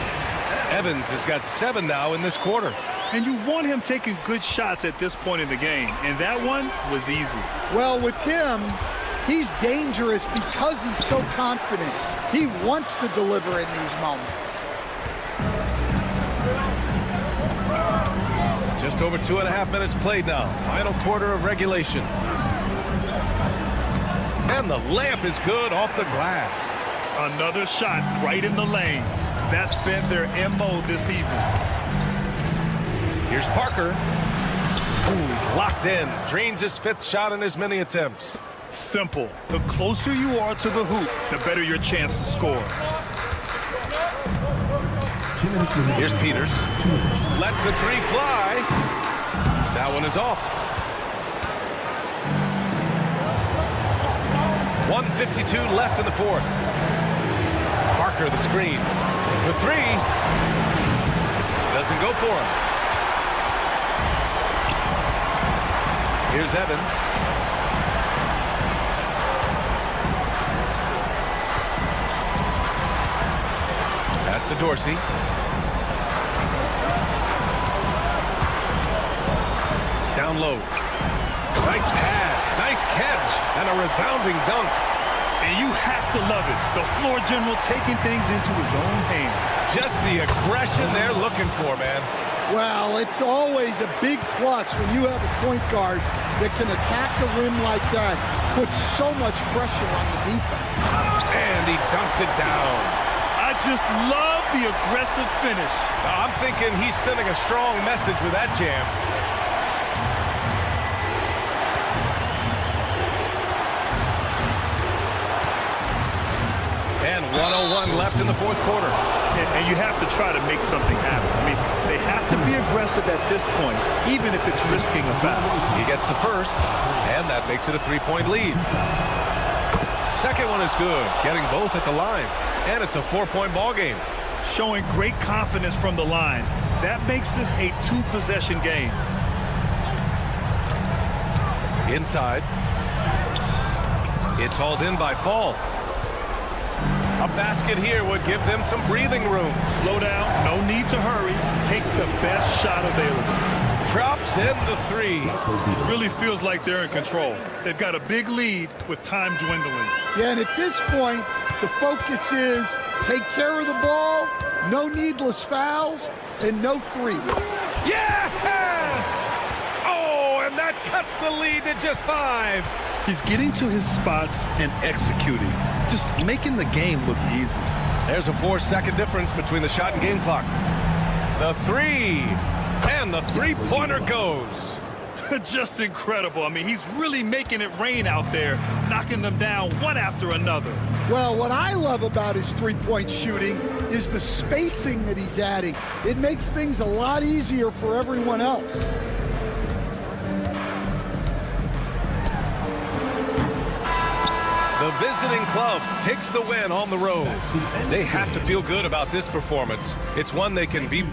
Evans has got 7 now in this quarter. And you want him taking good shots at this point in the game, and that one was easy. Well, with him, he's dangerous because he's so confident. He wants to deliver in these moments. Just over 2.5 minutes played now. Final quarter of regulation. And the layup is good off the glass. Another shot right in the lane. That's been their MO this evening. Here's Parker. Ooh, he's locked in. Drains his 5th shot in as many attempts. Simple. The closer you are to the hoop, the better your chance to score. Here's Peters. Lets the three fly. That one is off. 1:52 left in the fourth. Parker the screen. For three. Doesn't go for him. Here's Evans. Pass to Dorsey. Down low. Nice pass. Nice catch. And a resounding dunk. And you have to love it. The floor general taking things into his own hands. Just the aggression they're looking for, man. Well, it's always a big plus when you have a point guard that can attack the rim like that. Puts so much pressure on the defense. And he dunks it down. I just love the aggressive finish. I'm thinking he's sending a strong message with that jam. And 1:01 left in the fourth quarter. And you have to try to make something happen. I mean, they have to be aggressive at this point, even if it's risking a foul. He gets the first, and that makes it a three-point lead. Second one is good, getting both at the line. And it's a 4-point ball game. Showing great confidence from the line. That makes this a two-possession game. Inside. It's hauled in by Fall. A basket here would give them some breathing room. Slow down, no need to hurry. Take the best shot available. Drops in the three. It really feels like they're in control. They've got a big lead with time dwindling. Yeah, and at this point, the focus is take care of the ball, no needless fouls, and no threes. Yes! Oh, and that cuts the lead to just 5. He's getting to his spots and executing. Just making the game look easy. There's a 4-second difference between the shot and game clock. The three. And the three-pointer goes. Just incredible. I mean, he's really making it rain out there, knocking them down one after another. Well, what I love about his three-point shooting is the spacing that he's adding. It makes things a lot easier for everyone else. The visiting club takes the win on the road. They have to feel good about this performance. It's one they can be.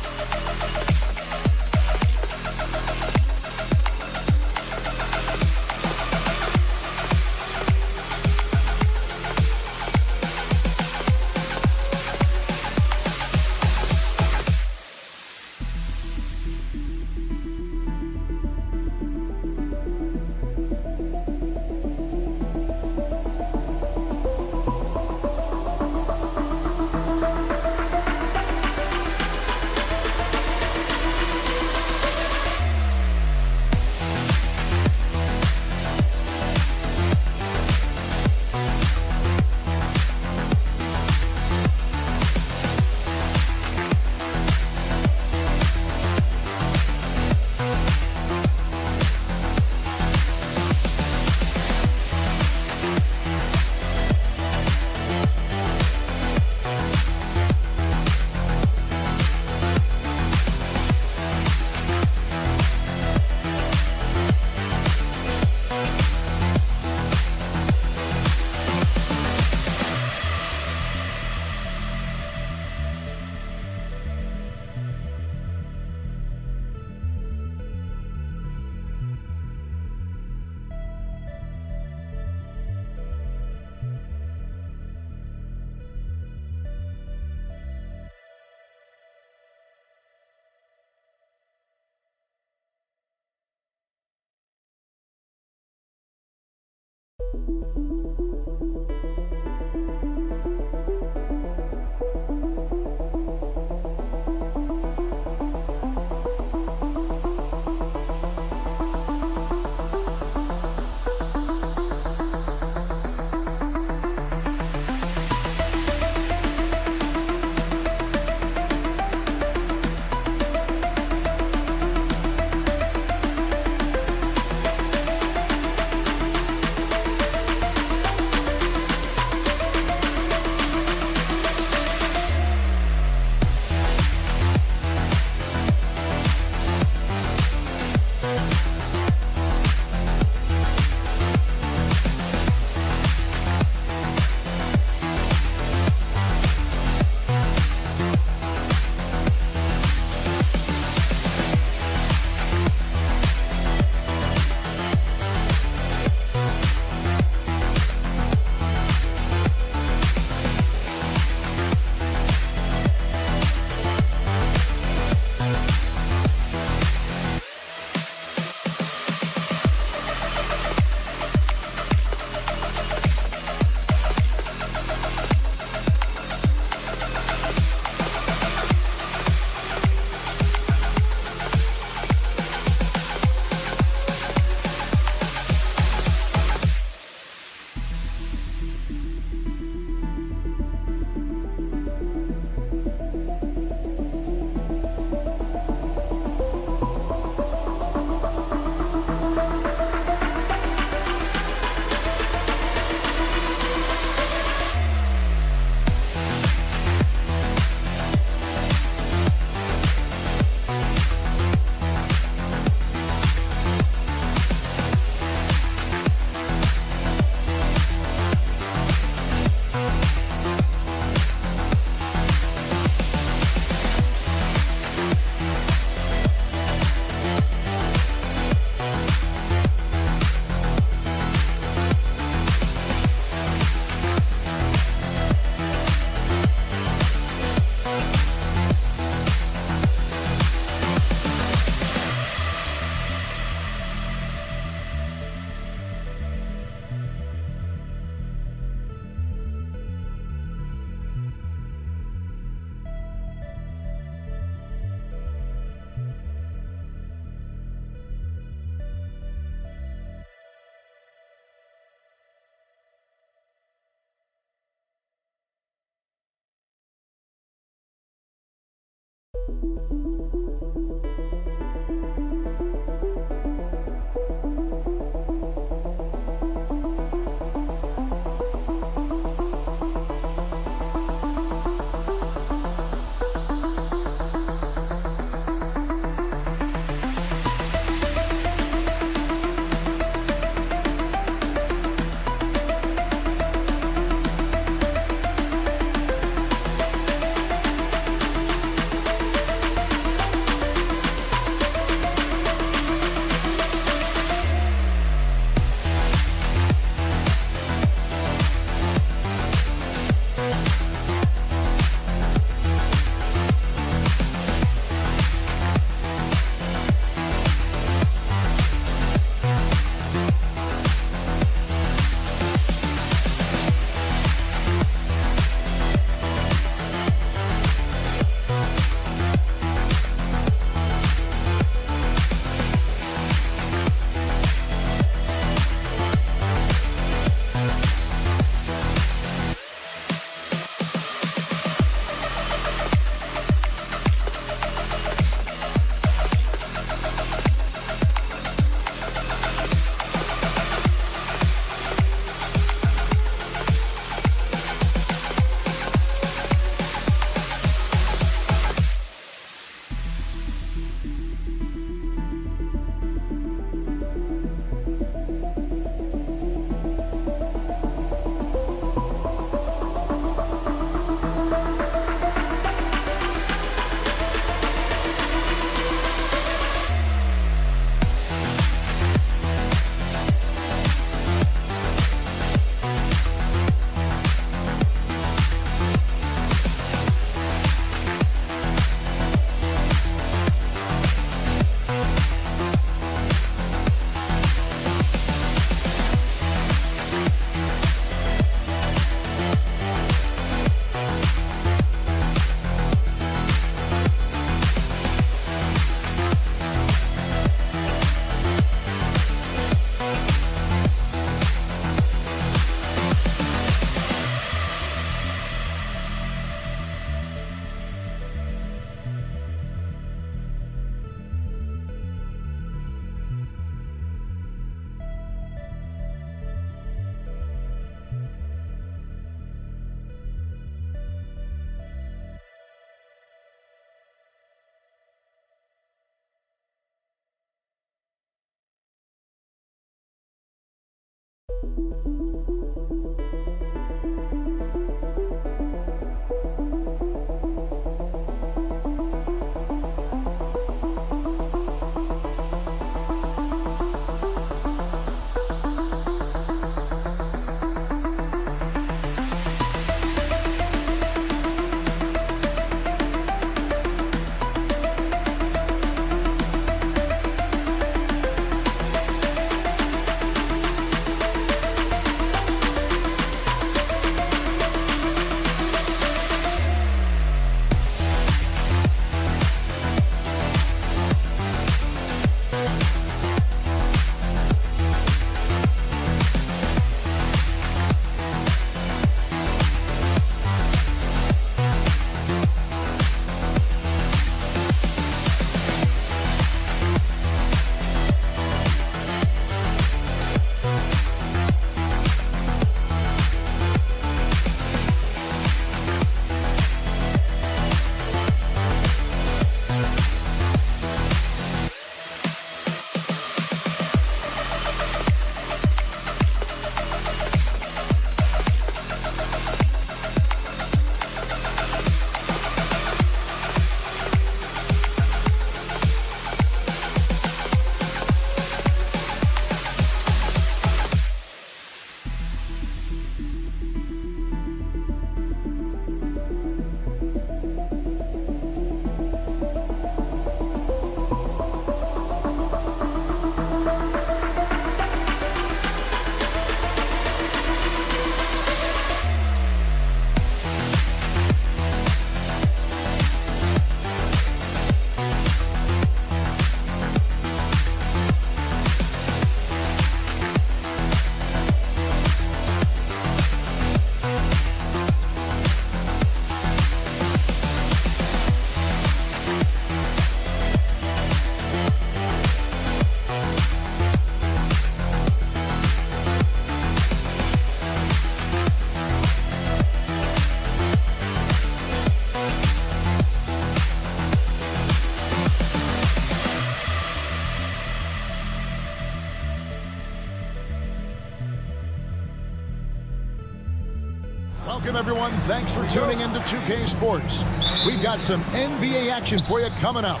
Welcome, everyone. Thanks for tuning into 2K Sports. We've got some NBA action for you coming up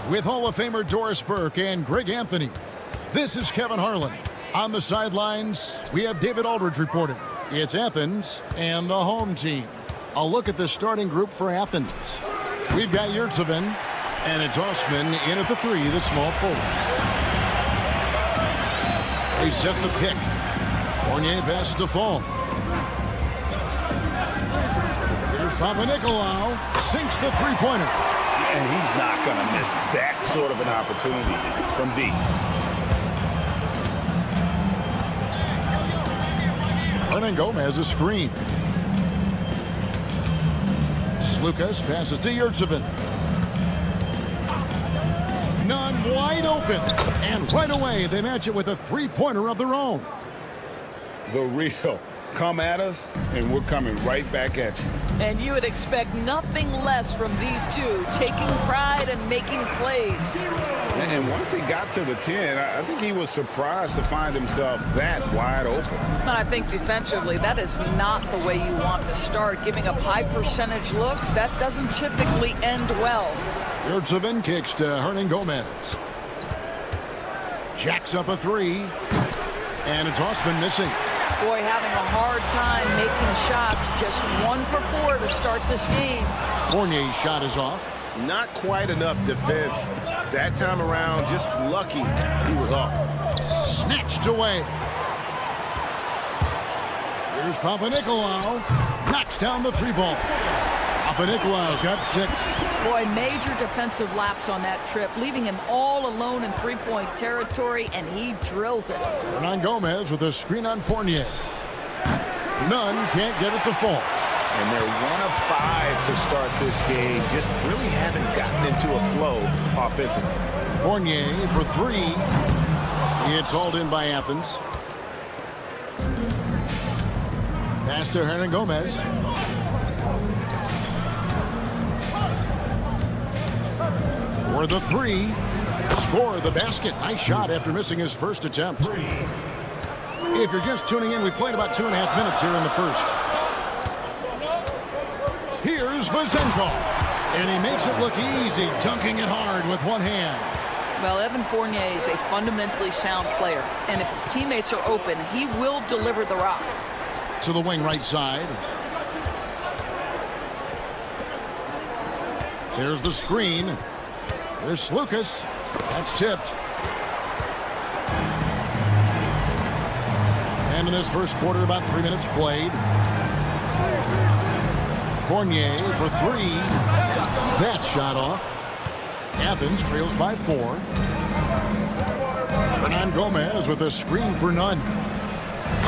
with Hall of Famer Doris Burke and Greg Anthony. This is Kevin Harlan. On the sidelines, we have David Aldridge reporting. It's Athens and the home team. A look at the starting group for Athens. We've got Yurtsevin, and it's Osman in at the 3, the small forward. They set the pick. Fournier pass to Fall. Here's Panathinaikos, sinks the three-pointer. And he's not going to miss that sort of an opportunity from deep. Hernan Gomez a screen. Slukas passes to Yurtsevin. None wide open. And right away, they match it with a three-pointer of their own. The real. Come at us, and we're coming right back at you. And you would expect nothing less from these two, taking pride and making plays. And once he got to the 10, I think he was surprised to find himself that wide open. I think defensively, that is not the way you want to start. Giving up high percentage looks, that doesn't typically end well. Yurtsevin kicks to Hernan Gomez. Jacks up a 3. And it's Osman missing. Boy, having a hard time making shots. Just 1 for 4 to start this game. Fournier's shot is off. Not quite enough defense. That time around, just lucky he was off. Snatched away. Here's Panathinaikos. Knocks down the 3-ball. Panathinaikos got 6. Boy, major defensive lapse on that trip, leaving him all alone in three-point territory, and he drills it. Hernan Gomez with a screen on Fournier. None can't get it to fall. And they're 1 of 5 to start this game. Just really haven't gotten into a flow offensively. Fournier for 3. It's hauled in by Athens. Pass to Hernan Gomez. For the 3. Score the basket. Nice shot after missing his first attempt. If you're just tuning in, we played about 2.5 minutes here in the first. Here's Vazenkov. And he makes it look easy, dunking it hard with one hand. Well, Evan Fournier is a fundamentally sound player. And if his teammates are open, he will deliver the rock. To the wing right side. There's the screen. There's Slukas. That's tipped. And in this first quarter, about 3 minutes played. Fournier for 3. That shot off. Athens trails by 4. Hernan Gomez with a screen for none.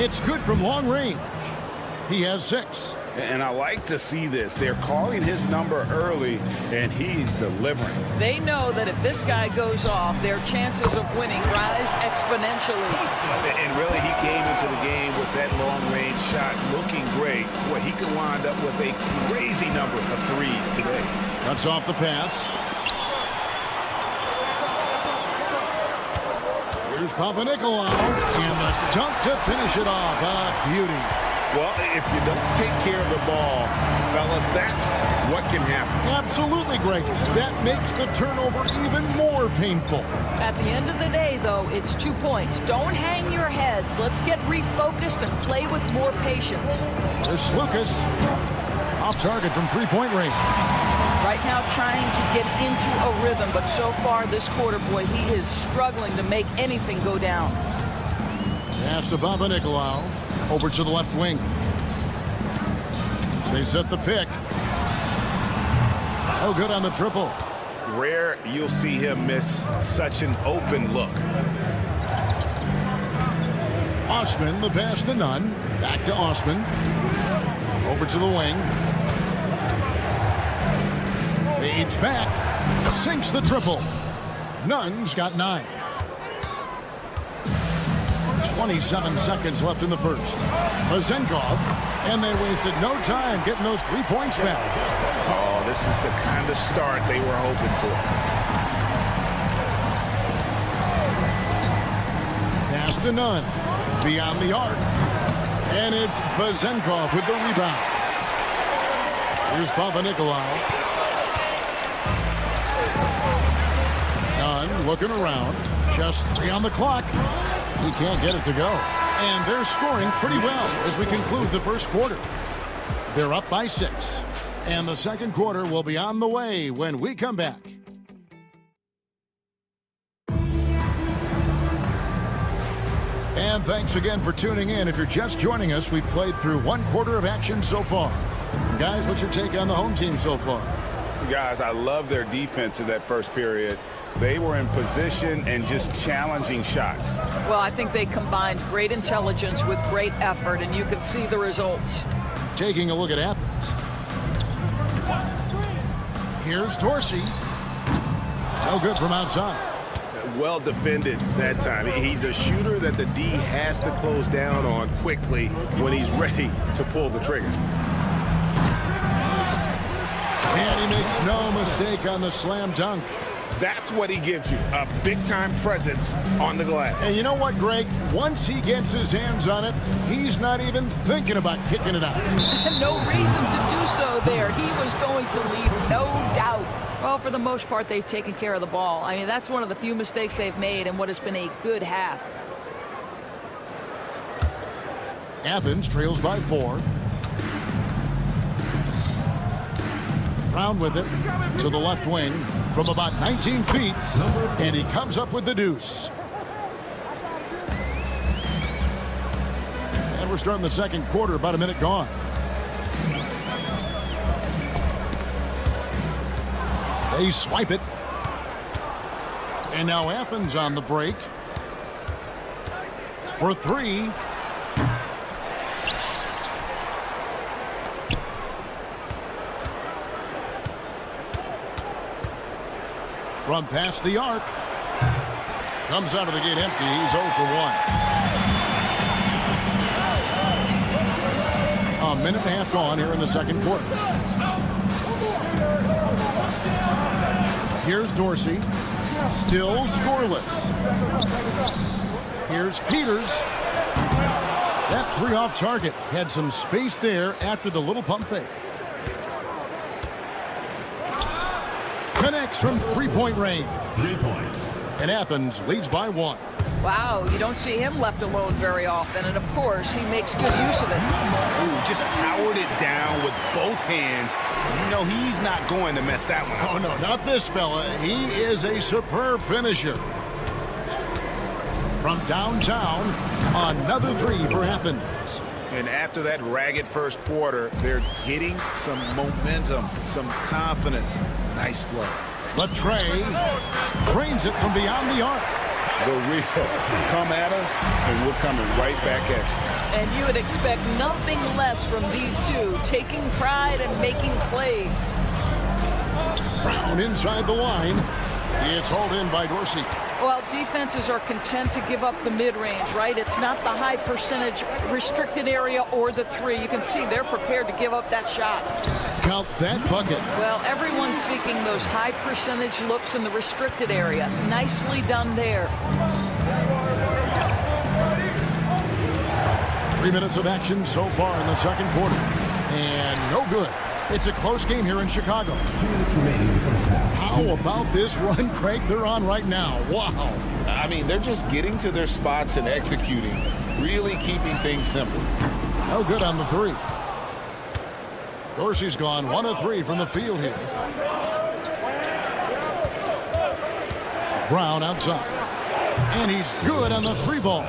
It's good from long range. He has 6. And I like to see this. They're calling his number early, and he's delivering. They know that if this guy goes off, their chances of winning rise exponentially. And really, he came into the game with that long-range shot looking great. Boy, he could wind up with a crazy number of threes today. Cuts off the pass. Here's Panathinaikos, and the dunk to finish it off. A beauty. Well, if you don't take care of the ball, fellas, that's what can happen. Absolutely, Greg. That makes the turnover even more painful. At the end of the day, though, it's 2 points. Don't hang your heads. Let's get refocused and play with more patience. There's Slukas. Off target from three-point range. Right now trying to get into a rhythm, but so far this quarter, boy, he is struggling to make anything go down. Pass to Panathinaikos. Over to the left wing. They set the pick. Oh, good on the triple. Rare you'll see him miss such an open look. Osman, the pass to Nunn. Back to Osman. Over to the wing. Fades back. Sinks the triple. Nunn's got 9. 27 seconds left in the first. Vazenkov, and they wasted no time getting those 3 points back. Oh, this is the kind of start they were hoping for. Pass to Nunn. Beyond the arc. And it's Vazenkov with the rebound. Here's Panathinaikos. Nunn looking around. Just 3 on the clock. He can't get it to go. And they're scoring pretty well as we conclude the first quarter. They're up by 6. And the second quarter will be on the way when we come back. And thanks again for tuning in. If you're just joining us, we've played through 1 quarter of action so far. Guys, what's your take on the home team so far? Guys, I love their defense in that first period. They were in position and just challenging shots. Well, I think they combined great intelligence with great effort, and you can see the results. Taking a look at Athens. Here's Dorsey. No good from outside. Well defended that time. He's a shooter that the D has to close down on quickly when he's ready to pull the trigger. And he makes no mistake on the slam dunk. That's what he gives you, a big-time presence on the glass. And you know what, Greg? Once he gets his hands on it, he's not even thinking about kicking it out. No reason to do so there. He was going to lead, no doubt. Well, for the most part, they've taken care of the ball. I mean, that's one of the few mistakes they've made in what has been a good half. Athens trails by 4. Brown with it to the left wing from about 19 feet, and he comes up with the deuce. And we're starting the second quarter, about a minute gone. They swipe it. And now Athens on the break for 3. From past the arc. Comes out of the gate empty. He's 0 for 1. A minute and a half gone here in the second quarter. Here's Dorsey. Still scoreless. Here's Peters. That 3 off target. Had some space there after the little pump fake. Connects from 3-point range. 3 points. And Athens leads by 1. Wow, you don't see him left alone very often, and of course, he makes good use of it. Ooh, just powered it down with both hands. You know, he's not going to mess that one up. Oh, no, not this fella. He is a superb finisher. From downtown, another 3 for Athens. And after that ragged first quarter, they're getting some momentum, some confidence. Nice flow. Latrey drains it from beyond the arc. The real come at us, and we're coming right back at you. And you would expect nothing less from these two, taking pride and making plays. Brown inside the line. It's hauled in by Dorsey. Well, defenses are content to give up the mid-range, right? It's not the high percentage restricted area or the 3. You can see they're prepared to give up that shot. Count that bucket. Well, everyone's seeking those high percentage looks in the restricted area. Nicely done there. 3 minutes of action so far in the second quarter. And no good. It's a close game here in Chicago. 2 minutes remaining in the first half. How about this run, Craig, they're on right now? Wow. I mean, they're just getting to their spots and executing, really keeping things simple. No good on the 3. Dorsey's gone 1 of 3 from the field here. Brown outside. And he's good on the 3 ball.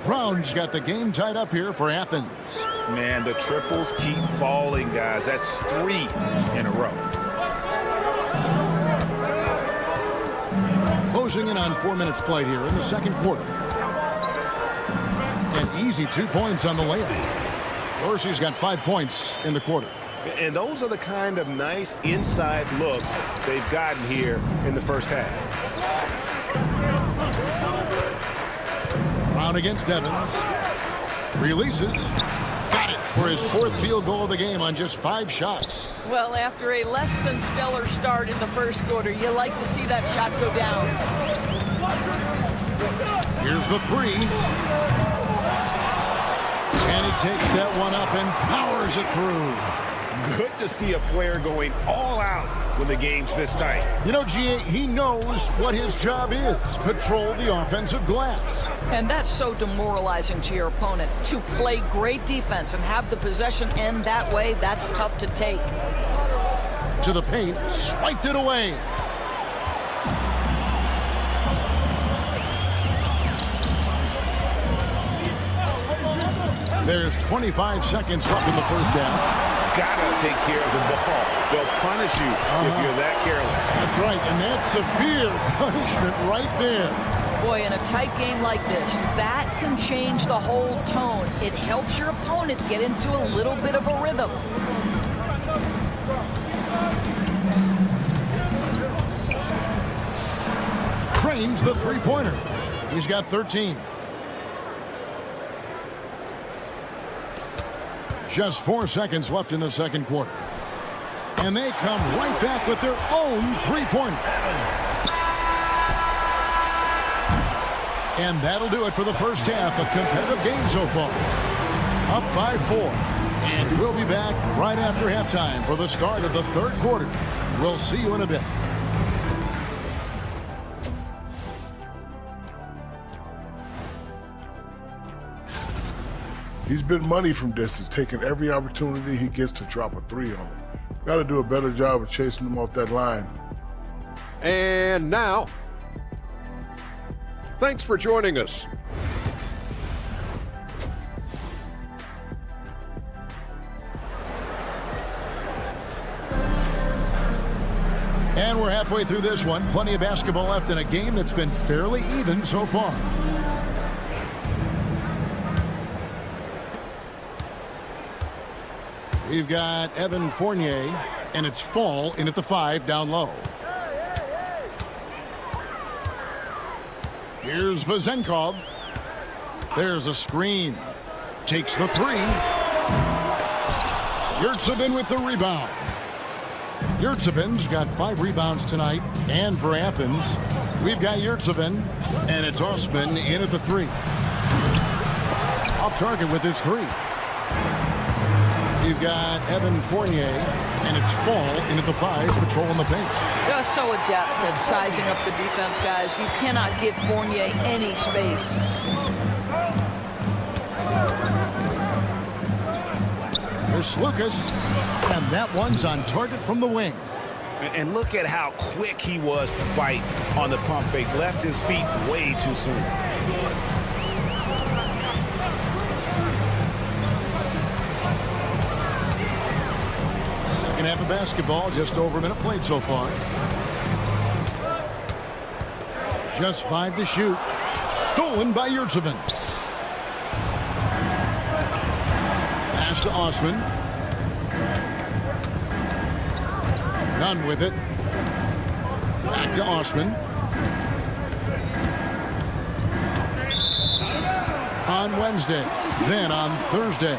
Brown's got the game tied up here for Athens. Man, the triples keep falling, guys. That's 3 in a row. Closing in on 4 minutes played here in the second quarter. An easy 2 points on the layup. Dorsey's got 5 points in the quarter. And those are the kind of nice inside looks they've gotten here in the first half. Brown against Evans. Releases. Got it for his 4th field goal of the game on just 5 shots. Well, after a less than stellar start in the first quarter, you like to see that shot go down. Here's the 3. And he takes that one up and powers it through. Good to see a player going all out when the game's this tight. You know, G.A., he knows what his job is. Patrol the offensive glass. And that's so demoralizing to your opponent. To play great defense and have the possession end that way, that's tough to take. To the paint, swiped it away. There's 25 seconds left in the first half. Gotta take care of the ball. They'll punish you if you're that careless. That's right, and that's severe punishment right there. Boy, in a tight game like this, that can change the whole tone. It helps your opponent get into a little bit of a rhythm. Trains the three-pointer. He's got 13. Just 4 seconds left in the second quarter. And they come right back with their own three-pointer. And that'll do it for the first half of competitive game so far. Up by 4. And we'll be back right after halftime for the start of the third quarter. We'll see you in a bit. He's been money from distance, taking every opportunity he gets to drop a three on. Got to do a better job of chasing him off that line. And now, thanks for joining us. And we're halfway through this one. Plenty of basketball left in a game that's been fairly even so far. We've got Evan Fournier, and it's Fall in at the 5 down low. Here's Vezenkov. There's a screen. Takes the 3. Yurtsevin with the rebound. Yurtsevin's got 5 rebounds tonight, and for Athens, we've got Yurtsevin, and it's Osman in at the 3. Off target with his 3. You've got Evan Fournier, and it's Fall in at the 5, patrolling the paint. They're so adept at sizing up the defense, guys. You cannot give Fournier any space. There's Lucas, and that one's on target from the wing. And look at how quick he was to bite on the pump fake. Left his feet way too soon. Second half of basketball, just over a minute played so far. Just 5 to shoot. Stolen by Yurtsevin. Pass to Osman. None with it. Back to Osman. On Wednesday, then on Thursday.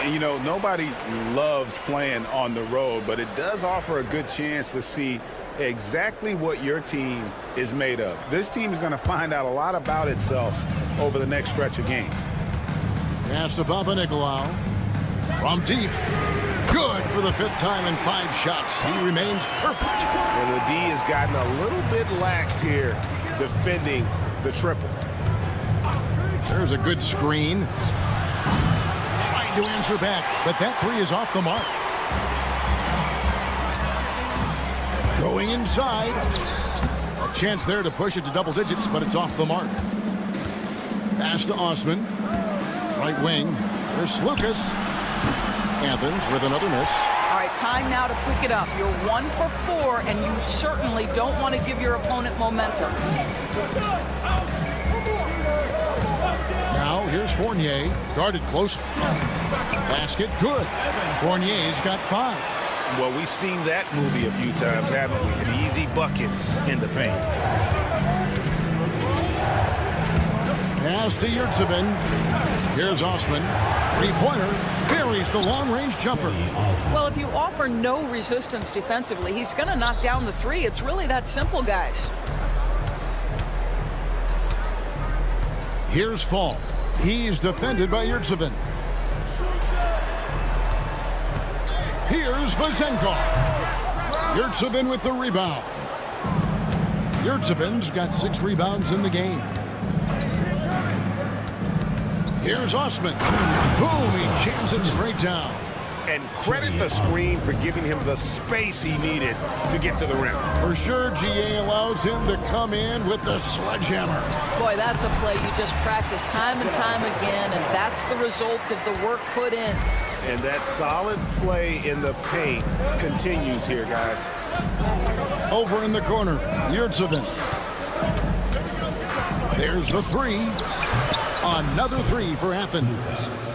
You know, nobody loves playing on the road, but it does offer a good chance to see exactly what your team is made of. This team is going to find out a lot about itself over the next stretch of games. Pass to Panathinaikos. From deep. Good for the 5th time in 5 shots. He remains perfect. And the D has gotten a little bit laxed here defending the triple. There's a good screen. Trying to answer back, but that 3 is off the mark. Going inside. A chance there to push it to double digits, but it's off the mark. Pass to Osman. Right wing. There's Lucas. Athens with another miss. All right, time now to pick it up. You're 1 for 4, and you certainly don't want to give your opponent momentum. Now here's Fournier, guarded close. Basket, good. Fournier's got 5. Well, we've seen that movie a few times, haven't we? An easy bucket in the paint. Pass to Yurtsevin. Here's Osman. 3-pointer. Buries the long-range jumper. Well, if you offer no resistance defensively, he's going to knock down the 3. It's really that simple, guys. Here's Fall. He's defended by Yurtsevin. Here's Vazenkov. Yurtsevin with the rebound. Yurtsevin's got 6 rebounds in the game. Here's Osman. Boom, he jams it straight down. And credit the screen for giving him the space he needed to get to the rim. For sure, GA allows him to come in with the sledgehammer. Boy, that's a play you just practice time and time again, and that's the result of the work put in. And that solid play in the paint continues here, guys. Over in the corner, Yurtsevin. There's the 3. Another 3 for Athens.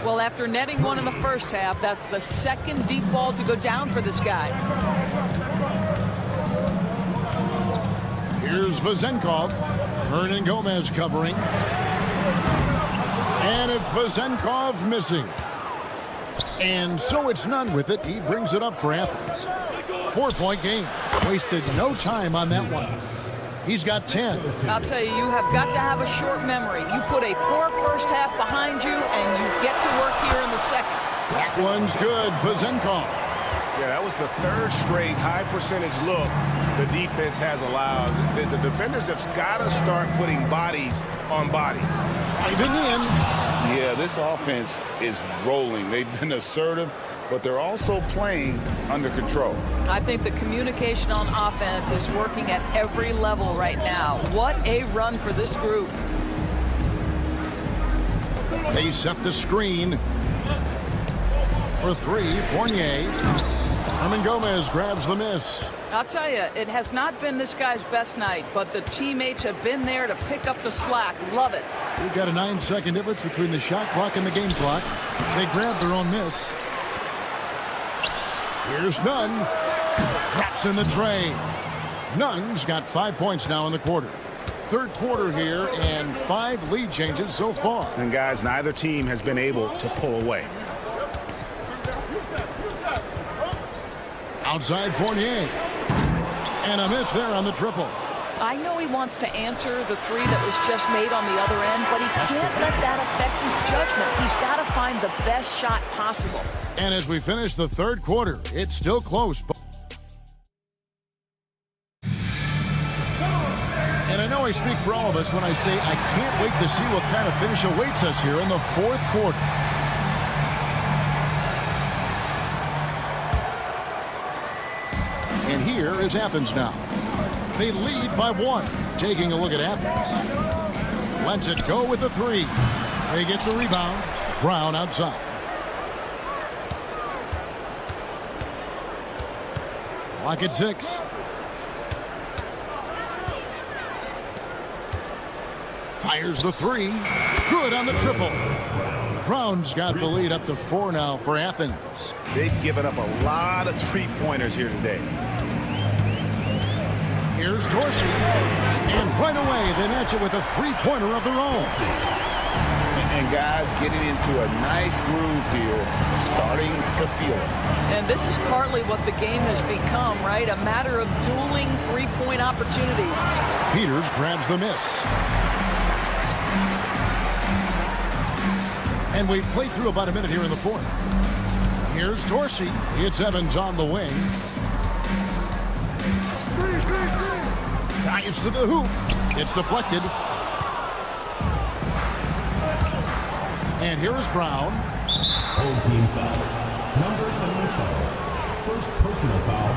Well, after netting one in the first half, that's the second deep ball to go down for this guy. Here's Vazenkov. Hernan Gomez covering. And it's Vazenkov missing. And so it's none with it. He brings it up for Athens. 4-point game. Wasted no time on that one. He's got 10. I'll tell you, you have got to have a short memory. You put a poor first half behind you, and you get to work here in the second. That one's good. Vazenkov. Yeah, that was the 3rd straight high percentage look the defense has allowed. The defenders have got to start putting bodies on bodies. Driving in. Yeah, this offense is rolling. They've been assertive, but they're also playing under control. I think the communication on offense is working at every level right now. What a run for this group. They set the screen for 3. Fournier. Hernan Gomez grabs the miss. I'll tell you, it has not been this guy's best night, but the teammates have been there to pick up the slack. Love it. We've got a 9-second difference between the shot clock and the game clock. They grab their own miss. Here's Nunn. Drops in the tray. Nunn's got 5 points now in the quarter. 3rd quarter here and 5 lead changes so far. And guys, neither team has been able to pull away. Outside Fournier. And a miss there on the triple. I know he wants to answer the 3 that was just made on the other end, but he can't let that affect his judgment. He's got to find the best shot possible. And as we finish the 3rd quarter, it's still close. And I know I speak for all of us when I say I can't wait to see what kind of finish awaits us here in the 4th quarter. And here is Athens now. They lead by 1. Taking a look at Athens. Lets it go with the 3. They get the rebound. Brown outside. Clock at 6. Fires the 3. Good on the triple. Brown's got the lead up to 4 now for Athens. They've given up a lot of 3-pointers here today. Here's Dorsey. And right away, they match it with a 3-pointer of their own. And guys getting into a nice groove here, starting to feel it. And this is partly what the game has become, right? A matter of dueling 3-point opportunities. Peters grabs the miss. And we've played through about a minute here in the 4th. Here's Dorsey. It's Evans on the wing. Dives to the hoop. It's deflected. And here is Brown. Old team foul. Number 77. First personal foul.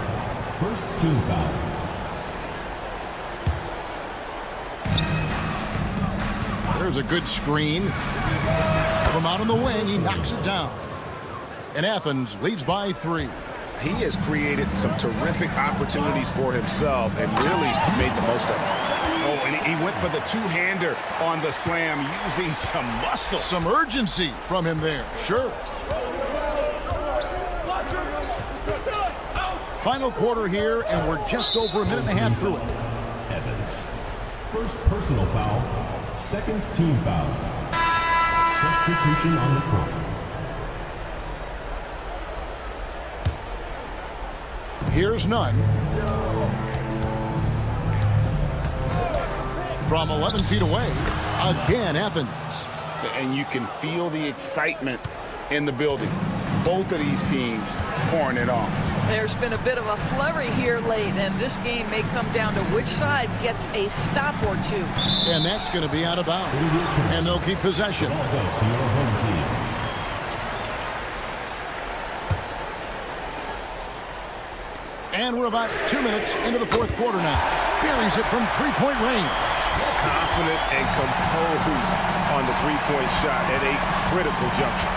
First team foul. There's a good screen. From out on the wing, he knocks it down. And Athens leads by 3. He has created some terrific opportunities for himself and really made the most of it. Oh, and he went for the 2-hander on the slam using some muscle. Some urgency from him there, sure. Final quarter here, and we're just over a minute and a half through it. Evans. First personal foul. Second team foul. Substitution on the court. Here's Nunn. From 11 feet away, again Athens. And you can feel the excitement in the building. both of these teams pouring it on. There's been a bit of a flurry here late, and this game may come down to which side gets a stop or two. And that's going to be out of bounds. And they'll keep possession. Ball goes to your home team. And we're about 2 minutes into the fourth quarter now. Buries it from three-point range. Confident and composed on the three-point shot at a critical juncture.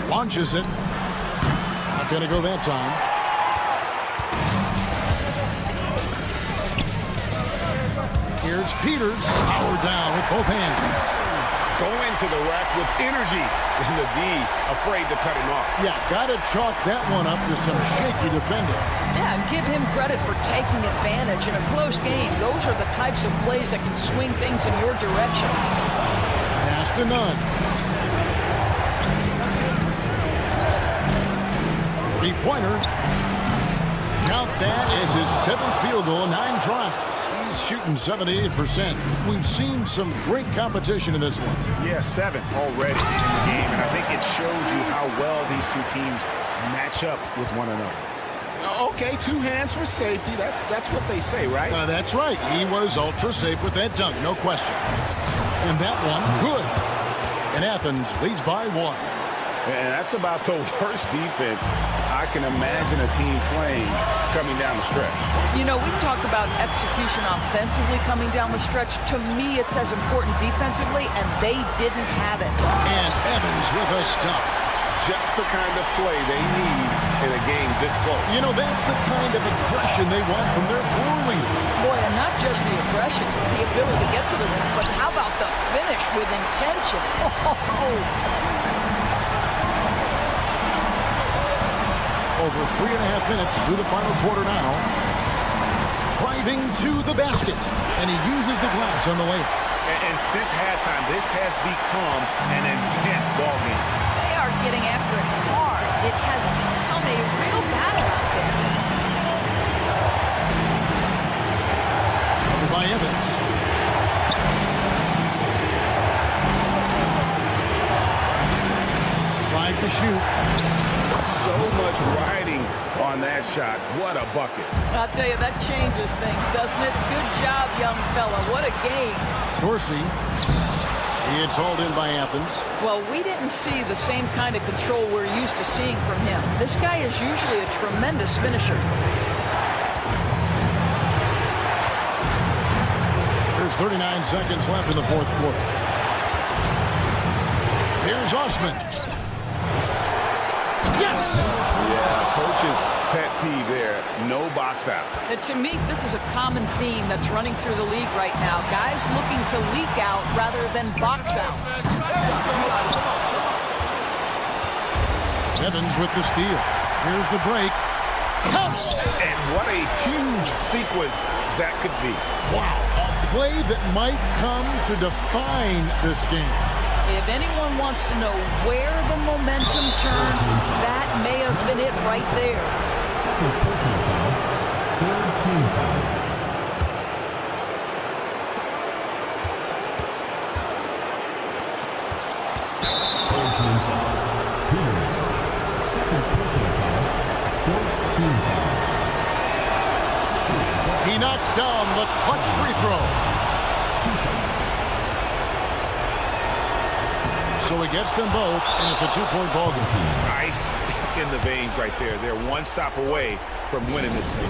Launches it. Not going to go that time. Here's Peters. Power down with both hands. Go into the rack with energy, and the D afraid to cut him off. Yeah, got to chalk that one up to some shaky defending. Yeah, and give him credit for taking advantage in a close game. Those are the types of plays that can swing things in your direction. Pass to none. Three-pointer. Count that as his 7th field goal, 9 tries. He's shooting 78%. We've seen some great competition in this one. Yeah, 7 already in the game, and I think it shows you how well these two teams match up with one another. Okay, 2 hands for safety. That's what they say, right? That's right. He was ultra safe with that dunk, no question. And that one, good. And Athens leads by 1. And that's about the worst defense I can imagine a team playing coming down the stretch. You know, we talk about execution offensively coming down the stretch. To me, it's as important defensively, and they didn't have it. And Evans with a stuff. Just the kind of play they need in a game this close. You know, that's the kind of aggression they want from their floor leader. Boy, and not just the aggression, the ability to get to the rim, but how about the finish with intention? Over 3.5 minutes through the final quarter now. Driving to the basket. And he uses the glass on the way. And since halftime, this has become an intense ball game. They are getting after it hard. It has become a real battle out there. Covered by Evans. Five to shoot. So much riding on that shot. What a bucket. I'll tell you, that changes things, doesn't it? Good job, young fella. What a game. Dorsey. It's hauled in by Athens. Well, we didn't see the same kind of control we're used to seeing from him. This guy is usually a tremendous finisher. There's 39 seconds left in the fourth quarter. Here's Osman. Yes! Yeah, coach's pet peeve there. No box out. To me, this is a common theme that's running through the league right now. Guys looking to leak out rather than box out. Evans with the steal. Here's the break. And what a huge sequence that could be. Wow. A play that might come to define this game. If anyone wants to know where the momentum turned, that may have been it right there. Second personal foul. Third team foul. Third team foul. Peters. Second personal foul. Fourth team foul. He knocks down the clutch free throw. 2 shots. So he gets them both, and it's a 2-point ball game. Ice in the veins right there. They're one stop away from winning this thing.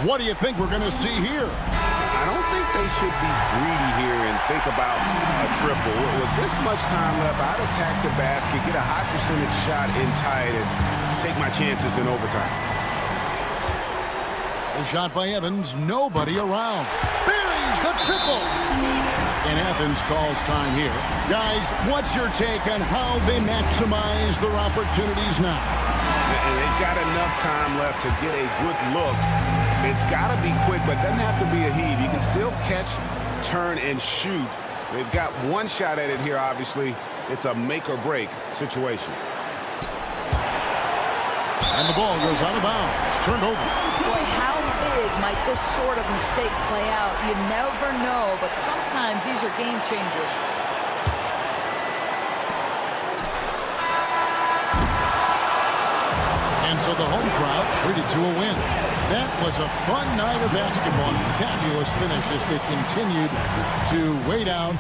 What do you think we're going to see here? I don't think they should be greedy here and think about a triple. With this much time left, I'd attack the basket, get a high percentage shot in tight, and take my chances in overtime. A shot by Evans, nobody around. Buries the triple! And Athens calls time here. Guys, what's your take on how they maximize their opportunities now? And they've got enough time left to get a good look. It's got to be quick, but doesn't have to be a heave. You can still catch, turn, and shoot. They've got one shot at it here, obviously. It's a make-or-break situation. And the ball goes out of bounds. Turned over. Boy, how big big might this sort of mistake play out? You never know, but sometimes these are game changers. And so the home crowd treated to a win. That was a fun night of basketball. Fabulous finish as they continued to weigh down.